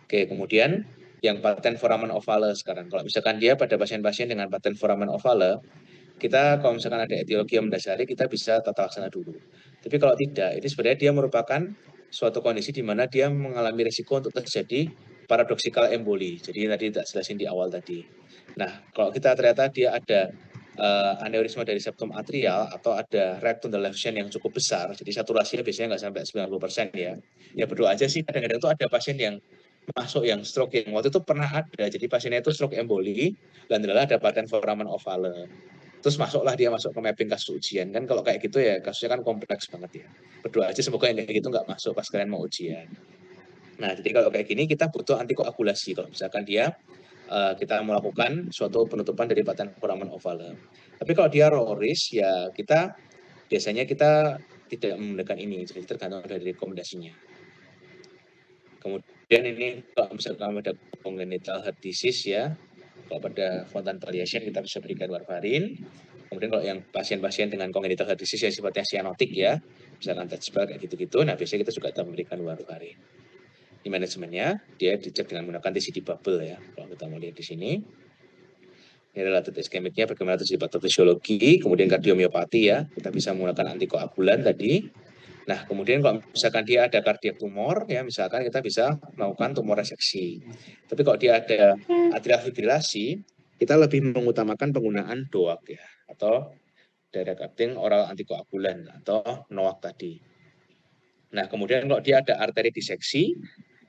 Oke, kemudian yang patent foramen ovale sekarang. Kalau misalkan dia pada pasien-pasien dengan patent foramen ovale, kita kalau misalkan ada etiologi yang mendasari, kita bisa tata laksana dulu. Tapi kalau tidak, ini sebenarnya dia merupakan suatu kondisi di mana dia mengalami risiko untuk terjadi paradoxical emboli. Jadi tadi tak jelasin di awal tadi. Nah, kalau kita ternyata dia ada aneurisma dari septum atrial atau ada right to the left shunt yang cukup besar, jadi saturasinya biasanya nggak sampai 90% ya. Ya berdoa aja sih, kadang-kadang itu ada pasien yang masuk yang stroke yang waktu itu pernah ada, jadi pasiennya itu stroke emboli, dan adalah ada patent foramen ovale. Terus dia masuk ke mapping kasus ujian, kan kalau kayak gitu ya kasusnya kan kompleks banget ya. Berdoa aja semoga yang kayak gitu nggak masuk pas kalian mau ujian. Nah, jadi kalau kayak gini kita butuh antikoagulasi kalau misalkan dia kita melakukan suatu penutupan dari patent foramen ovale. Tapi kalau dia low risk ya biasanya kita tidak menggunakan ini, jadi tergantung dari rekomendasinya. Kemudian ini kalau misalkan ada congenital heart disease ya, kalau pada fontan palliation kita bisa berikan warfarin. Kemudian kalau yang pasien-pasien dengan congenital heart disease yang sifatnya cyanotic ya, misalkan TED-spell kayak gitu-gitu, nah biasanya kita juga memberikan warfarin. Di manajemennya dia dicek dengan menggunakan TCD bubble ya. Kalau kita mau lihat di sini, ini relatif iskemiknya bagaimana terjadi patofisiologi, kemudian kardiomiopati ya, kita bisa menggunakan antikoagulan tadi. Nah, kemudian kalau misalkan dia ada kardiak tumor ya, misalkan kita bisa melakukan tumor reseksi. Tapi kalau dia ada atrial fibrilasi, kita lebih mengutamakan penggunaan DOAC ya, atau direct acting oral antikoagulan atau NOAC tadi. Nah, kemudian kalau dia ada arteri diseksi,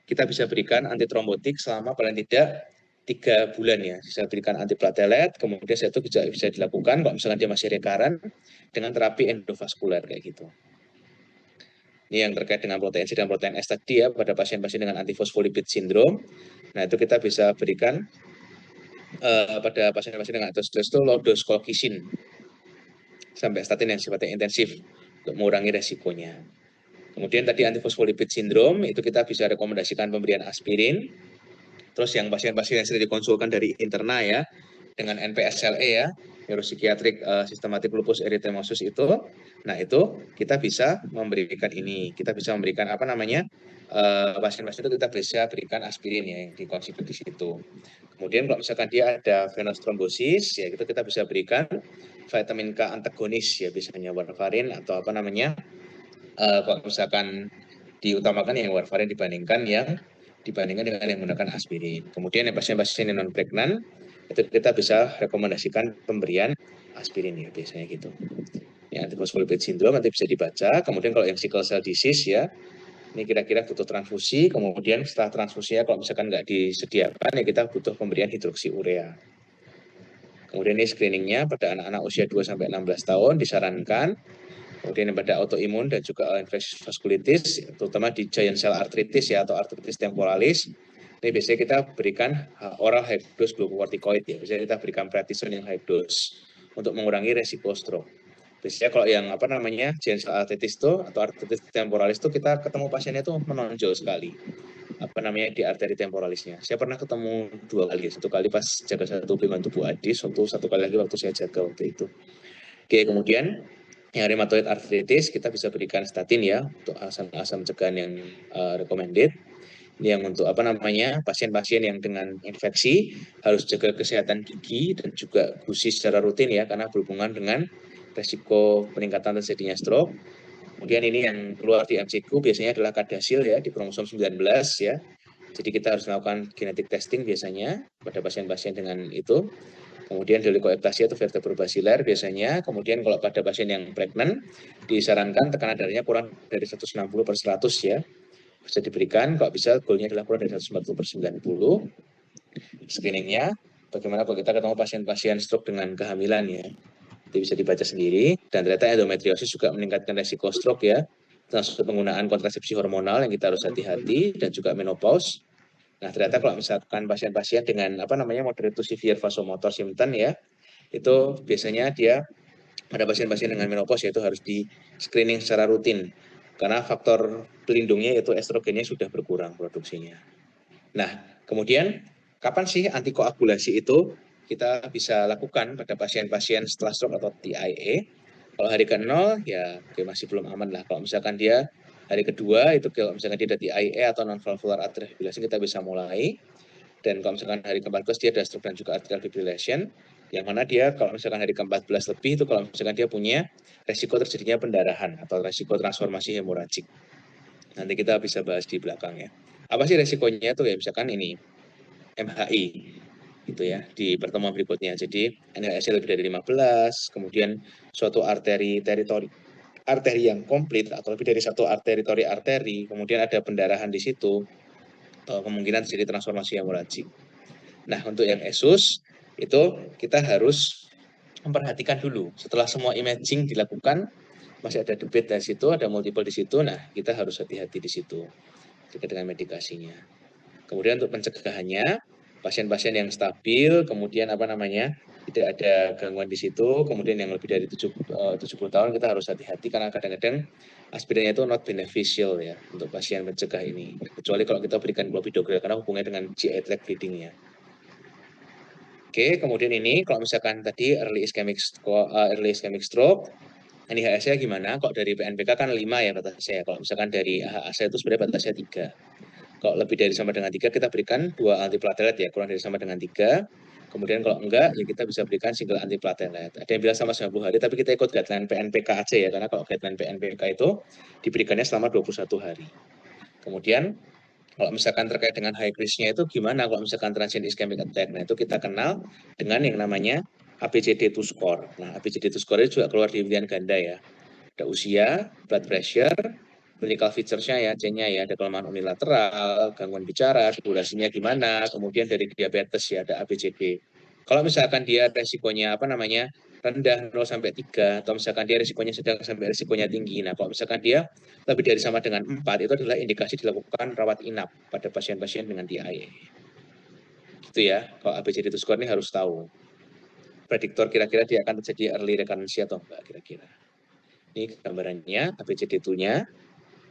kita bisa berikan antitrombotik selama paling tidak 3 bulan ya. Bisa berikan antiplatelet, kemudian itu bisa dilakukan kalau misalkan dia masih recurrent dengan terapi endovaskular kayak gitu. Ini yang terkait dengan protein C dan protein S tadi ya, pada pasien-pasien dengan antifosfolipid syndrome. Nah, itu kita bisa berikan pada pasien-pasien dengan atherosclerosis itu low dose colchicine sampai statin yang sifatnya intensif untuk mengurangi resikonya. Kemudian tadi antifosfolipid syndrome itu kita bisa rekomendasikan pemberian aspirin. Terus yang pasien-pasien yang sudah dikonsulkan dari interna ya, dengan NPSLE ya, Neuropsychiatric Systematic Lupus Erythematosus itu. Nah, itu kita bisa memberikan ini, kita bisa memberikan apa namanya, pasien-pasien itu kita bisa berikan aspirin ya yang dikonsider di situ. Kemudian kalau misalkan dia ada venous thrombosis, ya itu kita bisa berikan vitamin K antagonis ya, biasanya warfarin atau apa namanya, kalau misalkan diutamakan yang warfarin dibandingkan dengan yang menggunakan aspirin. Kemudian yang pasien-pasien yang non pregnant itu kita bisa rekomendasikan pemberian aspirin ya biasanya gitu. Ya, antiphospholipid syndrome nanti bisa dibaca. Kemudian kalau yang sickle cell disease ya, ini kira-kira butuh transfusi. Kemudian setelah transfusinya kalau misalkan nggak disediakan ya kita butuh pemberian hidroksiurea. Kemudian ini screeningnya pada anak-anak usia 2-16 tahun disarankan. Kemudian pada autoimun dan juga infeksi vaskulitis, terutama di giant cell arthritis ya atau arthritis temporalis. Ini biasanya kita berikan oral high dose glucocorticoid ya. Biasanya kita berikan prednisone yang high dose untuk mengurangi resiko stroke. Biasanya kalau yang apa namanya giant cell arthritis itu atau arthritis temporalis itu kita ketemu pasiennya itu menonjol sekali. Apa namanya di arteri temporalisnya. Saya pernah ketemu 2 kali, 1 kali pas jaga satu belahan tubuh Adis, untuk 1 kali lagi waktu saya jaga waktu itu. Oke, kemudian yang rheumatoid arthritis kita bisa berikan statin ya untuk asam cegahan yang recommended. Ini yang untuk apa namanya pasien-pasien yang dengan infeksi harus jaga kesehatan gigi dan juga gusi secara rutin ya karena berhubungan dengan resiko peningkatan terjadinya stroke. Kemudian ini yang keluar di MCQ biasanya adalah kadasil ya di kromosom 19 ya. Jadi kita harus melakukan genetic testing biasanya pada pasien-pasien dengan itu. Kemudian delikoeptasia atau vertebrobasilar biasanya. Kemudian kalau pada pasien yang pregnant disarankan tekanan darahnya kurang dari 160/100 ya. Bisa diberikan, kalau bisa goalnya adalah kurang dari 140/90. Screeningnya, bagaimana kalau kita ketemu pasien-pasien stroke dengan kehamilan ya. Itu bisa dibaca sendiri. Dan ternyata endometriosis juga meningkatkan resiko stroke ya. Termasuk penggunaan kontrasepsi hormonal yang kita harus hati-hati dan juga menopause. Nah, ternyata kalau misalkan pasien-pasien dengan apa namanya moderate to severe vasomotor symptom ya, itu biasanya dia pada pasien-pasien dengan menopause yaitu harus di screening secara rutin karena faktor pelindungnya yaitu estrogennya sudah berkurang produksinya. Nah, kemudian kapan sih antikoagulasi itu kita bisa lakukan pada pasien-pasien setelah stroke atau TIA? Kalau hari ke-0 ya masih belum aman lah. Kalau misalkan dia hari kedua itu kalau misalkan dia ada TIA atau non-valvular atrial fibrillation kita bisa mulai. Dan kalau misalkan hari ke-14 dia ada stroke dan juga atrial fibrillation, yang mana dia kalau misalkan hari ke-14 lebih itu kalau misalkan dia punya resiko terjadinya pendarahan atau resiko transformasi hemoragik. Nanti kita bisa bahas di belakang ya. Apa sih resikonya itu ya misalkan ini MHI gitu ya di pertemuan berikutnya. Jadi NHS lebih dari 15, kemudian suatu arteri yang komplit atau lebih dari satu arteri, kemudian ada pendarahan di situ, kemungkinan terjadi transformasi hemoragik. Nah, untuk yang ESUS itu kita harus memperhatikan dulu. Setelah semua imaging dilakukan, masih ada debit dari situ, ada multiple di situ. Nah, kita harus hati-hati di situ terkait dengan medikasinya. Kemudian untuk pencegahannya, pasien-pasien yang stabil, kemudian apa namanya tidak ada gangguan di situ, kemudian yang lebih dari 70 tahun kita harus hati-hati karena kadang-kadang aspirinnya itu not beneficial ya untuk pasien mencegah ini. Kecuali kalau kita berikan clopidogrel karena hubungannya dengan GI tract bleeding-nya. Oke, kemudian ini kalau misalkan tadi early ischemic stroke, NIHS-nya gimana? Kalau dari PNPK kan 5 ya batasnya. Kalau misalkan dari AHA itu sebenarnya batasnya 3. Kalau lebih dari sama dengan 3 kita berikan 2 antiplatelet ya, kurang dari sama dengan 3. Kemudian kalau enggak ya kita bisa berikan single antiplatelet. Ada yang bilang sama 90 hari tapi kita ikut guideline PNPK aja ya, karena kalau guideline PNPK itu diberikannya selama 21 hari. Kemudian kalau misalkan terkait dengan high risk-nya itu gimana kalau misalkan transient ischemic attack? Nah, itu kita kenal dengan yang namanya ABCD2 score. Nah, ABCD2 score itu juga keluar di pilihan ganda ya. Ada usia, blood pressure, clinical features-nya ya, C-nya ya, ada kelemahan unilateral, gangguan bicara, durasinya gimana, kemudian dari diabetes ya, ada ABCD. Kalau misalkan dia resikonya apa namanya rendah 0 sampai 3 atau misalkan dia risikonya sedang sampai risikonya tinggi. Nah, kalau misalkan dia lebih dari sama dengan 4 itu adalah indikasi dilakukan rawat inap pada pasien-pasien dengan TIA. Gitu ya. Kalau ABCD itu score ini harus tahu. Prediktor kira-kira dia akan terjadi early recurrence atau enggak kira-kira. Ini gambarannya ABCD2-nya.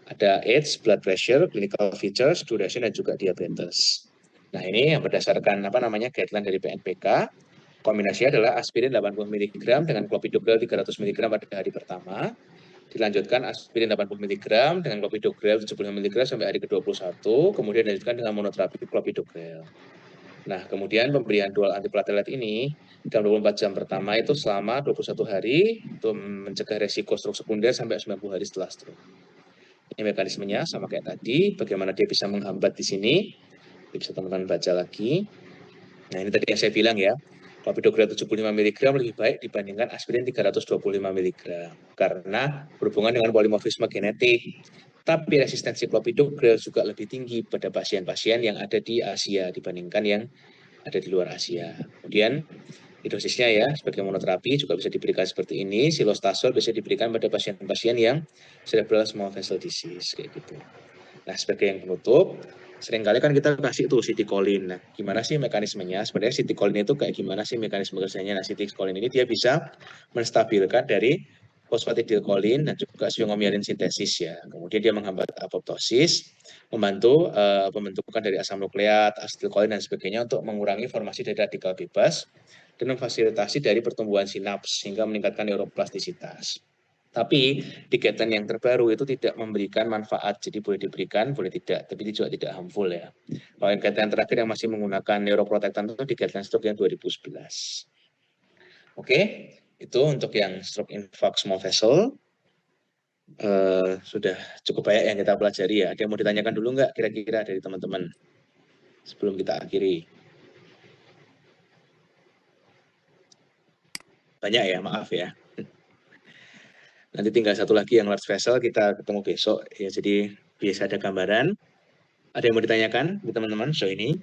Ada age, blood pressure, clinical features, duration dan juga diabetes. Nah, ini yang berdasarkan apa namanya guideline dari PNPK. kombinasinya adalah aspirin 80 mg dengan clopidogrel 300 mg pada hari pertama. Dilanjutkan aspirin 80 mg dengan clopidogrel 75 mg sampai hari ke-21, kemudian dilanjutkan dengan monoterapi clopidogrel. Nah, kemudian pemberian dual antiplatelet ini dalam 24 jam pertama itu selama 21 hari untuk mencegah resiko stroke sekunder sampai 90 hari setelah stroke. Ini mekanismenya sama kayak tadi, bagaimana dia bisa menghambat di sini. Bisa teman-teman baca lagi. Nah, ini tadi yang saya bilang ya, clopidogrel 75 mg lebih baik dibandingkan aspirin 325 mg karena berhubungan dengan polimorfisme genetik. Tapi resistensi clopidogrel juga lebih tinggi pada pasien-pasien yang ada di Asia dibandingkan yang ada di luar Asia. Kemudian dosisnya ya sebagai monoterapi juga bisa diberikan seperti ini. Silostazol bisa diberikan pada pasien-pasien yang cerebral small vessel disease kayak gitu. Nah, sebagai yang penutup, seringkali kan kita kasih tuh citicoline. Nah, gimana sih mekanismenya? Sebenarnya citicoline itu kayak gimana sih mekanisme kerjanya? Nah, citicoline ini dia bisa menstabilkan dari fosfatidilkolin dan juga sphingomyelin sintesis ya. Kemudian dia menghambat apoptosis, membantu pembentukan dari asam nukleat, asetilkolin dan sebagainya untuk mengurangi formasi dari radikal bebas dan memfasilitasi dari pertumbuhan sinaps hingga meningkatkan neuroplastisitas. Tapi di guideline yang terbaru itu tidak memberikan manfaat, jadi boleh diberikan, boleh tidak, tapi itu juga tidak harmful ya. Kalau yang guideline terakhir yang masih menggunakan neuroprotektan itu di guideline stroke yang 2011. Oke, itu untuk yang stroke infarct small vessel. Sudah cukup banyak yang kita pelajari ya. Ada yang mau ditanyakan dulu nggak kira-kira dari teman-teman sebelum kita akhiri? Banyak ya, maaf ya. Nanti tinggal satu lagi yang large vessel, kita ketemu besok ya. Jadi biasa ada gambaran. Ada yang mau ditanyakan di teman-teman show ini?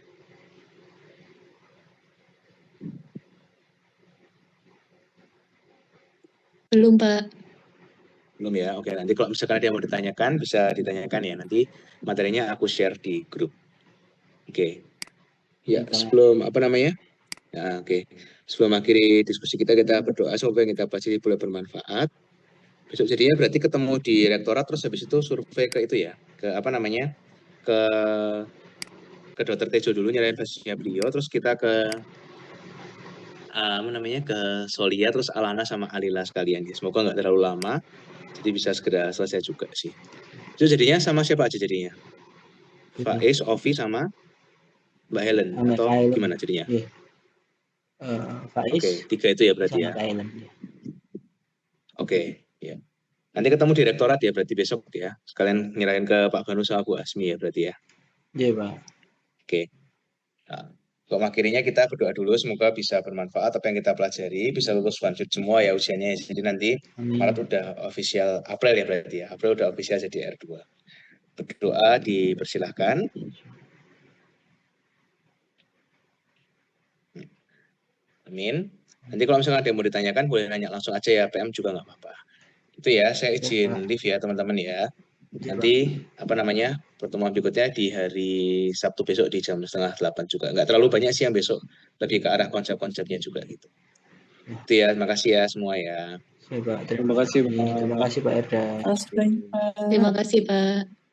Belum, Pak. Belum ya? Oke, nanti kalau misalkan ada yang mau ditanyakan, bisa ditanyakan ya. Nanti materinya aku share di grup. Oke. Ya, sebelum apa namanya? Nah, oke. Sebelum akhiri diskusi kita berdoa semoga yang kita bahas ini boleh bermanfaat. Besok jadinya berarti ketemu di rektorat, terus habis itu survei ke itu ya, ke apa namanya, ke Dr. Tejo dulu nyalain basisnya beliau, terus kita ke apa namanya, ke Solia, terus Alana sama Alila sekalian ya. Semoga nggak terlalu lama, jadi bisa segera selesai juga sih. Itu jadinya sama siapa aja jadinya? Faiz, Ovi sama Mbak Helen atau gimana jadinya? Faiz. Oke, 3 itu ya berarti ya. Helen, ya. Oke, ya. Nanti ketemu di rektorat ya berarti besok ya. Sekalian nyerahin ke Pak Banu sama Bu Asmi ya berarti ya. Iya, Pak. Oke. Nah, untuk akhirnya kita berdoa dulu semoga bisa bermanfaat apa yang kita pelajari, bisa lulus lanjut semua ya usianya. Jadi nanti Maret udah official, April ya berarti ya. April udah official jadi R2. Berdoa dipersilahkan. Amin. Nanti kalau misalnya ada yang mau ditanyakan boleh nanya langsung aja ya, PM juga nggak apa-apa. Itu ya, saya izin live ya teman-teman ya. Nanti apa namanya pertemuan berikutnya di hari Sabtu besok di jam 7:30 juga. Nggak terlalu banyak sih yang besok, lebih ke arah konsep-konsepnya juga gitu. Itu ya, terima kasih ya semua ya. Terima kasih Pak Erda. Terima kasih, Pak.